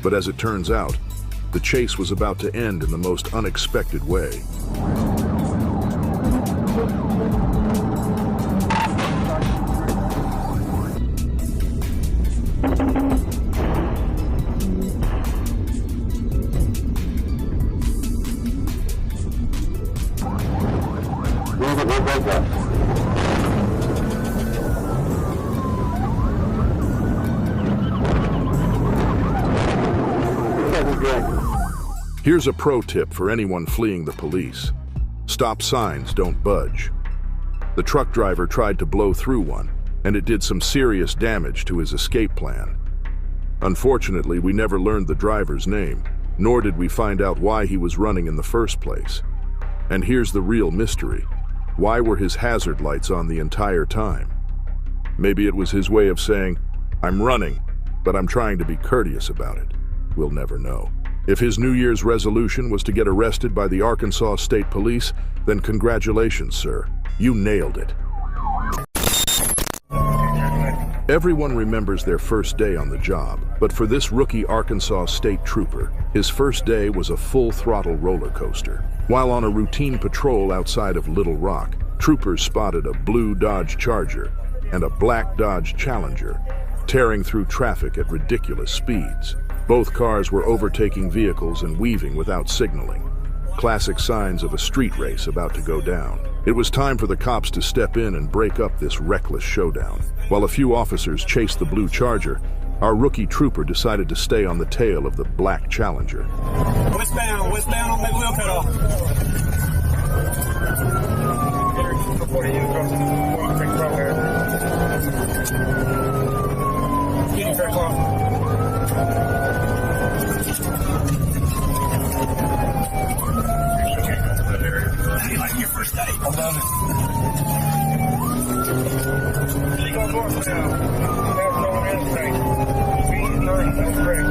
But as it turns out, the chase was about to end in the most unexpected way. Here's a pro tip for anyone fleeing the police. Stop signs don't budge. The truck driver tried to blow through one, and it did some serious damage to his escape plan. Unfortunately, we never learned the driver's name, nor did we find out why he was running in the first place. And here's the real mystery. Why were his hazard lights on the entire time? Maybe it was his way of saying, "I'm running, but I'm trying to be courteous about it." We'll never know. If his New Year's resolution was to get arrested by the Arkansas State Police, then congratulations, sir. You nailed it. Everyone remembers their first day on the job, but for this rookie Arkansas State Trooper, his first day was a full-throttle roller coaster. While on a routine patrol outside of Little Rock, troopers spotted a blue Dodge Charger and a black Dodge Challenger tearing through traffic at ridiculous speeds. Both cars were overtaking vehicles and weaving without signaling. Classic signs of a street race about to go down. It was time for the cops to step in and break up this reckless showdown. While a few officers chased the blue Charger, our rookie trooper decided to stay on the tail of the black Challenger.
Westbound on the wheel cut off. Getting fair cloth. How do you like your first day? I love it. You go north now. You have no one else say. That's great.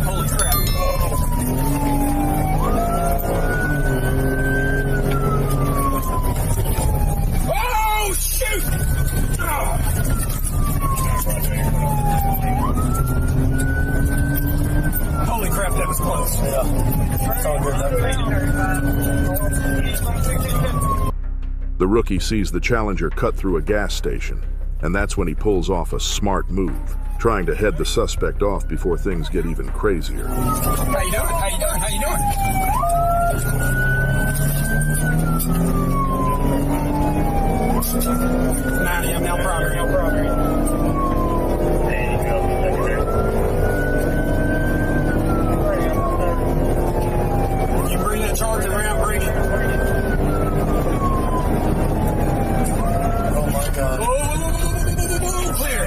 Holy crap. Oh, shoot! Oh. Holy crap, that was close. Yeah. That's all good.
The rookie sees the Challenger cut through a gas station, and that's when he pulls off a smart move, trying to head the suspect off before things get even crazier.
How you doing? How you doing? How you doing? 90, I'm now primary. There you go. You bring that Charger around, bring it. Oh my God. Whoa, clear.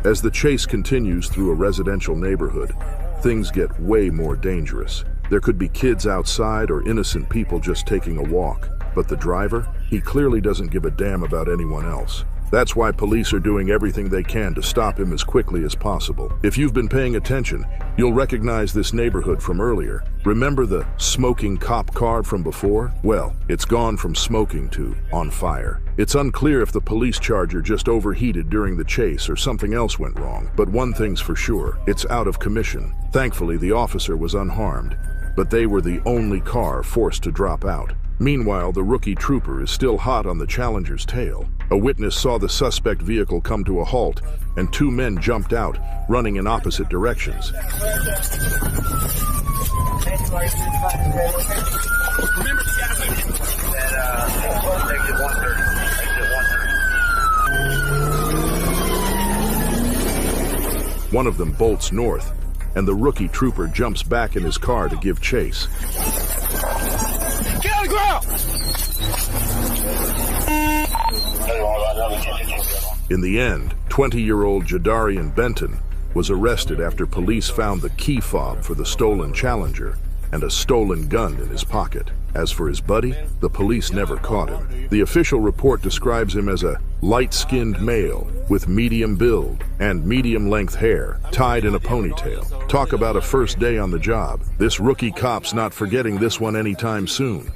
As the chase continues through a residential neighborhood, things get way more dangerous. There could be kids outside or innocent people just taking a walk. But the driver? He clearly doesn't give a damn about anyone else. That's why police are doing everything they can to stop him as quickly as possible. If you've been paying attention, you'll recognize this neighborhood from earlier. Remember the smoking cop car from before? Well, it's gone from smoking to on fire. It's unclear if the police Charger just overheated during the chase or something else went wrong. But one thing's for sure, it's out of commission. Thankfully, the officer was unharmed, but they were the only car forced to drop out. Meanwhile, the rookie trooper is still hot on the Challenger's tail. A witness saw the suspect vehicle come to a halt, and two men jumped out, running in opposite directions. One of them bolts north, and the rookie trooper jumps back in his car to give chase.
Get on the ground!
In the end, 20-year-old Jadarian Benton was arrested after police found the key fob for the stolen Challenger and a stolen gun in his pocket. As for his buddy, the police never caught him. The official report describes him as a light-skinned male with medium build and medium-length hair tied in a ponytail. Talk about a first day on the job. This rookie cop's not forgetting this one anytime soon.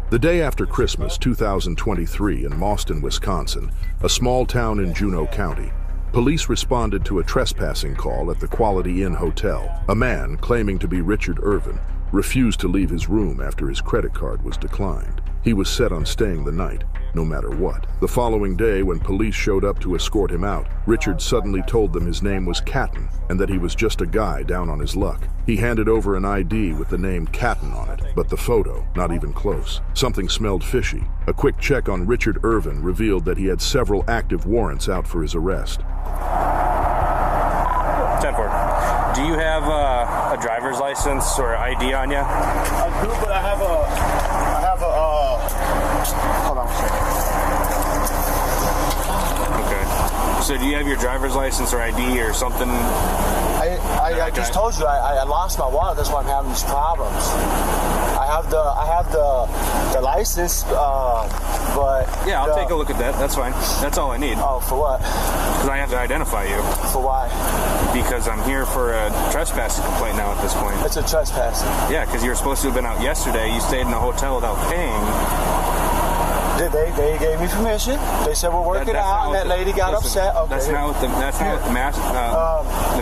The day after Christmas 2023 in Mauston, Wisconsin, a small town in Juneau County, police responded to a trespassing call at the Quality Inn Hotel. A man, claiming to be Richard Irvin, refused to leave his room after his credit card was declined. He was set on staying the night, no matter what. The following day, when police showed up to escort him out, Richard suddenly told them his name was Catton and that he was just a guy down on his luck. He handed over an ID with the name Catton on it, but the photo, not even close. Something smelled fishy. A quick check on Richard Irvin revealed that he had several active warrants out for his arrest.
10-4. Do you have a driver's license or ID on you?
I do, but I have hold on a second.
Okay. So do you have your driver's license or ID or something?
I just told you I lost my wallet. That's why I'm having these problems. I have the license, but
yeah, I'll take a look at that. That's fine. That's all I need.
Oh, for what?
Because I have to identify you.
For why?
Because I'm here for a trespassing complaint now at this point.
It's a trespassing.
Yeah, because you were supposed to have been out yesterday. You stayed in a hotel without paying.
They gave me permission. They said we're working out, and that lady got upset. Okay.
That's not what the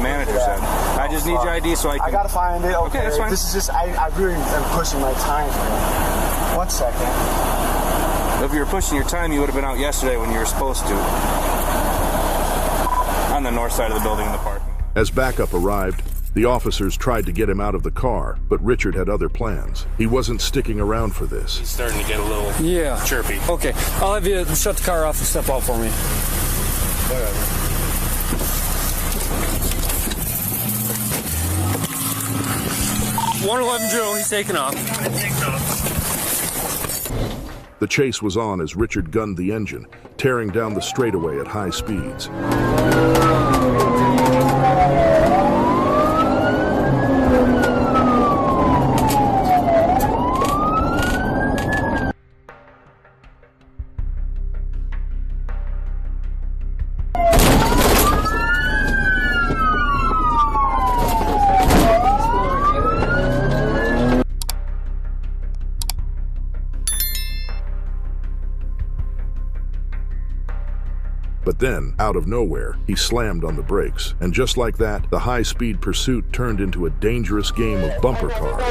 manager said. I just need your ID so I can.
I gotta find it. Okay,
that's fine.
This is just I really am pushing my time here. 1 second.
If you were pushing your time, you would have been out yesterday when you were supposed to. On the north side of the building in the park.
As backup arrived, the officers tried to get him out of the car, but Richard had other plans. He wasn't sticking around for this.
He's starting to get a little chirpy.
Okay, I'll have you shut the car off and step out for me.
Whatever.
.111 drill, he's taking off.
The chase was on as Richard gunned the engine, tearing down the straightaway at high speeds. But then, out of nowhere, he slammed on the brakes. And just like that, the high-speed pursuit turned into a dangerous game of bumper cars.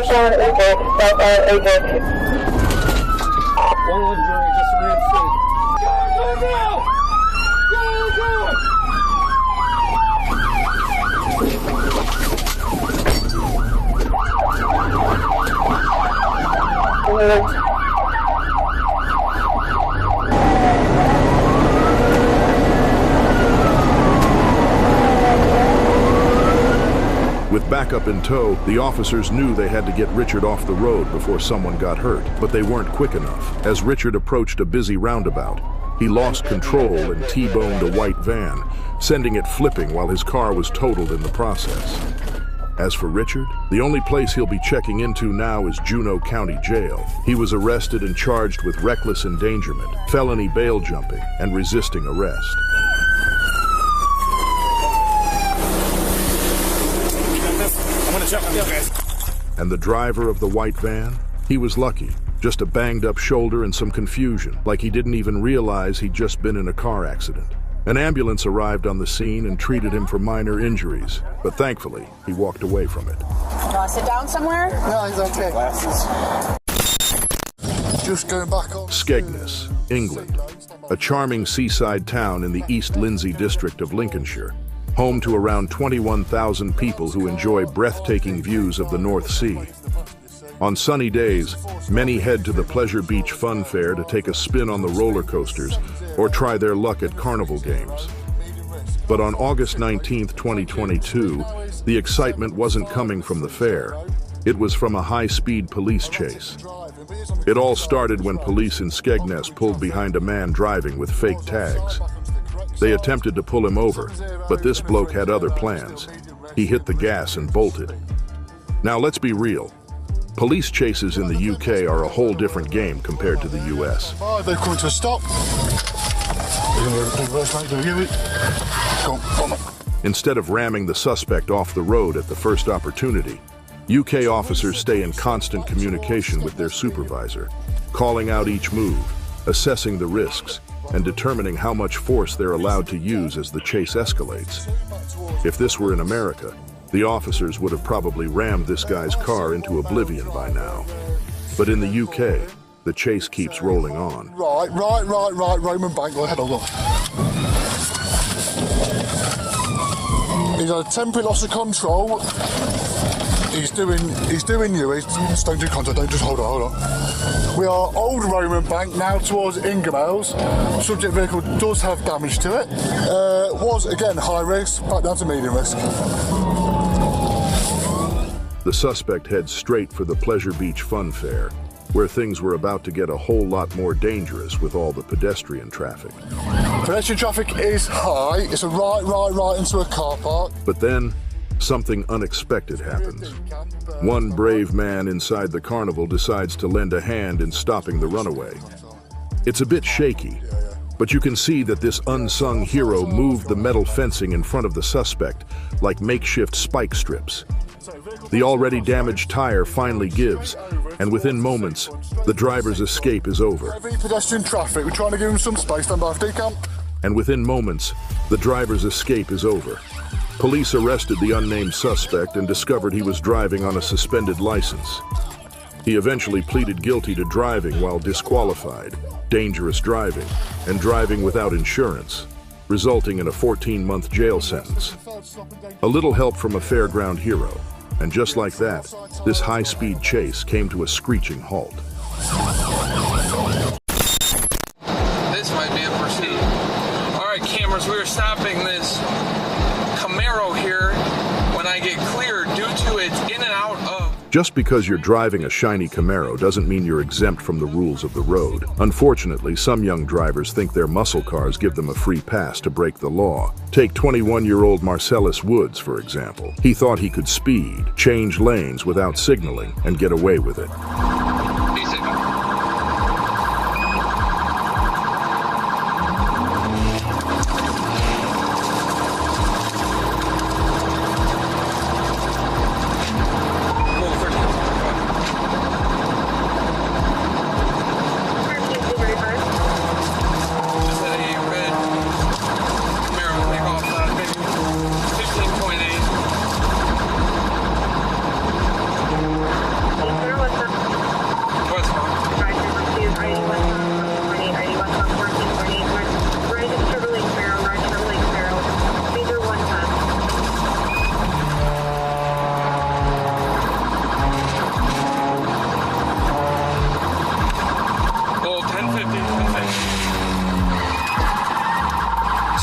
With backup in tow, the officers knew they had to get Richard off the road before someone got hurt, but they weren't quick enough. As Richard approached a busy roundabout, he lost control and T-boned a white van, sending it flipping while his car was totaled in the process. As for Richard, the only place he'll be checking into now is Juneau County Jail. He was arrested and charged with reckless endangerment, felony bail jumping, and resisting arrest. And the driver of the white van? He was lucky. Just a banged-up shoulder and some confusion, like he didn't even realize he'd just been in a car accident. An ambulance arrived on the scene and treated him for minor injuries, but thankfully, he walked away from it.
You want to sit down somewhere?
No, he's okay. Glasses. Just going back on.
Skegness, England, a charming seaside town in the East Lindsey district of Lincolnshire, home to around 21,000 people who enjoy breathtaking views of the North Sea. On sunny days, many head to the Pleasure Beach Fun Fair to take a spin on the roller coasters or try their luck at carnival games. But on August 19, 2022, the excitement wasn't coming from the fair. It was from a high-speed police chase. It all started when police in Skegness pulled behind a man driving with fake tags. They attempted to pull him over, but this bloke had other plans. He hit the gas and bolted. Now let's be real. Police chases in the UK are a whole different game compared to the US.
Oh, they're coming to a stop.
Instead of ramming the suspect off the road at the first opportunity, UK officers stay in constant communication with their supervisor, calling out each move, assessing the risks, and determining how much force they're allowed to use as the chase escalates. If this were in America, the officers would have probably rammed this guy's car into oblivion by now. But in the UK, the chase keeps rolling on.
Right, Roman Bank, go ahead, look. He's had a temporary loss of control. He's doing you. Just don't do contact, don't just hold on. We are Old Roman Bank, now towards Ingermales. Subject vehicle does have damage to it. Was, again, high risk, back down to medium risk.
The suspect heads straight for the Pleasure Beach Fun Fair, where things were about to get a whole lot more dangerous with all the pedestrian traffic.
Pedestrian traffic is high. It's a right into a car park.
But then, something unexpected happens. One brave man inside the carnival decides to lend a hand in stopping the runaway. It's a bit shaky, but you can see that this unsung hero moved the metal fencing in front of the suspect like makeshift spike strips. The already damaged tire finally gives, and within moments, the driver's escape is over.
Heavy pedestrian traffic, we're trying to give him some space, stand by decamp.
And within moments, the driver's escape is over. Police arrested the unnamed suspect and discovered he was driving on a suspended license. He eventually pleaded guilty to driving while disqualified, dangerous driving, and driving without insurance, resulting in a 14-month jail sentence. A little help from a fairground hero, and just like that, this high-speed chase came to a screeching halt.
This might be a pursuit. All right, cameras, we are stopping this Camaro here when I get cleared due to its in and out of...
Just because you're driving a shiny Camaro doesn't mean you're exempt from the rules of the road. Unfortunately, some young drivers think their muscle cars give them a free pass to break the law. Take 21-year-old Marcellus Woods, for example. He thought he could speed, change lanes without signaling, and get away with it.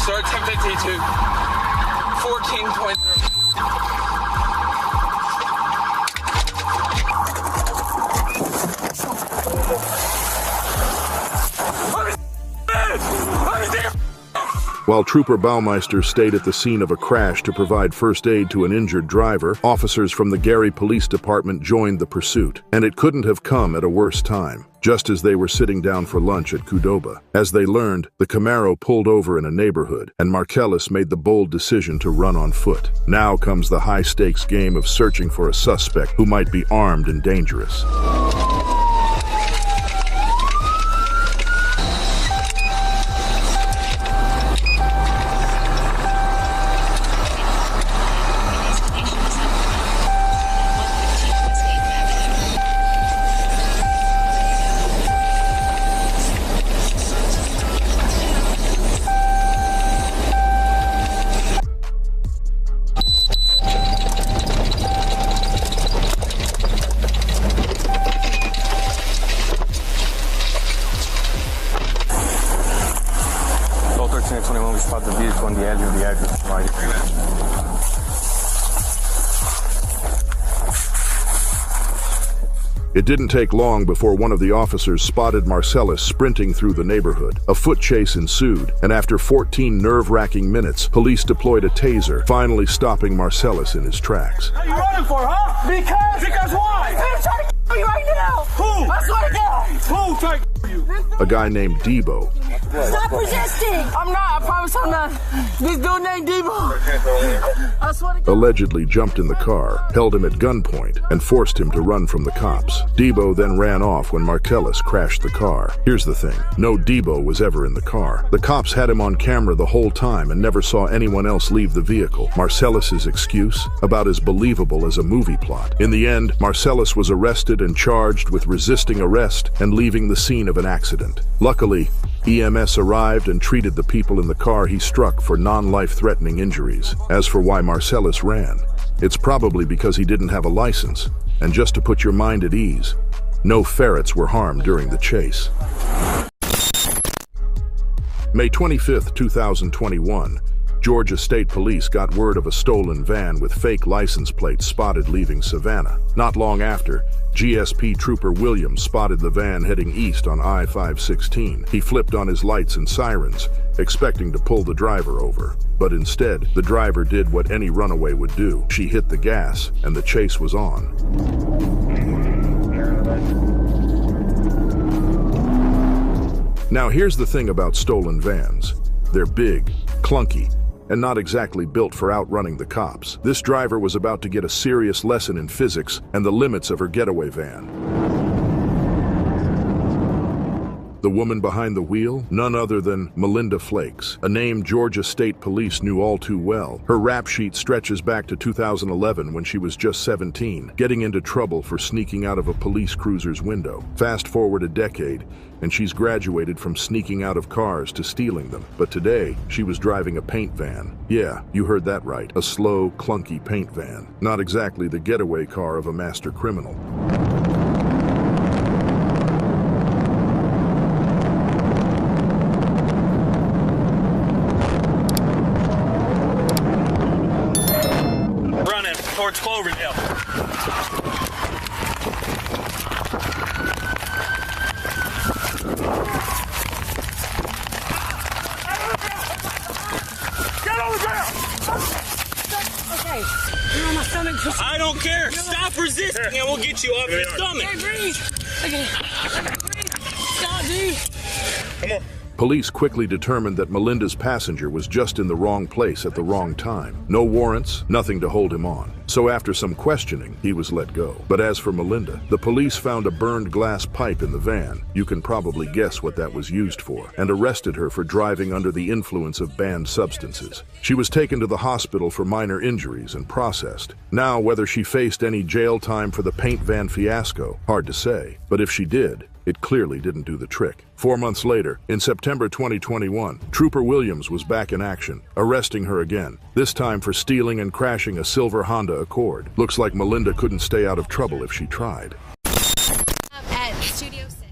Start 1052, 14.0. While Trooper Baumeister stayed at the scene of a crash to provide first aid to an injured driver, officers from the Gary Police Department joined the pursuit. And it couldn't have come at a worse time, just as they were sitting down for lunch at Qdoba. As they learned, the Camaro pulled over in a neighborhood, and Marcellus made the bold decision to run on foot. Now comes the high-stakes game of searching for a suspect who might be armed and dangerous. It didn't take long before one of the officers spotted Marcellus sprinting through the neighborhood. A foot chase ensued, and after 14 nerve-wracking minutes, police deployed a taser, finally stopping Marcellus in his tracks.
What are you running for, huh? Because why? He's trying to kill you right now. Who? I swear to God. Who trying to kill you?
A guy named Debo.
Stop resisting. I'm not. I promise I'm not. This dude named Debo. I swear to God.
Allegedly jumped in the car, held him at gunpoint, and forced him to run from the cops. Debo then ran off when Marcellus crashed the car. Here's the thing. No Debo was ever in the car. The cops had him on camera the whole time and never saw anyone else leave the vehicle. Marcellus's excuse? About as believable as a movie plot. In the end, Marcellus was arrested and charged with resisting arrest and leaving the scene of an accident. Luckily, EMS arrived and treated the people in the car he struck for non-life-threatening injuries. As for why Marcellus ran, it's probably because he didn't have a license. And just to put your mind at ease, no ferrets were harmed during the chase. May 25, 2021, Georgia State Police got word of a stolen van with fake license plates spotted leaving Savannah. Not long after, GSP Trooper Williams spotted the van heading east on I-516. He flipped on his lights and sirens, expecting to pull the driver over. But instead, the driver did what any runaway would do. She hit the gas, and the chase was on. Now here's the thing about stolen vans. They're big, clunky, and not exactly built for outrunning the cops. This driver was about to get a serious lesson in physics and the limits of her getaway van. The woman behind the wheel? None other than Melinda Flakes, a name Georgia State Police knew all too well. Her rap sheet stretches back to 2011 when she was just 17, getting into trouble for sneaking out of a police cruiser's window. Fast forward a decade, and she's graduated from sneaking out of cars to stealing them. But today, she was driving a paint van. Yeah, you heard that right. A slow, clunky paint van. Not exactly the getaway car of a master criminal.
Towards Cloverdale. Get on the ground! Okay. You're on my stomach. I don't care. Stop resisting and we'll get you off your stomach. Okay, breathe. Okay. Breathe. Stop, dude. Come on.
Police quickly determined that Melinda's passenger was just in the wrong place at the wrong time. No warrants, nothing to hold him on. So after some questioning, he was let go. But as for Melinda, the police found a burned glass pipe in the van. You can probably guess what that was used for, and arrested her for driving under the influence of banned substances. She was taken to the hospital for minor injuries and processed. Now, whether she faced any jail time for the paint van fiasco, hard to say. But if she did, it clearly didn't do the trick. 4 months later, in September 2021, Trooper Williams was back in action, arresting her again, this time for stealing and crashing a silver Honda Accord. Looks like Melinda couldn't stay out of trouble if she tried.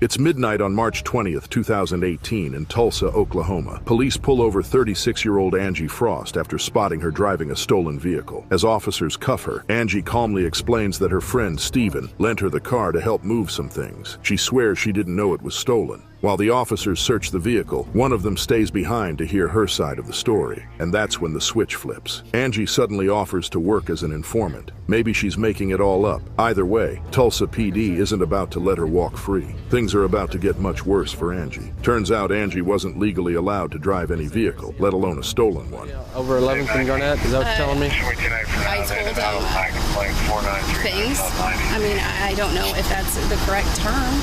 It's midnight on March 20th, 2018 in Tulsa, Oklahoma. Police pull over 36-year-old Angie Frost after spotting her driving a stolen vehicle. As officers cuff her, Angie calmly explains that her friend Steven lent her the car to help move some things. She swears she didn't know it was stolen. While the officers search the vehicle, one of them stays behind to hear her side of the story. And that's when the switch flips. Angie suddenly offers to work as an informant. Maybe she's making it all up. Either way, Tulsa PD isn't about to let her walk free. Things are about to get much worse for Angie. Turns out Angie wasn't legally allowed to drive any vehicle, let alone a stolen one.
Over 11th and Garnett, is that what you're telling me?
I told things. I mean, I don't know if that's the correct term.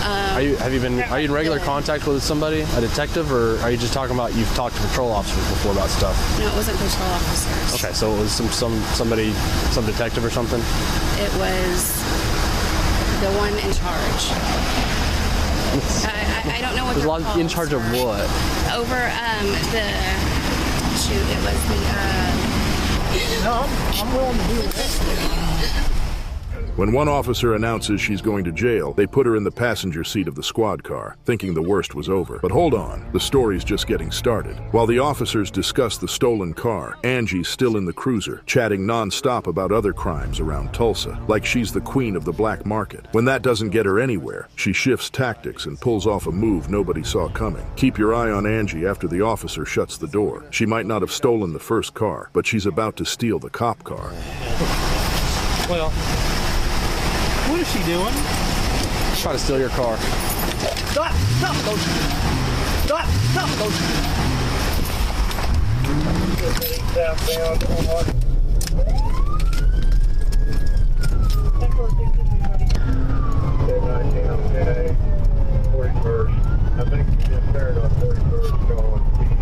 Are you in regular contact with somebody, a detective, or are you just talking about you've talked to patrol officers before about stuff?
No, it wasn't patrol officers.
Okay, so it was some detective or something?
It was the one in charge. I don't know what they're called.
In charge of what?
Over it was the
No, I'm willing to do it.
When one officer announces she's going to jail, they put her in the passenger seat of the squad car, thinking the worst was over. But hold on, the story's just getting started. While the officers discuss the stolen car, Angie's still in the cruiser, chatting non-stop about other crimes around Tulsa, like she's the queen of the black market. When that doesn't get her anywhere, she shifts tactics and pulls off a move nobody saw coming. Keep your eye on Angie after the officer shuts the door. She might not have stolen the first car, but she's about to steal the cop car.
Well, what is she doing? Trying to steal your car.
Stop! Stop! Don't shoot! Stop! Stop! Don't shoot!
Southbound on 41st. I think you just turned on 41st going east.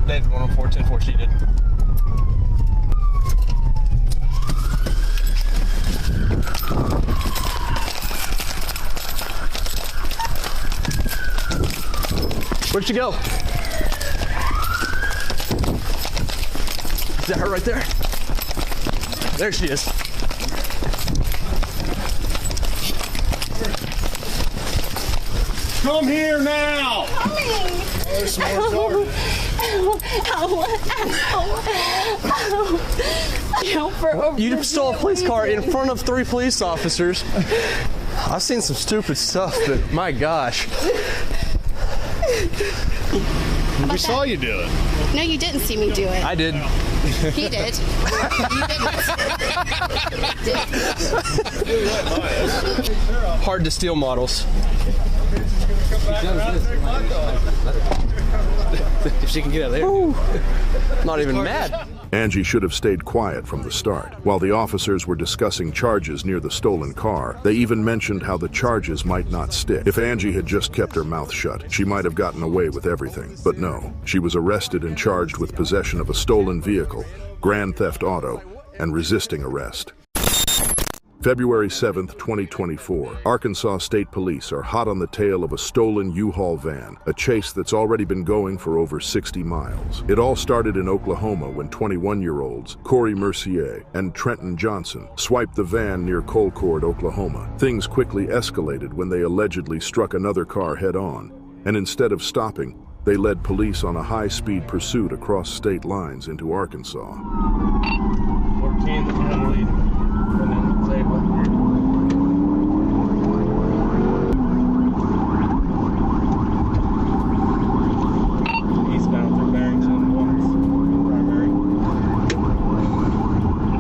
David 104, 10-4, she did. Where'd she go? Is that her right there? There she is.
Come here now!
Oh, there's some more
You stole a police car in front of 3 police officers. I've seen some stupid stuff, but my gosh.
We saw you do it.
No, you didn't see me do it.
I did.
He did. You didn't.
Hard to steal models.
If she can get out of there.
Not even mad.
Angie should have stayed quiet from the start. While the officers were discussing charges near the stolen car, they even mentioned how the charges might not stick. If Angie had just kept her mouth shut, she might have gotten away with everything. But no, she was arrested and charged with possession of a stolen vehicle, grand theft auto, and resisting arrest. February 7th, 2024, Arkansas State Police are hot on the tail of a stolen U-Haul van, a chase that's already been going for over 60 miles. It all started in Oklahoma when 21-year-olds Corey Mercier and Trenton Johnson swiped the van near Colcord, Oklahoma. Things quickly escalated when they allegedly struck another car head-on, and instead of stopping, they led police on a high-speed pursuit across state lines into Arkansas.
Eastbound through Barrington, one's primary.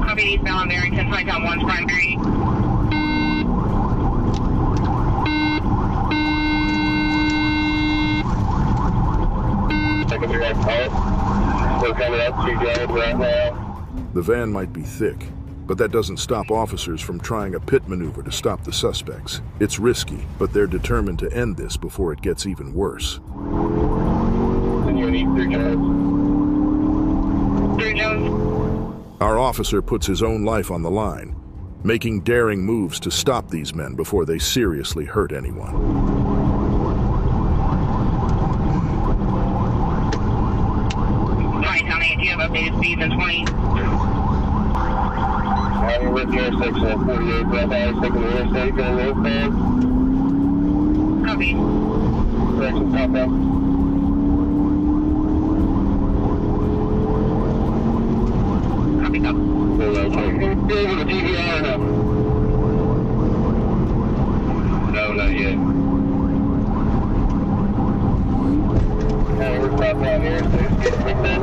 Copy eastbound Barrington, flight on 1's primary.
Secondary at Post. We're coming up to Jared right now.
The van might be thick, but that doesn't stop officers from trying a pit maneuver to stop the suspects. It's risky, but they're determined to end this before it gets even worse. Our officer puts his own life on the line, making daring moves to stop these men before they seriously hurt anyone.
Right, Tommy, do you have updated speeds in 20?
I'm with your section at 48, right now, taking the interstate, going northbound.
Copy.
Direction southbound.
Copy, copy.
Go over the TVR now. No, not yet. We're southbound here, TVR.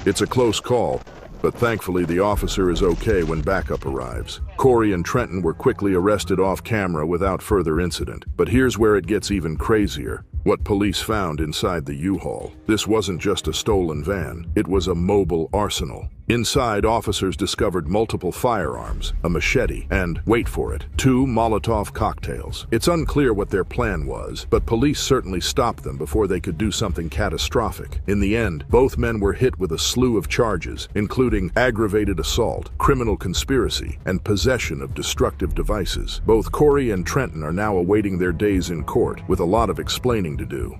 It's a close call, but thankfully the officer is okay when backup arrives. Corey and Trenton were quickly arrested off camera without further incident. But here's where it gets even crazier. What police found inside the U-Haul. This wasn't just a stolen van, it was a mobile arsenal. Inside, officers discovered multiple firearms, a machete, and, wait for it, 2 Molotov cocktails. It's unclear what their plan was, but police certainly stopped them before they could do something catastrophic. In the end, both men were hit with a slew of charges, including aggravated assault, criminal conspiracy, and possession of destructive devices. Both Corey and Trenton are now awaiting their days in court, with a lot of explaining to do.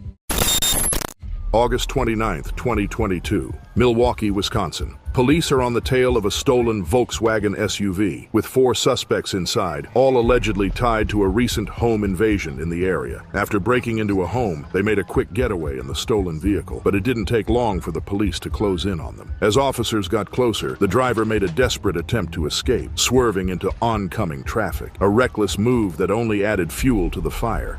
August 29, 2022, Milwaukee, Wisconsin. Police are on the tail of a stolen Volkswagen SUV with 4 suspects inside, all allegedly tied to a recent home invasion in the area. After breaking into a home, they made a quick getaway in the stolen vehicle, but it didn't take long for the police to close in on them. As officers got closer, the driver made a desperate attempt to escape, swerving into oncoming traffic, a reckless move that only added fuel to the fire.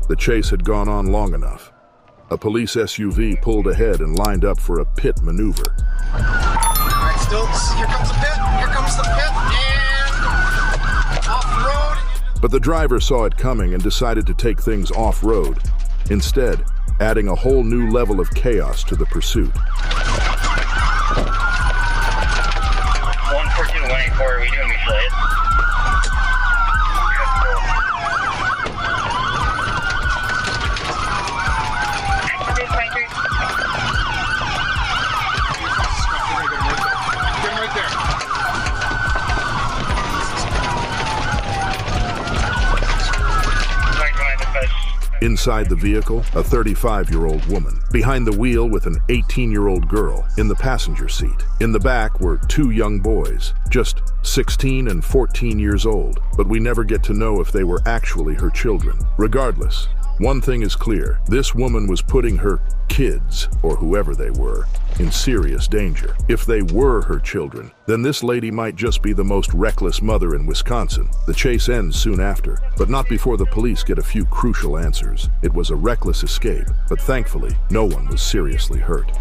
The chase had gone on long enough. A police SUV pulled ahead and lined up for a pit maneuver.
All right, still, here comes the pit, and off-road.
But the driver saw it coming and decided to take things off-road, instead adding a whole new level of chaos to the pursuit.
142, 184, are we doing mutual aid?
Inside the vehicle, a 35-year-old woman. Behind the wheel with an 18-year-old girl in the passenger seat. In the back were 2 young boys, just 16 and 14 years old, but we never get to know if they were actually her children. Regardless, one thing is clear. This woman was putting her kids, or whoever they were, in serious danger. If they were her children, then this lady might just be the most reckless mother in Wisconsin. The chase ends soon after, but not before the police get a few crucial answers. It was a reckless escape, but thankfully, no one was seriously hurt.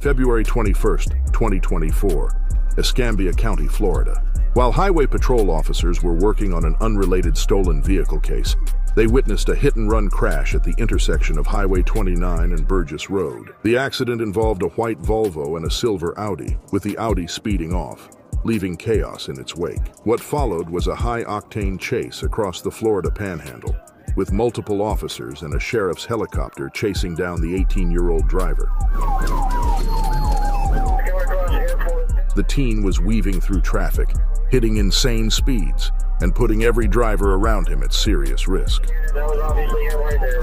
February 21st, 2024, Escambia County, Florida. While highway patrol officers were working on an unrelated stolen vehicle case, they witnessed a hit-and-run crash at the intersection of Highway 29 and Burgess Road. The accident involved a white Volvo and a silver Audi, with the Audi speeding off, leaving chaos in its wake. What followed was a high-octane chase across the Florida Panhandle, with multiple officers and a sheriff's helicopter chasing down the 18-year-old driver. The teen was weaving through traffic, hitting insane speeds, and putting every driver around him at serious risk.
That was obviously him right there.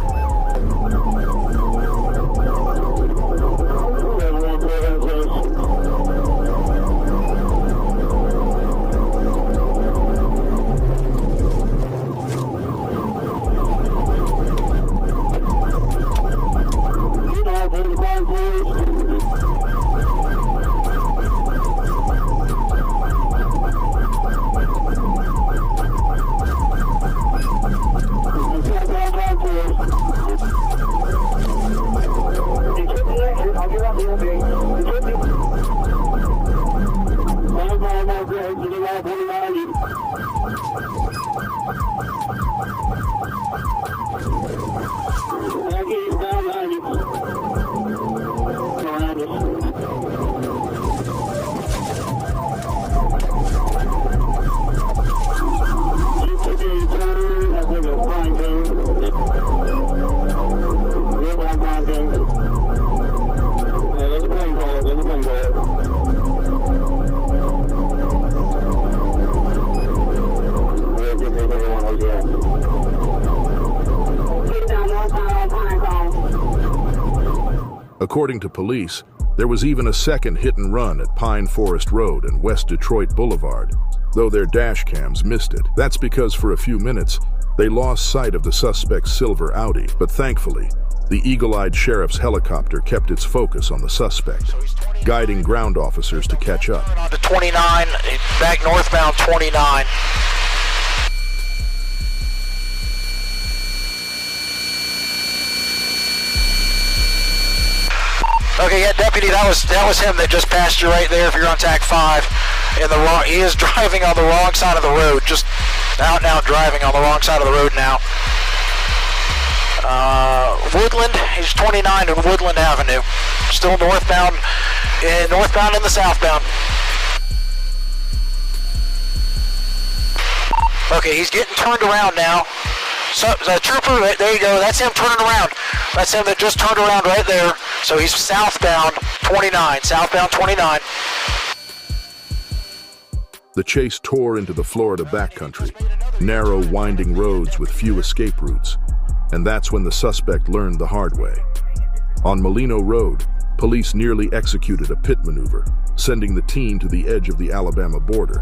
According to police, there was even a second hit and run at Pine Forest Road and West Detroit Boulevard, though their dash cams missed it. That's because for a few minutes, they lost sight of the suspect's silver Audi, but thankfully, the eagle-eyed sheriff's helicopter kept its focus on the suspect, guiding ground officers to catch up.
On to 29, back northbound 29. Okay, yeah, deputy, that was him that just passed you right there. If you're on TAC 5, he is driving on the wrong side of the road. Just out now, driving on the wrong side of the road now. Woodland, he's 29 in Woodland Avenue. Still northbound in the southbound. Okay, he's getting turned around now. So, the trooper, there you go, that's him turning around. That's him that just turned around right there. So he's southbound 29, southbound 29.
The chase tore into the Florida backcountry, narrow, winding roads with few escape routes. And that's when the suspect learned the hard way. On Molino Road, police nearly executed a pit maneuver, sending the teen to the edge of the Alabama border.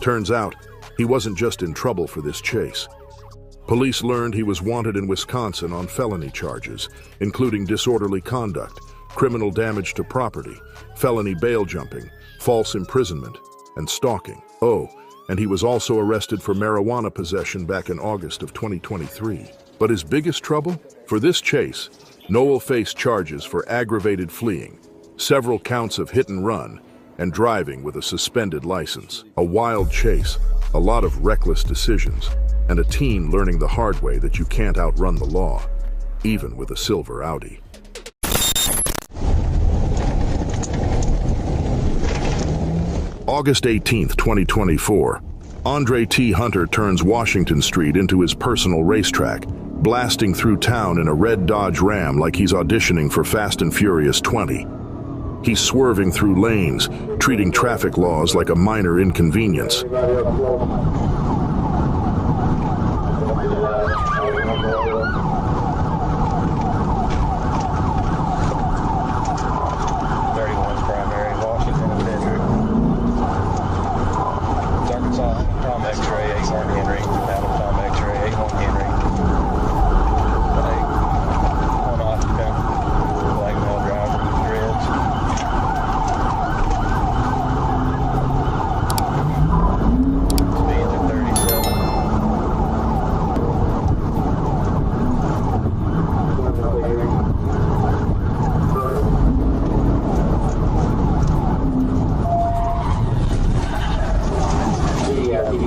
Turns out, he wasn't just in trouble for this chase. Police learned he was wanted in Wisconsin on felony charges, including disorderly conduct, criminal damage to property, felony bail jumping, false imprisonment, and stalking. Oh, and he was also arrested for marijuana possession back in August of 2023. But his biggest trouble? For this chase, Noel faced charges for aggravated fleeing, several counts of hit and run, and driving with a suspended license. A wild chase, a lot of reckless decisions, and a teen learning the hard way that you can't outrun the law, even with a silver Audi. August 18th, 2024. Andre T. Hunter turns Washington Street into his personal racetrack, blasting through town in a red Dodge Ram like he's auditioning for Fast and Furious 20. He's swerving through lanes, treating traffic laws like a minor inconvenience.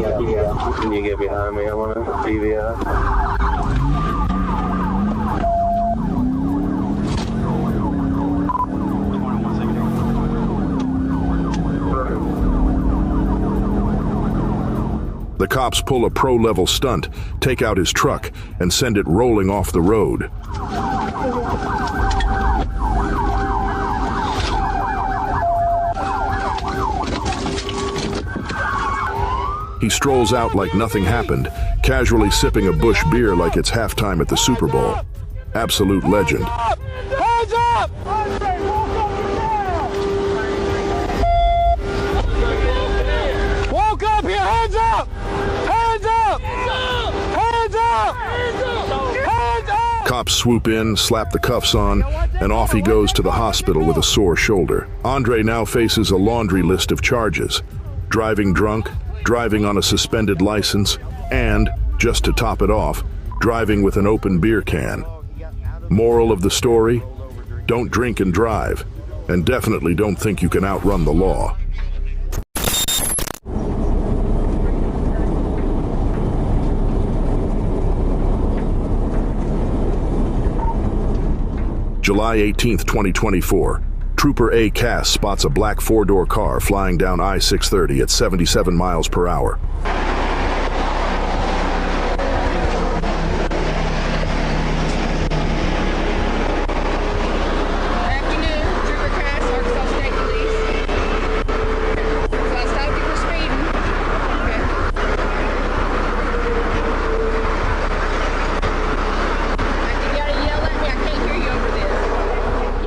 Yeah. Can you get behind me? I want to DVI.
The cops pull a pro-level stunt, take out his truck, and send it rolling off the road. He strolls out like nothing happened, casually sipping a Busch beer like it's halftime at the Super Bowl. Absolute legend.
Hands up! Walk up here, hands up! Hands up! Hands up! Hands up!
Cops swoop in, slap the cuffs on, and off he goes to the hospital with a sore shoulder. Andre now faces a laundry list of charges: driving drunk, driving on a suspended license, and, just to top it off, driving with an open beer can. Moral of the story? Don't drink and drive, and definitely don't think you can outrun the law. July 18th, 2024. Trooper A. Cass spots a black four-door car flying down I-630 at 77 miles per hour.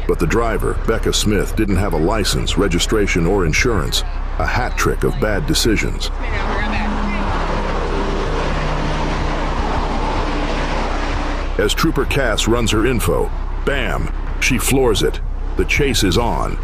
But the driver, Becca Smith, didn't have a license, registration, or insurance. A hat trick of bad decisions. As Trooper Cass runs her info, bam, she floors it. The chase is on.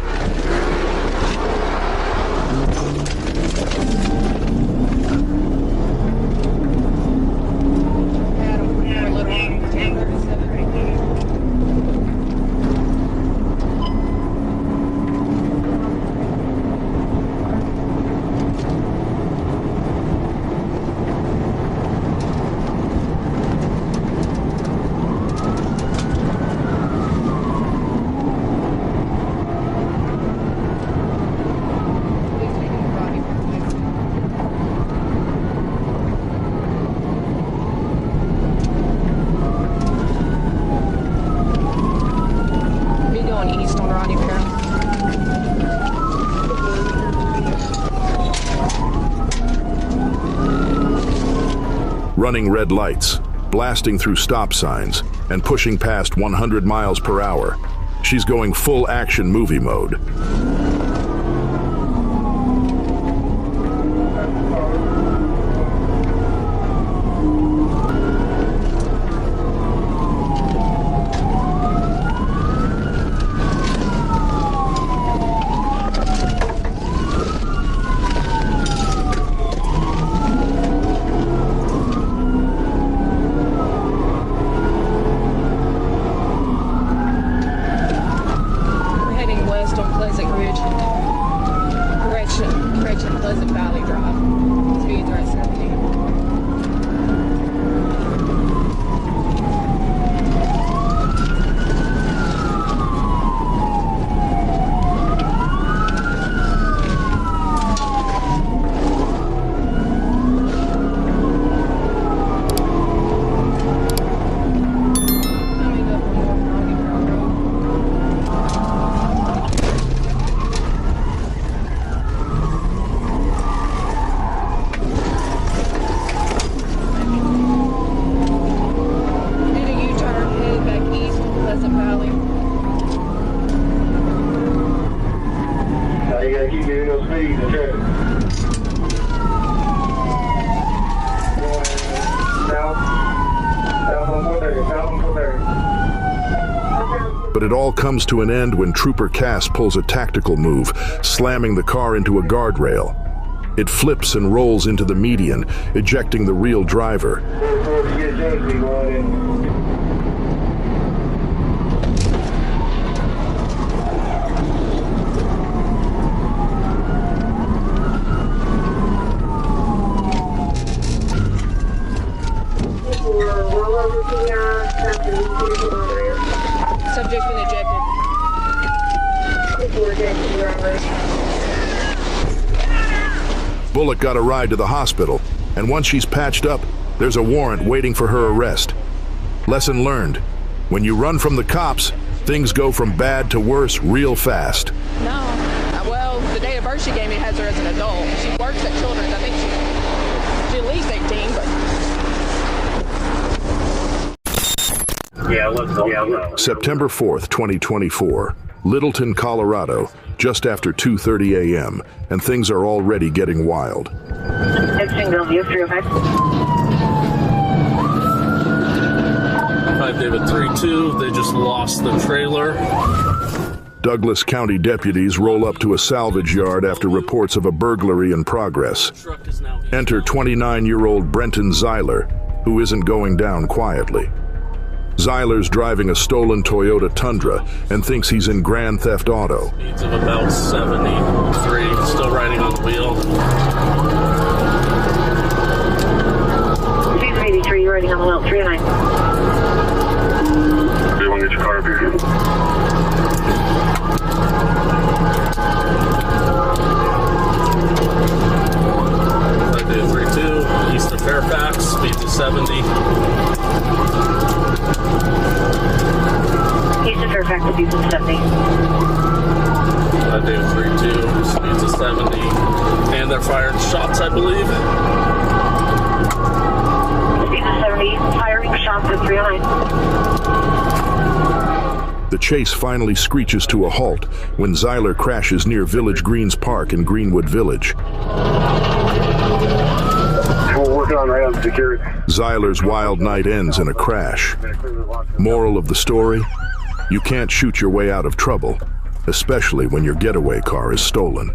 Running red lights, blasting through stop signs, and pushing past 100 miles per hour. She's going full action movie mode. But it all comes to an end when Trooper Cass pulls a tactical move, slamming the car into a guardrail. It flips and rolls into the median, ejecting the real driver. Bullock got a ride to the hospital, and once she's patched up, there's a warrant waiting for her arrest. Lesson learned. When you run from the cops, things go from bad to worse real fast.
No. Well, the date of birth she gave me has her as an adult. She works at Children's. I think she's at least 18, but...
Yeah, let's
September 4th, 2024. Littleton, Colorado, just after 2:30 a.m., and things are already getting wild.
It's single view 305.
5 David 3-2, they just lost the trailer.
Douglas County deputies roll up to a salvage yard after reports of a burglary in progress. Enter 29-year-old Brenton Zeiler, who isn't going down quietly. Zeiler's driving a stolen Toyota Tundra and thinks he's in Grand Theft Auto.
Speeds of about 73, still riding on the wheel.
Speeds of 83, riding on the wheel 309.
Do you want to get your car up here?
I did 3-2, east of Fairfax, speeds of 70.
East of Fairfax, speeds of 70.
I did 3-2, speeds of 70. And they're firing shots, I believe.
Speeds of 70, firing shots at 309.
The chase finally screeches to a halt when Zeiler crashes near Village Greens Park in Greenwood Village.
We're working on right on security.
Zeiler's wild night ends in a crash. Moral of the story? You can't shoot your way out of trouble, especially when your getaway car is stolen.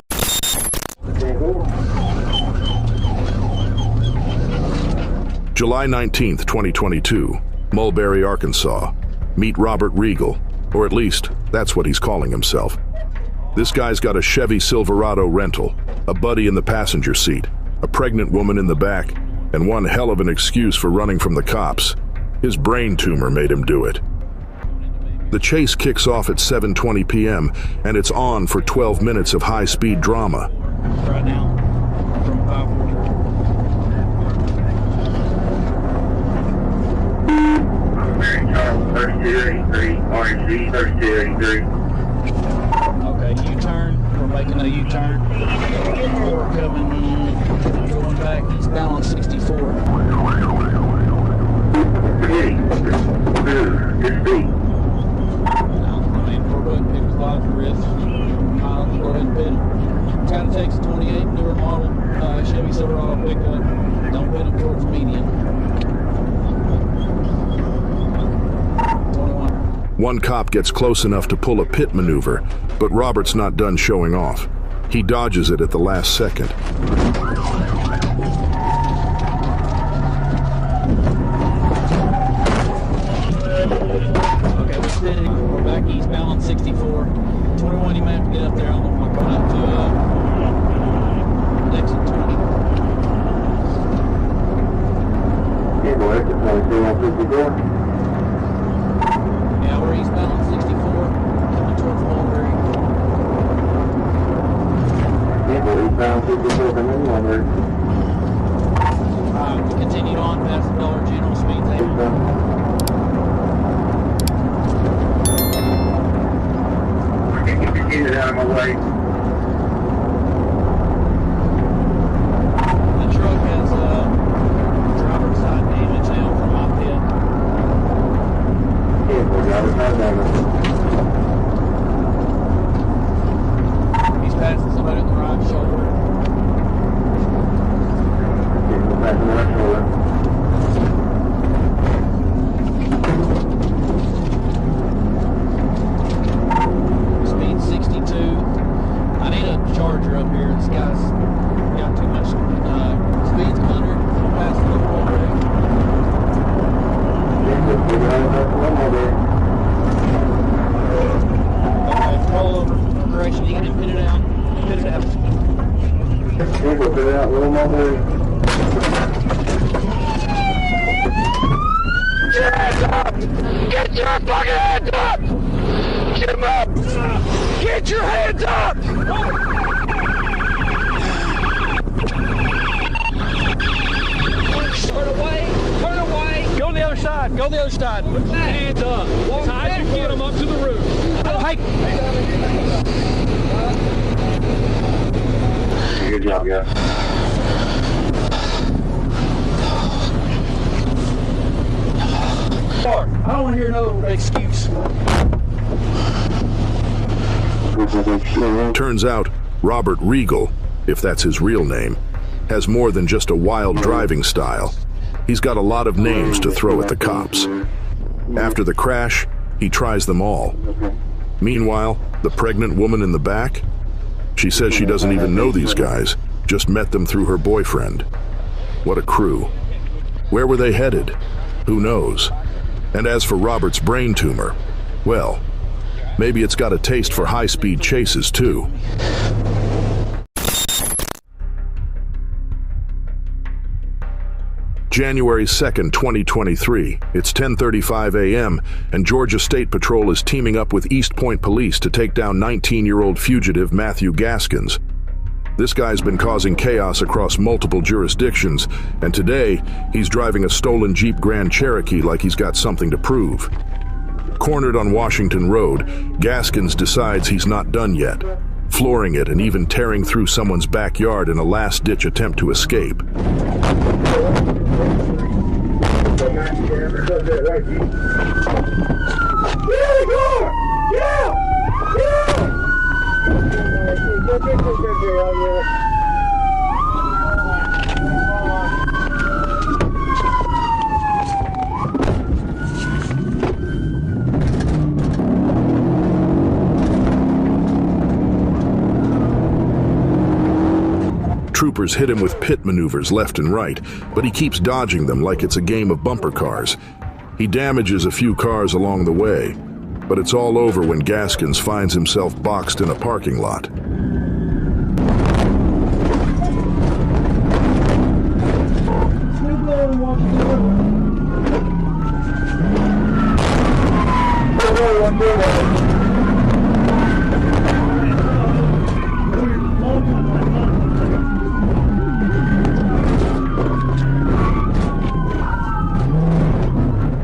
July 19th, 2022, Mulberry, Arkansas. Meet Robert Regal, or at least, that's what he's calling himself. This guy's got a Chevy Silverado rental, a buddy in the passenger seat, a pregnant woman in the back, and one hell of an excuse for running from the cops. His brain tumor made him do it. The chase kicks off at 7:20 p.m., and it's on for 12 minutes of high-speed drama.
Right now, from 540.
Charles, 3283, RNC 3283.
Okay, U-turn. We're making a U-turn. We're going back eastbound on 64.
Good speed.
We're going to pick a lot of risks. Miles, go ahead and pit it. Kind of takes a 28 newer model Chevy Silverado pickup. Don't pit them towards median. 21.
One cop gets close enough to pull a pit maneuver, but Robert's not done showing off. He dodges it at the last second.
Okay, we're sitting. We're back eastbound on 64. 21, you might have to get up there. I don't know if I'm going up to exit 20.
Yeah, go exit 22 on 54.
Yeah, we're eastbound on 64, coming towards Mulberry.
Yeah, go eastbound 54 coming in Mulberry.
We continued on past the Dollar General, speeds 80.
Get it out of my way.
The truck has driver's side damage now from my pit.
Yeah, go driver's side damage.
He's passing somebody on the right shoulder.
Yeah, go back to the right shoulder.
Speed 62. I need a charger up here. This guy's got too much. Speed's 100. Past the Mulberry.
Yeah, go driver's side Mulberry.
Okay, roll over. Correction, you can pit it out. Pit it out.
Yeah, go put it out, little Mulberry.
Get your hands up! Get your fucking hands up! Get them up! Get your hands up!
side. Go the other side. Hands up. As high as you can get them up to the roof. Hey.
Good job, guys.
I don't want to hear no excuse.
Turns out, Robert Regal, if that's his real name, has more than just a wild driving style. He's got a lot of names to throw at the cops. After the crash, he tries them all. Meanwhile, the pregnant woman in the back? She says she doesn't even know these guys, just met them through her boyfriend. What a crew. Where were they headed? Who knows? And as for Robert's brain tumor, well, maybe it's got a taste for high-speed chases too. January 2nd, 2023. It's 10:35 a.m. and Georgia State Patrol is teaming up with East Point Police to take down 19-year-old fugitive Matthew Gaskins. This guy's been causing chaos across multiple jurisdictions, and today he's driving a stolen Jeep Grand Cherokee like he's got something to prove. Cornered on Washington Road, Gaskins decides he's not done yet, flooring it and even tearing through someone's backyard in a last-ditch attempt to escape. Troopers hit him with pit maneuvers left and right, but he keeps dodging them like it's a game of bumper cars. He damages a few cars along the way, but it's all over when Gaskins finds himself boxed in a parking lot.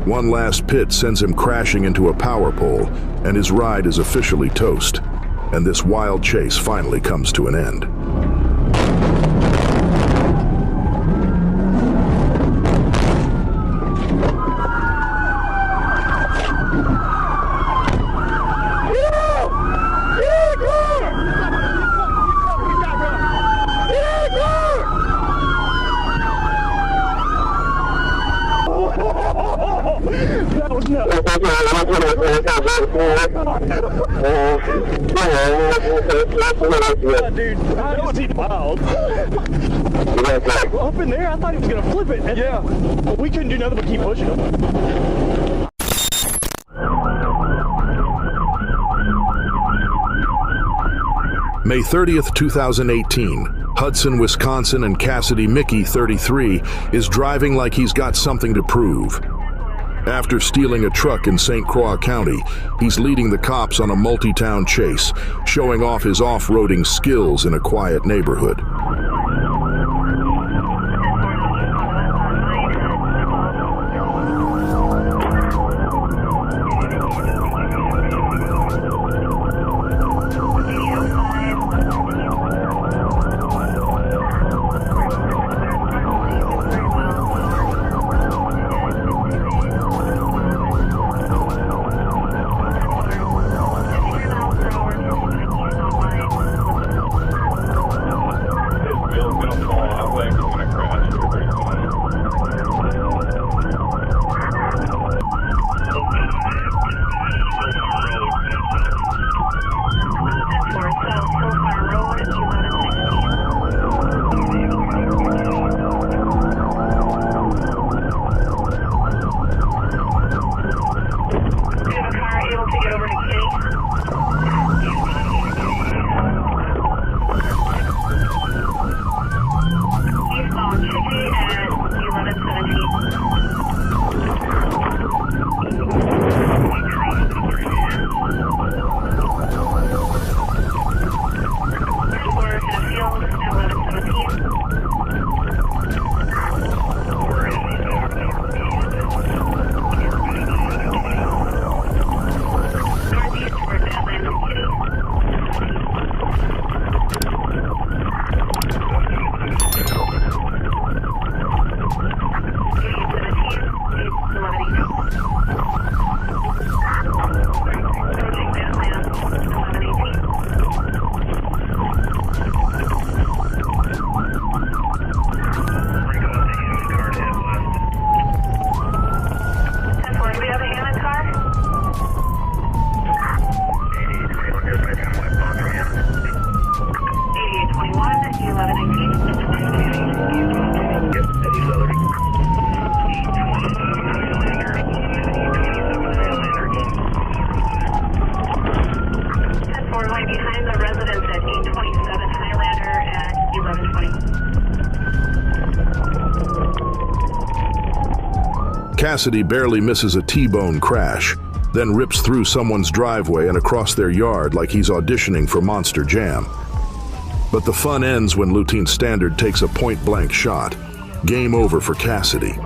One last pit sends him crashing into a power pole, and his ride is officially toast. And this wild chase finally comes to an end.
Dude, that was wild. Up in there, I thought he was going to flip it. Yeah. But we couldn't do nothing but keep pushing him.
May 30th, 2018. Hudson, Wisconsin, and Cassidy Mickey, 33, is driving like he's got something to prove. After stealing a truck in St. Croix County, he's leading the cops on a multi-town chase, showing off his off-roading skills in a quiet neighborhood. Cassidy barely misses a T-bone crash, then rips through someone's driveway and across their yard like he's auditioning for Monster Jam. But the fun ends when Lieutenant Standard takes a point-blank shot. Game over for Cassidy.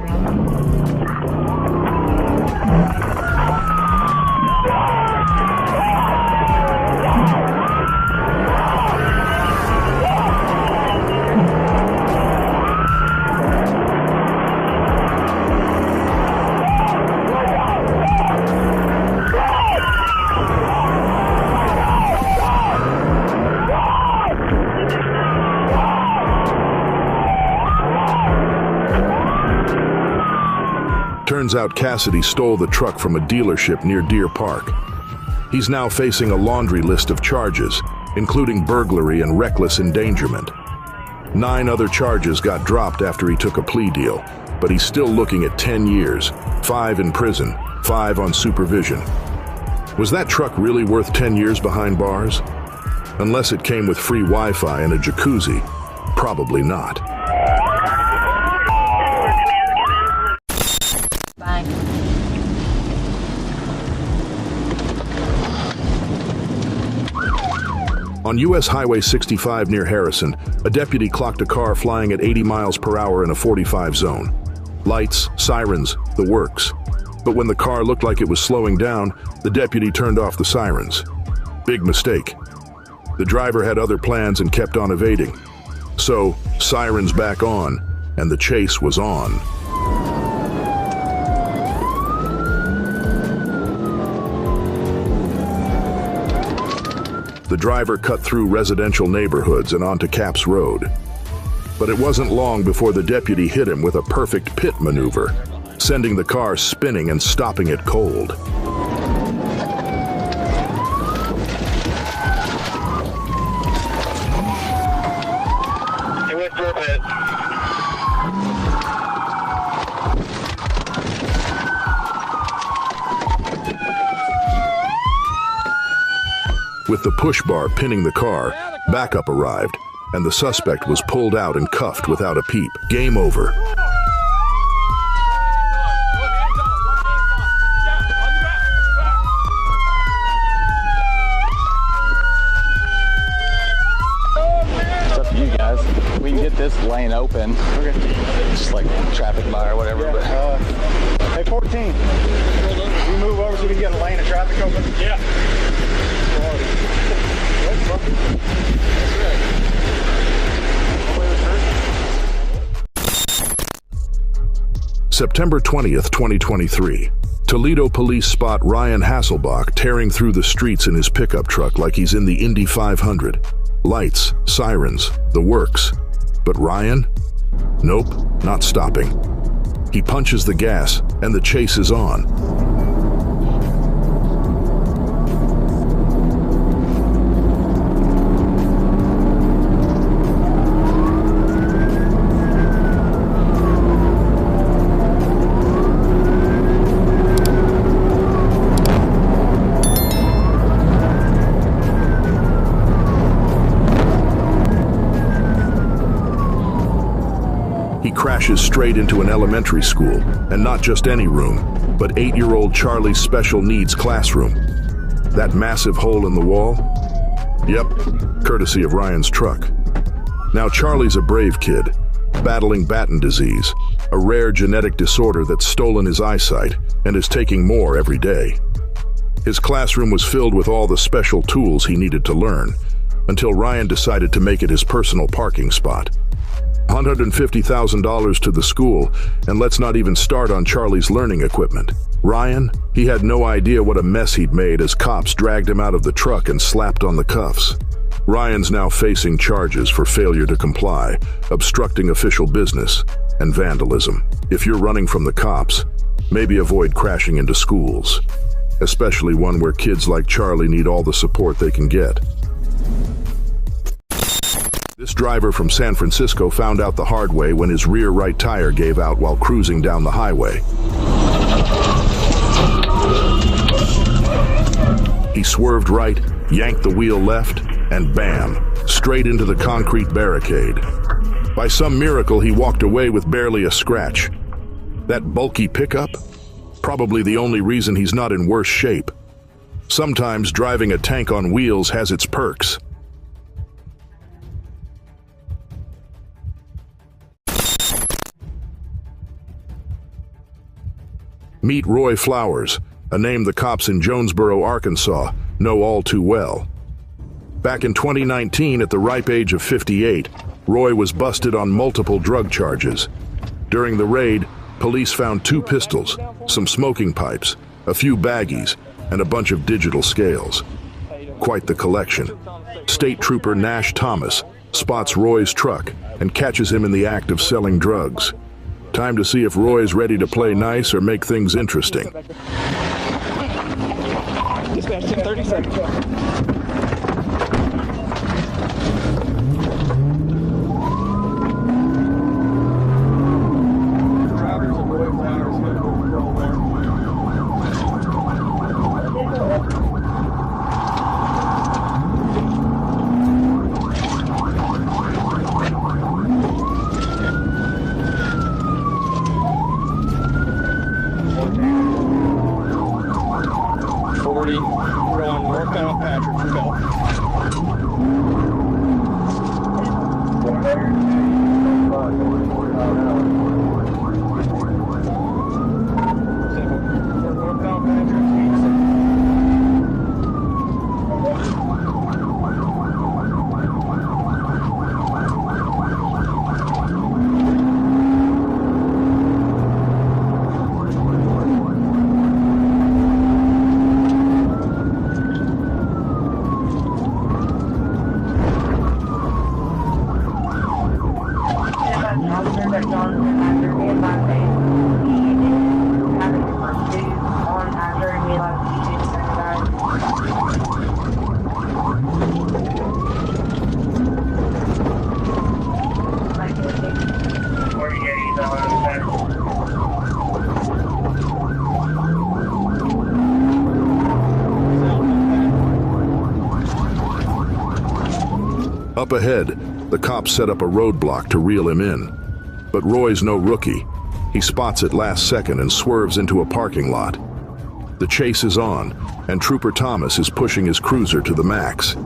Turns out Cassidy stole the truck from a dealership near Deer Park. He's now facing a laundry list of charges, including burglary and reckless endangerment. 9 other charges got dropped after he took a plea deal, but he's still looking at 10 years, 5 in prison, 5 on supervision. Was that truck really worth 10 years behind bars? Unless it came with free Wi-Fi and a jacuzzi, probably not. On U.S. Highway 65 near Harrison, a deputy clocked a car flying at 80 miles per hour in a 45 zone. Lights, sirens, the works. But when the car looked like it was slowing down, the deputy turned off the sirens. Big mistake. The driver had other plans and kept on evading. So, sirens back on, and the chase was on. The driver cut through residential neighborhoods and onto Capps Road. But it wasn't long before the deputy hit him with a perfect pit maneuver, sending the car spinning and stopping it cold.
He went through a pit.
With the push bar pinning the car, backup arrived, and the suspect was pulled out and cuffed without a peep. Game over.
It's up to you guys. We can get this lane open. Okay. Just like traffic by or whatever.
Yeah,
but
hey, 14. You move over so we can get a lane of traffic open? Yeah.
September 20th, 2023. Toledo police spot Ryan Hasselbach tearing through the streets in his pickup truck like he's in the Indy 500. Lights, sirens, the works. But Ryan? Nope, not stopping. He punches the gas, and the chase is on. Crashes straight into an elementary school, and not just any room, but 8-year-old Charlie's special needs classroom. That massive hole in the wall? Yep, courtesy of Ryan's truck. Now Charlie's a brave kid, battling Batten disease, a rare genetic disorder that's stolen his eyesight and is taking more every day. His classroom was filled with all the special tools he needed to learn, until Ryan decided to make it his personal parking spot. $150,000 to the school, and let's not even start on Charlie's learning equipment. Ryan, he had no idea what a mess he'd made as cops dragged him out of the truck and slapped on the cuffs. Ryan's now facing charges for failure to comply, obstructing official business, and vandalism. If you're running from the cops, maybe avoid crashing into schools, especially one where kids like Charlie need all the support they can get. This driver from San Francisco found out the hard way when his rear right tire gave out while cruising down the highway. He swerved right, yanked the wheel left, and bam, straight into the concrete barricade. By some miracle, he walked away with barely a scratch.
That bulky pickup? Probably the only reason he's not in worse shape. Sometimes driving a tank on wheels has its perks. Meet Roy Flowers, a name the cops in Jonesboro, Arkansas know all too well. Back in 2019, at the ripe age of 58, Roy was busted on multiple drug charges. During the raid, police found 2 pistols, some smoking pipes, a few baggies, and a bunch of digital scales. Quite the collection. State Trooper Nash Thomas spots Roy's truck and catches him in the act of selling drugs. Time to see if Roy's ready to play nice or make things interesting.
Dispatch 1030 seconds.
Up ahead, the cops set up a roadblock to reel him in. But Roy's no rookie. He spots it last second and swerves into a parking lot. The chase is on, and Trooper Thomas is pushing his cruiser to the max.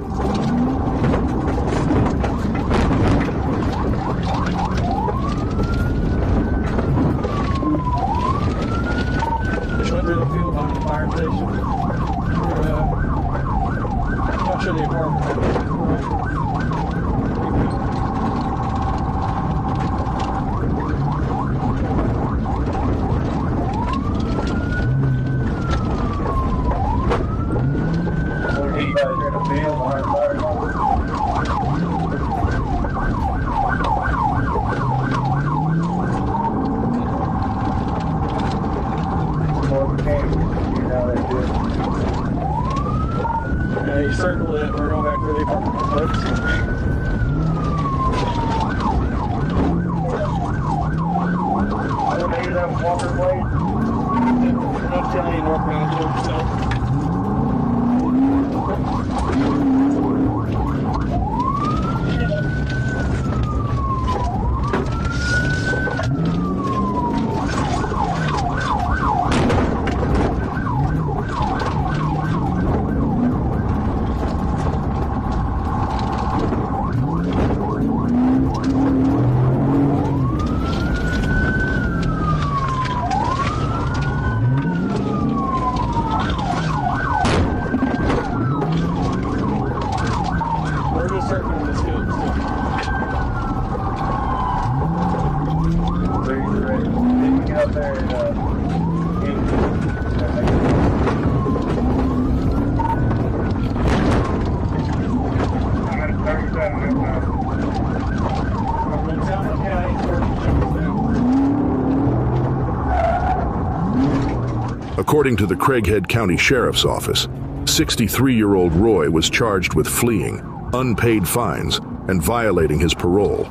According to the Craighead County Sheriff's Office, 63-year-old Roy was charged with fleeing, unpaid fines, and violating his parole.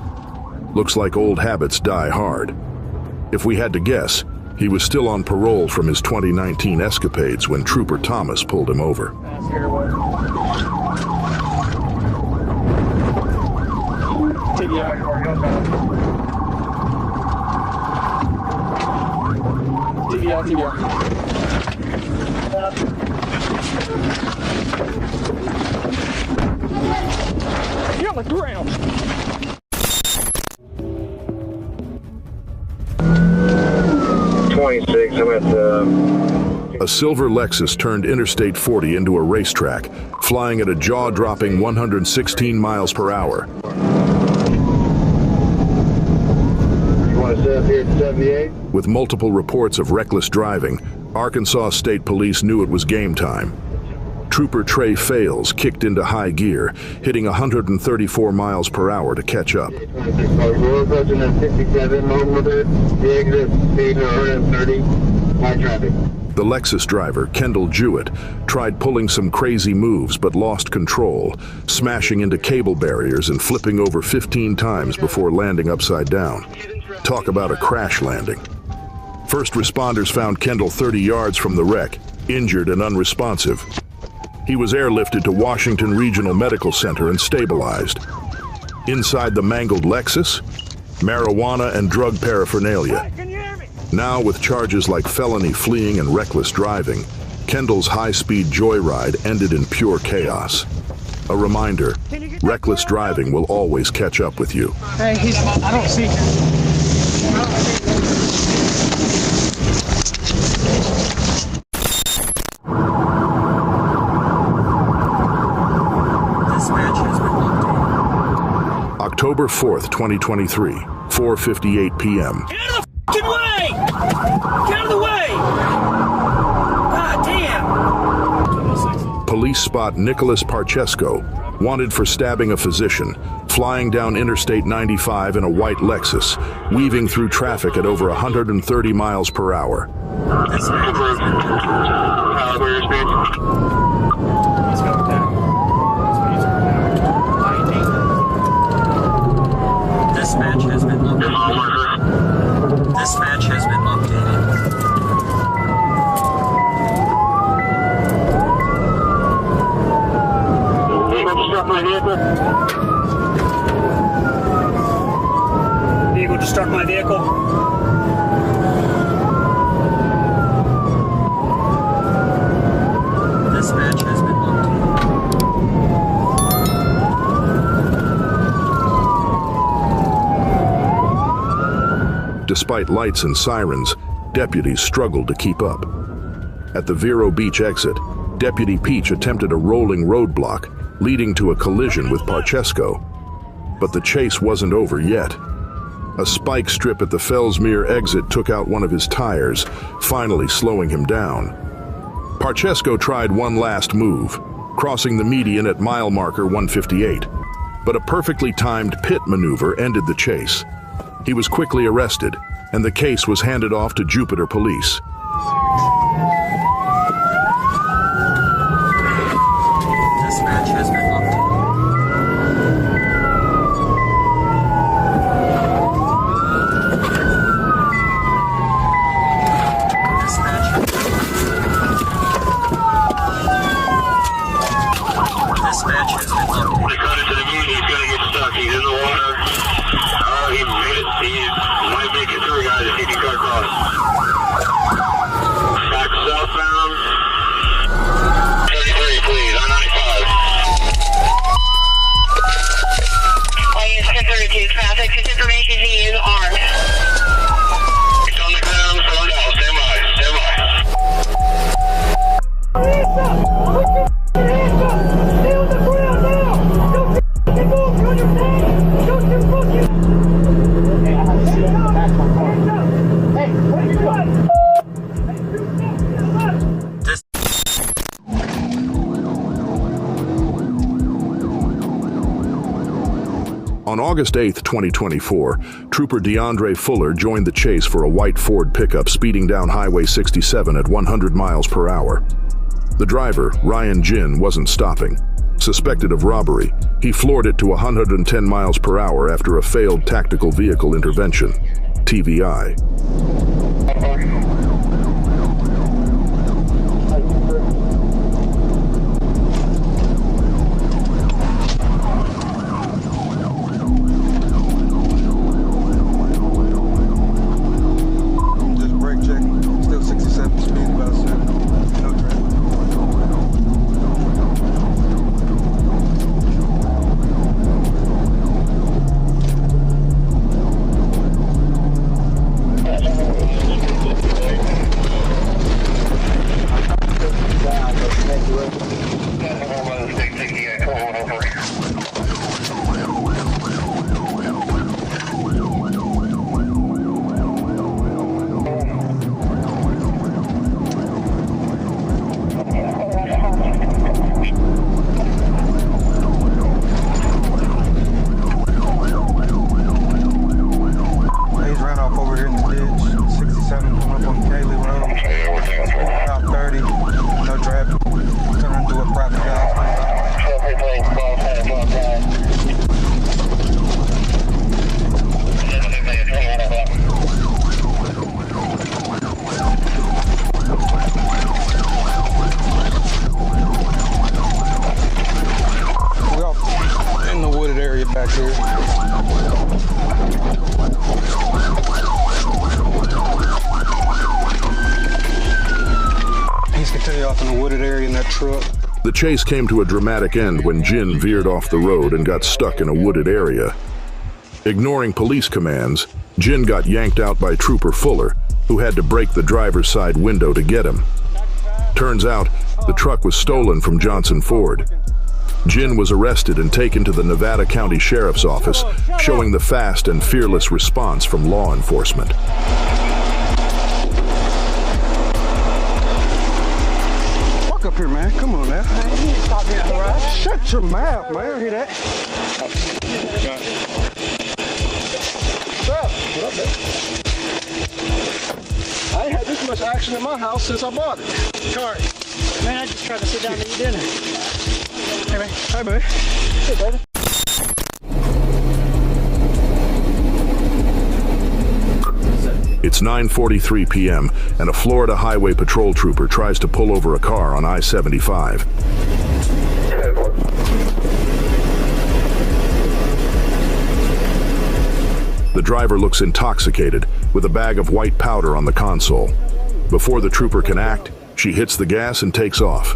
Looks like old habits die hard. If we had to guess, he was still on parole from his 2019 escapades when Trooper Thomas pulled him over.
go, you go.
Get on the ground.
I'm at the...
A silver Lexus turned Interstate 40 into a racetrack, flying at a jaw-dropping 116 miles per hour.
You want to set up here at 78?
With multiple reports of reckless driving, Arkansas State Police knew it was game time. Trooper Trey Fales kicked into high gear, hitting 134 miles per hour to catch up.
We're approaching at 57, the exit speed 130, high traffic.
The Lexus driver, Kendall Jewett, tried pulling some crazy moves but lost control, smashing into cable barriers and flipping over 15 times before landing upside down. Talk about a crash landing. First responders found Kendall 30 yards from the wreck, injured and unresponsive. He was airlifted to Washington Regional Medical Center and stabilized. Inside the mangled Lexus, marijuana and drug paraphernalia. Now with charges like felony fleeing and reckless driving, Kendall's high-speed joyride ended in pure chaos. A reminder, reckless driving will always catch up with you.
Hey, I don't see him.
October 4th, 2023, 4:58 p.m.
Get out of the f***ing way! Get out of the way! God damn!
Police spot Nicholas Parchesco, wanted for stabbing a physician, flying down Interstate 95 in a white Lexus, weaving through traffic at over 130 miles per hour.
Dispatch has been located. Dispatch has been located.
Start my vehicle.
Vehicle to start my vehicle. Dispatch has been
Despite lights and sirens, deputies struggled to keep up. At the Vero Beach exit, Deputy Peach attempted a rolling roadblock, leading to a collision with Parchesco. But the chase wasn't over yet. A spike strip at the Fellsmere exit took out one of his tires, finally slowing him down. Parchesco tried one last move, crossing the median at mile marker 158. But a perfectly timed pit maneuver ended the chase. He was quickly arrested, and the case was handed off to Jupiter Police.
Dispatch has been Dispatch has been located.
They cut it to the moon, he's gonna get stuck, he's in the water. He made it, he might make it through, guys, if he can cut across. Back southbound. 33, please, I-95.
Use 1032 traffic, this information to you, armed.
It's on the ground, slow down, stand by, stand by.
On August 8, 2024, Trooper DeAndre Fuller joined the chase for a white Ford pickup speeding down Highway 67 at 100 miles per hour. The driver, Ryan Jin, wasn't stopping. Suspected of robbery, he floored it to 110 miles per hour after a failed tactical vehicle intervention, TVI.
Just brake check, still 66. up in a wooded area in that truck.
The chase came to a dramatic end when Jin veered off the road and got stuck in a wooded area. Ignoring police commands, Jin got yanked out by Trooper Fuller, who had to break the driver's side window to get him. Turns out, the truck was stolen from Johnson Ford. Jin was arrested and taken to the Nevada County Sheriff's Office, showing the fast and fearless response from law enforcement.
Walk up here, man. Come on now. Man, you need to stop being harassed. Shut your mouth, man. Hear that? What's up? What up, man? I ain't had this much action in my house since I bought it. Car.
Man, I just tried to sit down and eat dinner.
Hey, man. Hi, baby. Hey, baby.
It's 9:43 p.m. and a Florida Highway Patrol trooper tries to pull over a car on I-75. The driver looks intoxicated, with a bag of white powder on the console. Before the trooper can act, she hits the gas and takes off.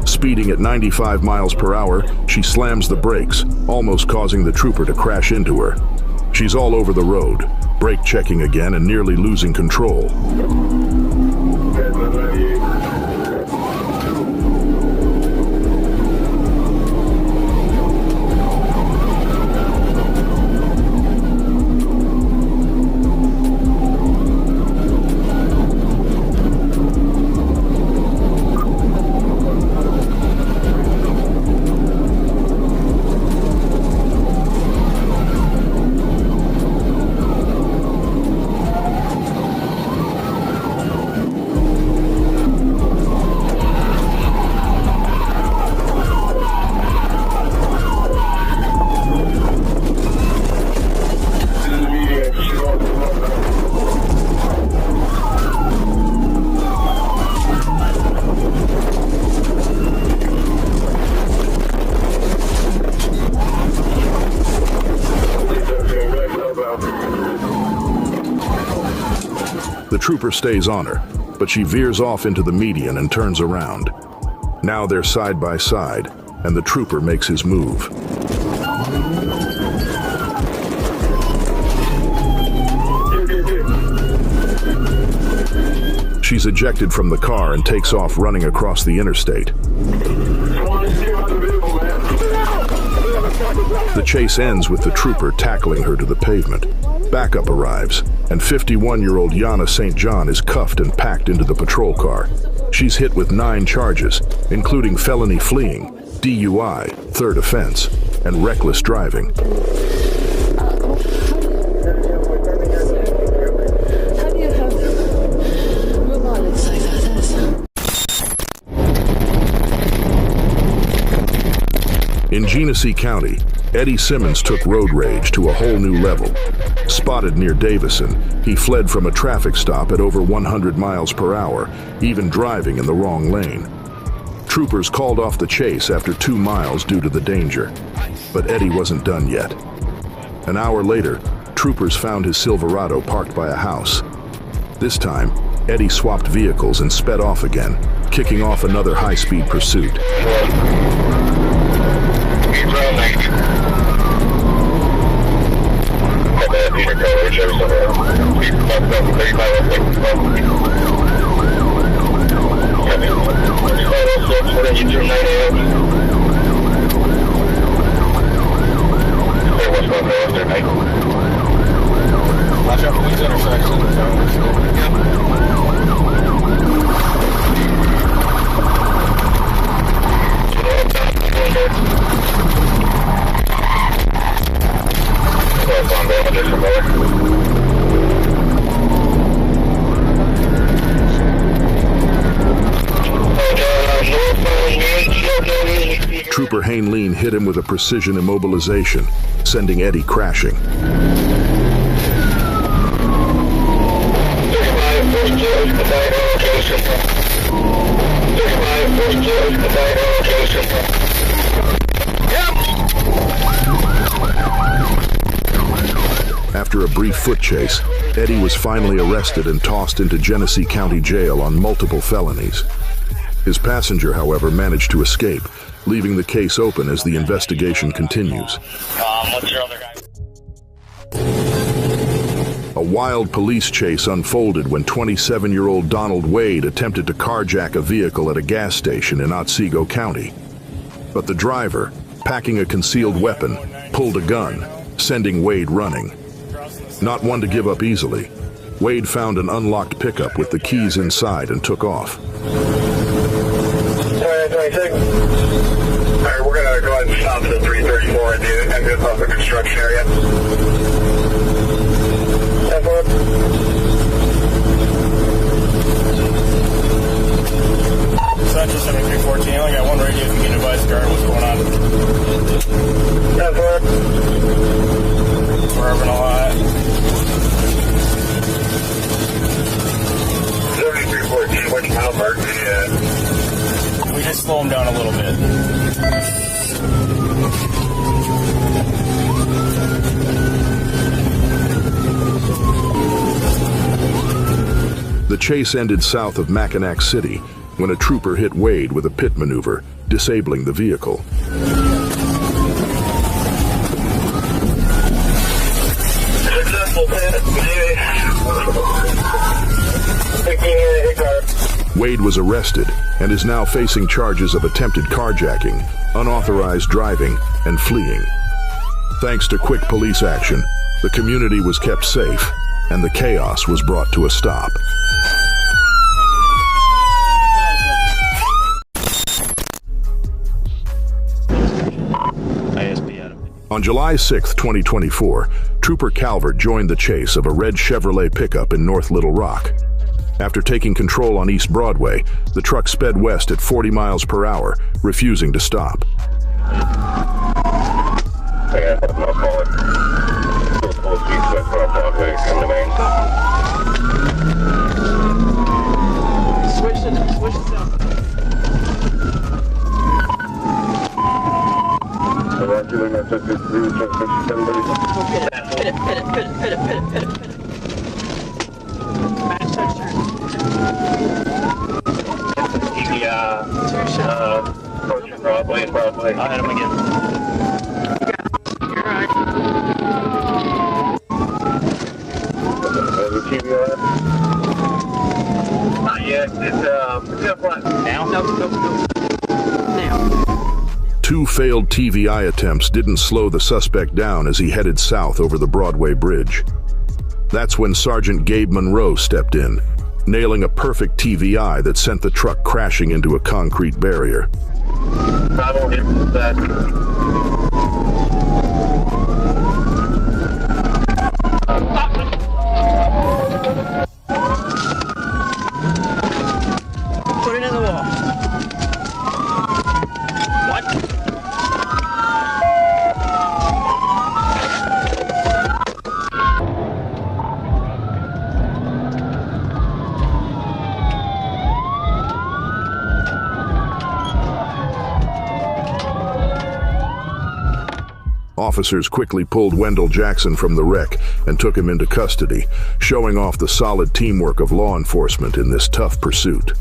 Speeding at 95 miles per hour, she slams the brakes, almost causing the trooper to crash into her. She's all over the road, brake checking again and nearly losing control. The trooper stays on her, but she veers off into the median and turns around. Now they're side by side, and the trooper makes his move. She's ejected from the car and takes off running across the interstate. The chase ends with the trooper tackling her to the pavement. Backup arrives, and 51-year-old Yana St. John is cuffed and packed into the patrol car. She's hit with 9 charges, including felony fleeing, DUI, third offense, and reckless driving. In Genesee County, Eddie Simmons took road rage to a whole new level. Spotted near Davison, he fled from a traffic stop at over 100 miles per hour, even driving in the wrong lane. Troopers called off the chase after 2 miles due to the danger, but Eddie wasn't done yet. An hour later, troopers found his Silverado parked by a house. This time, Eddie swapped vehicles and sped off again, kicking off another high-speed pursuit.
Watch out for these
Trooper Hainleen hit him with a precision immobilization, sending Eddie crashing. After a brief foot chase, Eddie was finally arrested and tossed into Genesee County Jail on multiple felonies. His passenger, however, managed to escape, leaving the case open as the investigation continues.
What's your other guy?
A wild police chase unfolded when 27-year-old Donald Wade attempted to carjack a vehicle at a gas station in Otsego County. But the driver, packing a concealed weapon, pulled a gun, sending Wade running. Not one to give up easily, Wade found an unlocked pickup with the keys inside and took off.
26. Alright, we're gonna go ahead and stop at 334 and do exit off the construction area. 10-4.
Central 7314, I only got one radio if you can advise guard what's going on.
10-4.
We're urban a lot.
7314, which mile mark do you at?
We just slow them down a little bit.
The chase ended south of Mackinac City when a trooper hit Wade with a pit maneuver, disabling the vehicle.
Successful pit.
Wade was arrested and is now facing charges of attempted carjacking, unauthorized driving, and fleeing. Thanks to quick police action, the community was kept safe and the chaos was brought to a stop. On July 6, 2024, Trooper Calvert joined the chase of a red Chevrolet pickup in North Little Rock. After taking control on East Broadway, the truck sped west at 40 miles per hour, refusing to stop.
Switch it south.
Approaching Broadway. I'll hit him again.
You're right.
The TVR? Not yet. It's up front. Now?
No. Now.
Two failed TVI attempts didn't slow the suspect down as he headed south over the Broadway Bridge. That's when Sergeant Gabe Monroe stepped in, nailing a perfect TVI that sent the truck crashing into a concrete barrier.
I won't get that.
Put it in the wall. What?
Officers quickly pulled Wendell Jackson from the wreck and took him into custody, showing off the solid teamwork of law enforcement in this tough pursuit.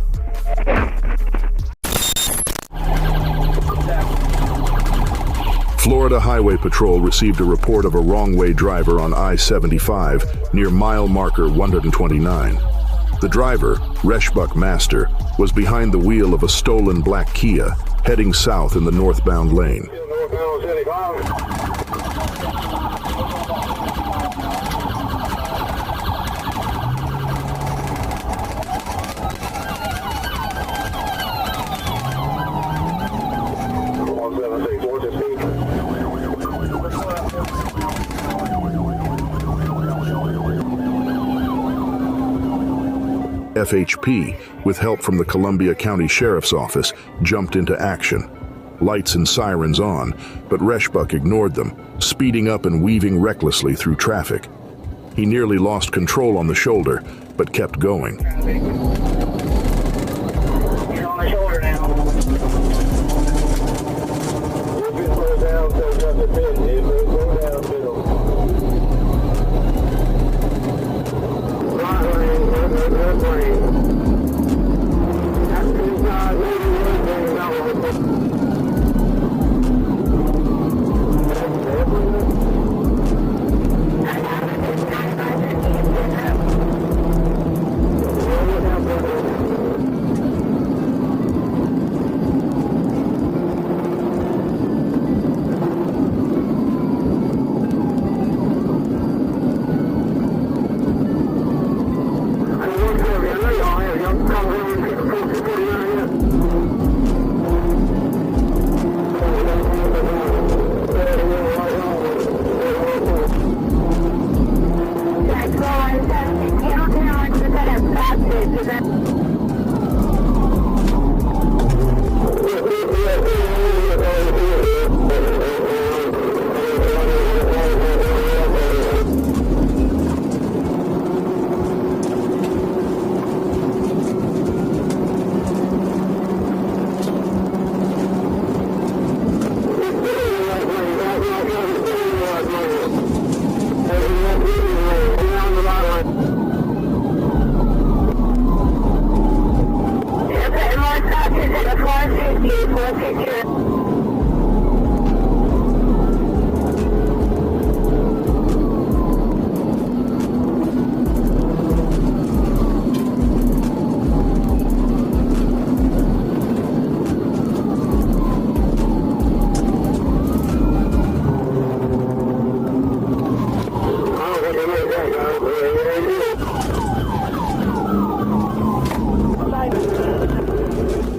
Florida Highway Patrol received a report of a wrong-way driver on I-75 near mile marker 129. The driver, Reshbuck Master, was behind the wheel of a stolen black Kia, heading south in the northbound lane. FHP, with help from the Columbia County Sheriff's Office, jumped into action. Lights and sirens on, but Reshbuck ignored them, speeding up and weaving recklessly through traffic. He nearly lost control on the shoulder, but kept going.
You're on the shoulder now. If you slow down, so it's not the pit. If you slow down, Bill. Right lane, left lane. That's inside,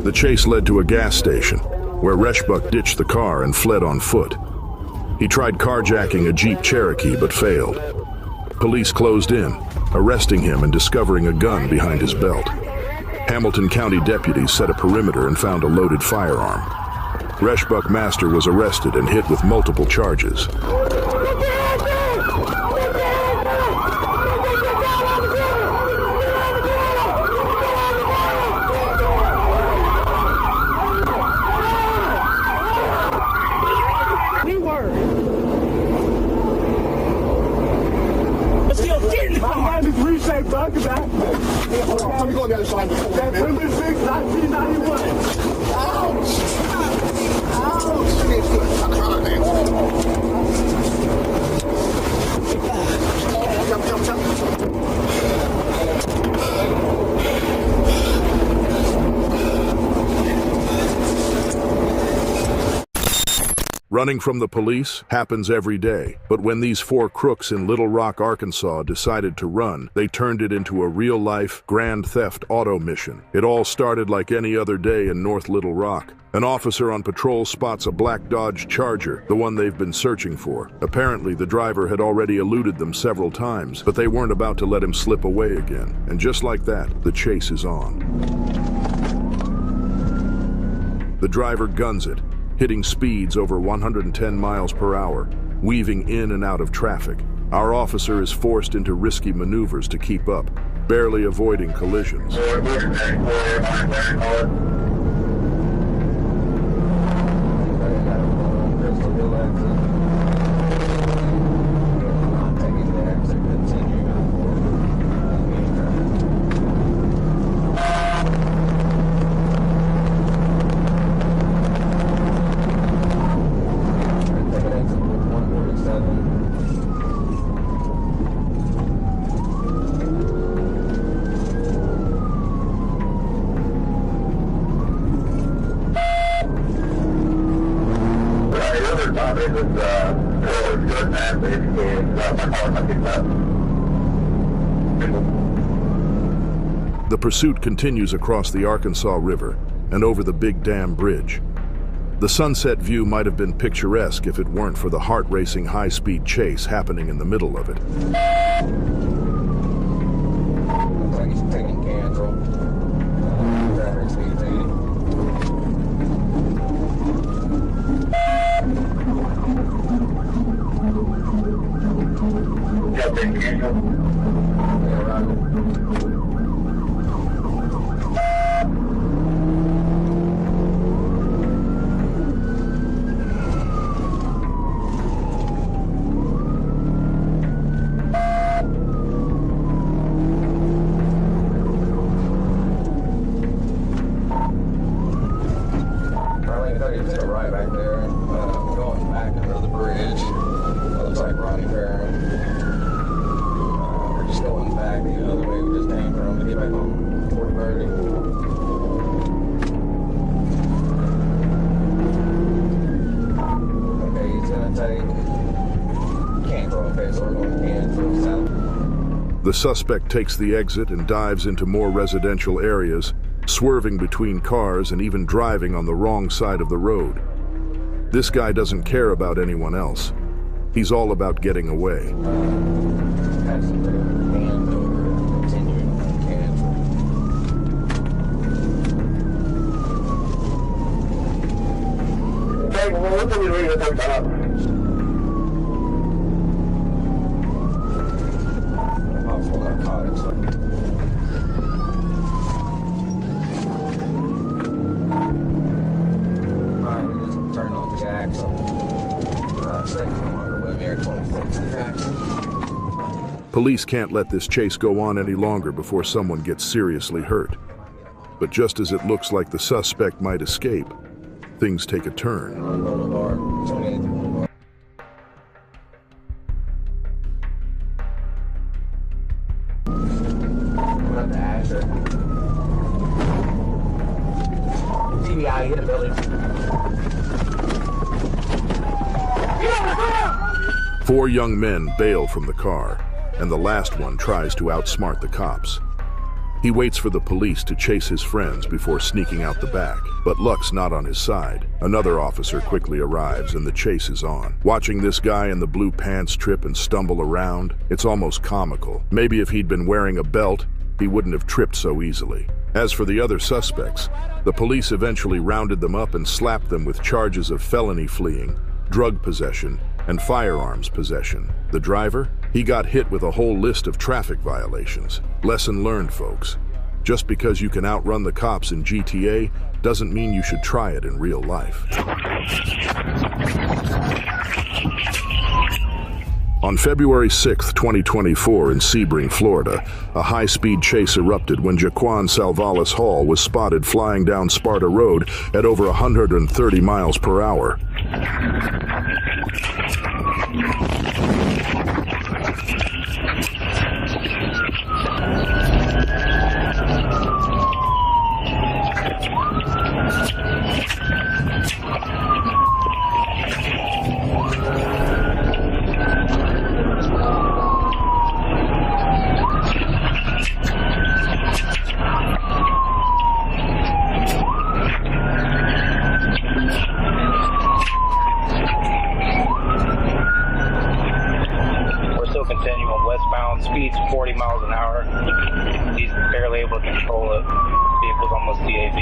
The chase led to a gas station, where Reshbuck ditched the car and fled on foot. He tried carjacking a Jeep Cherokee but failed. Police closed in, arresting him and discovering a gun behind his belt. Hamilton County deputies set a perimeter and found a loaded firearm. Reshbuck Master was arrested and hit with multiple charges.
Let me go on the other side. That women big 1991. Ouch! Ouch! It's good. I'm trying, man. Jump.
Running from the police happens every day, but when these four crooks in Little Rock, Arkansas decided to run, they turned it into a real-life grand theft auto mission. It all started like any other day in North Little Rock. An officer on patrol spots a black Dodge Charger, the one they've been searching for. Apparently, the driver had already eluded them several times, but they weren't about to let him slip away again. And just like that, the chase is on. The driver guns it, hitting speeds over 110 miles per hour, weaving in and out of traffic. Our officer is forced into risky maneuvers to keep up, barely avoiding collisions. The pursuit continues across the Arkansas River and over the Big Dam Bridge. The sunset view might have been picturesque if it weren't for the heart-racing high-speed chase happening in the middle of it.
like he's taking cancel. Driver speed's 80.
Yeah, taking cancel.
Yeah, right. Right back there, going back under the bridge. Looks like Ronnie Perrin. We're just going back the other way we just came from to get back home. 4030. Okay, he's gonna take cancel. Okay, so we're going cancel south.
The suspect takes the exit and dives into more residential areas, swerving between cars and even driving on the wrong side of the road. This guy doesn't care about anyone else. He's all about getting away. Police can't let this chase go on any longer before someone gets seriously hurt. But just as it looks like the suspect might escape, things take a turn.
TBI, hit a building.
4 young men bail from the car, and the last one tries to outsmart the cops. He waits for the police to chase his friends before sneaking out the back, but luck's not on his side. Another officer quickly arrives and the chase is on. Watching this guy in the blue pants trip and stumble around, it's almost comical. Maybe if he'd been wearing a belt, he wouldn't have tripped so easily. As for the other suspects, the police eventually rounded them up and slapped them with charges of felony fleeing, drug possession, and firearms possession. The driver? He got hit with a whole list of traffic violations. Lesson learned, folks. Just because you can outrun the cops in GTA doesn't mean you should try it in real life. On February 6, 2024, in Sebring, Florida, a high-speed chase erupted when Jaquan Salvalis Hall was spotted flying down Sparta Road at over 130 miles per hour.
Speed's 40 miles an hour. He's barely able to control it. The vehicle's almost DAV.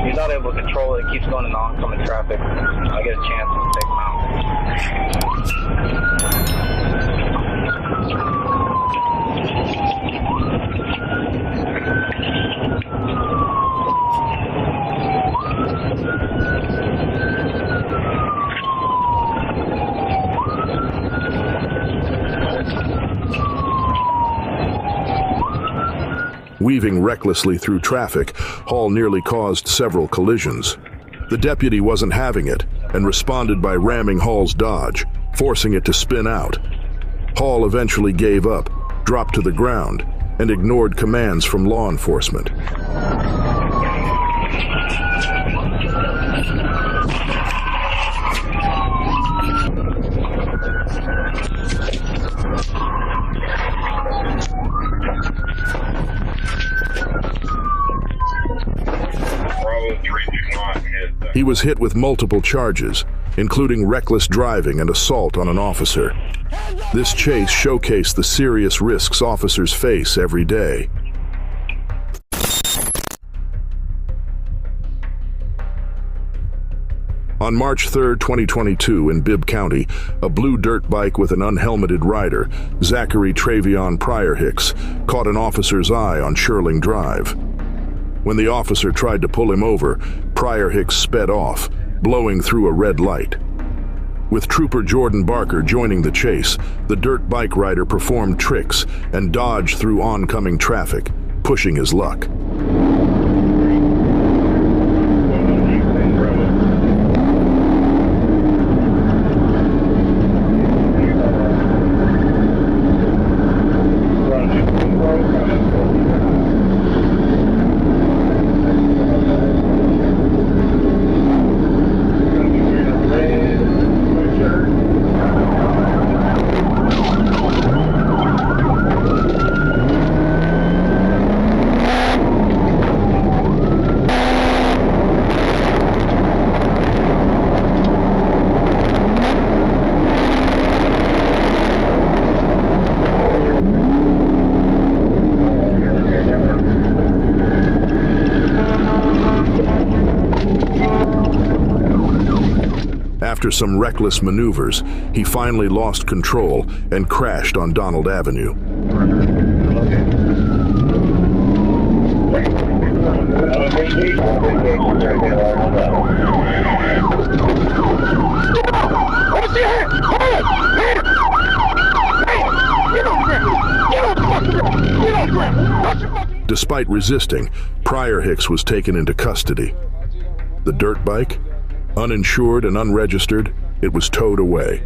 He's not able to control it. It keeps going into oncoming traffic. I get a chance to take him out.
Weaving recklessly through traffic, Hall nearly caused several collisions. The deputy wasn't having it and responded by ramming Hall's Dodge, forcing it to spin out. Hall eventually gave up, dropped to the ground, and ignored commands from law enforcement. He was hit with multiple charges, including reckless driving and assault on an officer. This chase showcased the serious risks officers face every day. On March 3, 2022, in Bibb County, a blue dirt bike with an unhelmeted rider, Zachary Travion Pryor Hicks, caught an officer's eye on Shirling Drive. When the officer tried to pull him over, Pryor Hicks sped off, blowing through a red light. With Trooper Jordan Barker joining the chase, the dirt bike rider performed tricks and dodged through oncoming traffic, pushing his luck. After some reckless maneuvers, he finally lost control and crashed on Donald Avenue. Despite resisting, Pryor Hicks was taken into custody. The dirt bike? Uninsured and unregistered, it was towed away.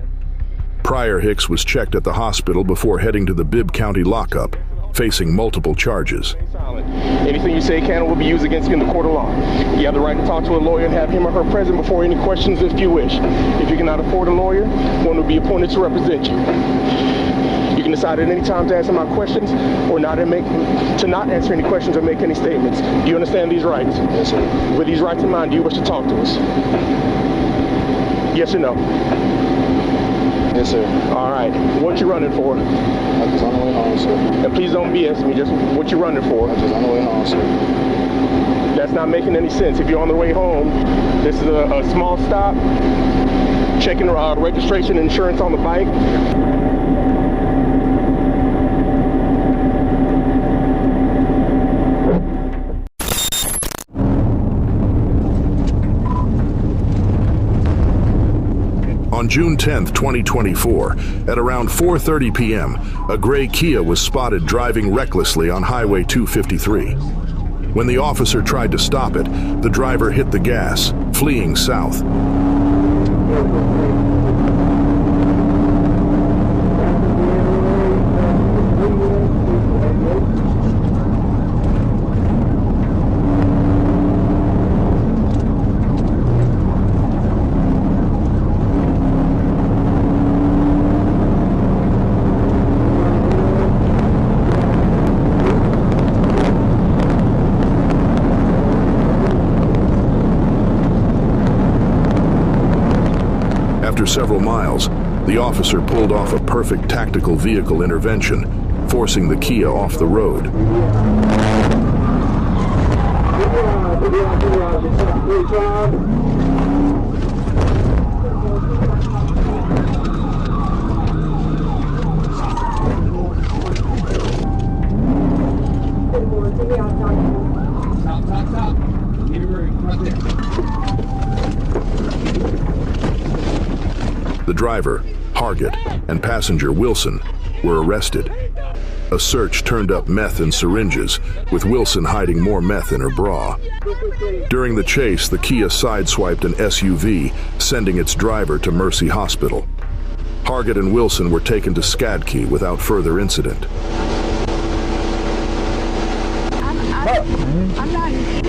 Pryor Hicks was checked at the hospital before heading to the Bibb County lockup, facing multiple charges.
Anything you say can or will be used against you in the court of law. You have the right to talk to a lawyer and have him or her present before any questions if you wish. If you cannot afford a lawyer, one will be appointed to represent you. You can decide at any time to answer my questions or not answer any questions or make any statements. Do you understand these rights? Yes, sir. With these rights in mind, do you wish to talk to us? Yes or no?
Yes, sir.
All right. What you running for?
I'm just on the way home, sir.
And please don't BS me. Just what you running for?
I'm just on the way home, sir.
That's not making any sense. If you're on the way home, this is a small stop. Checking registration and insurance on the bike.
On June 10, 2024, at around 4:30 p.m., a gray Kia was spotted driving recklessly on Highway 253. When the officer tried to stop it, the driver hit the gas, fleeing south. After several miles, the officer pulled off a perfect tactical vehicle intervention, forcing the Kia off the road. The driver, Hargett, and passenger Wilson were arrested. A search turned up meth and syringes, with Wilson hiding more meth in her bra. During the chase, the Kia sideswiped an SUV, sending its driver to Mercy Hospital. Hargett and Wilson were taken to Skadkey without further incident.
I'm not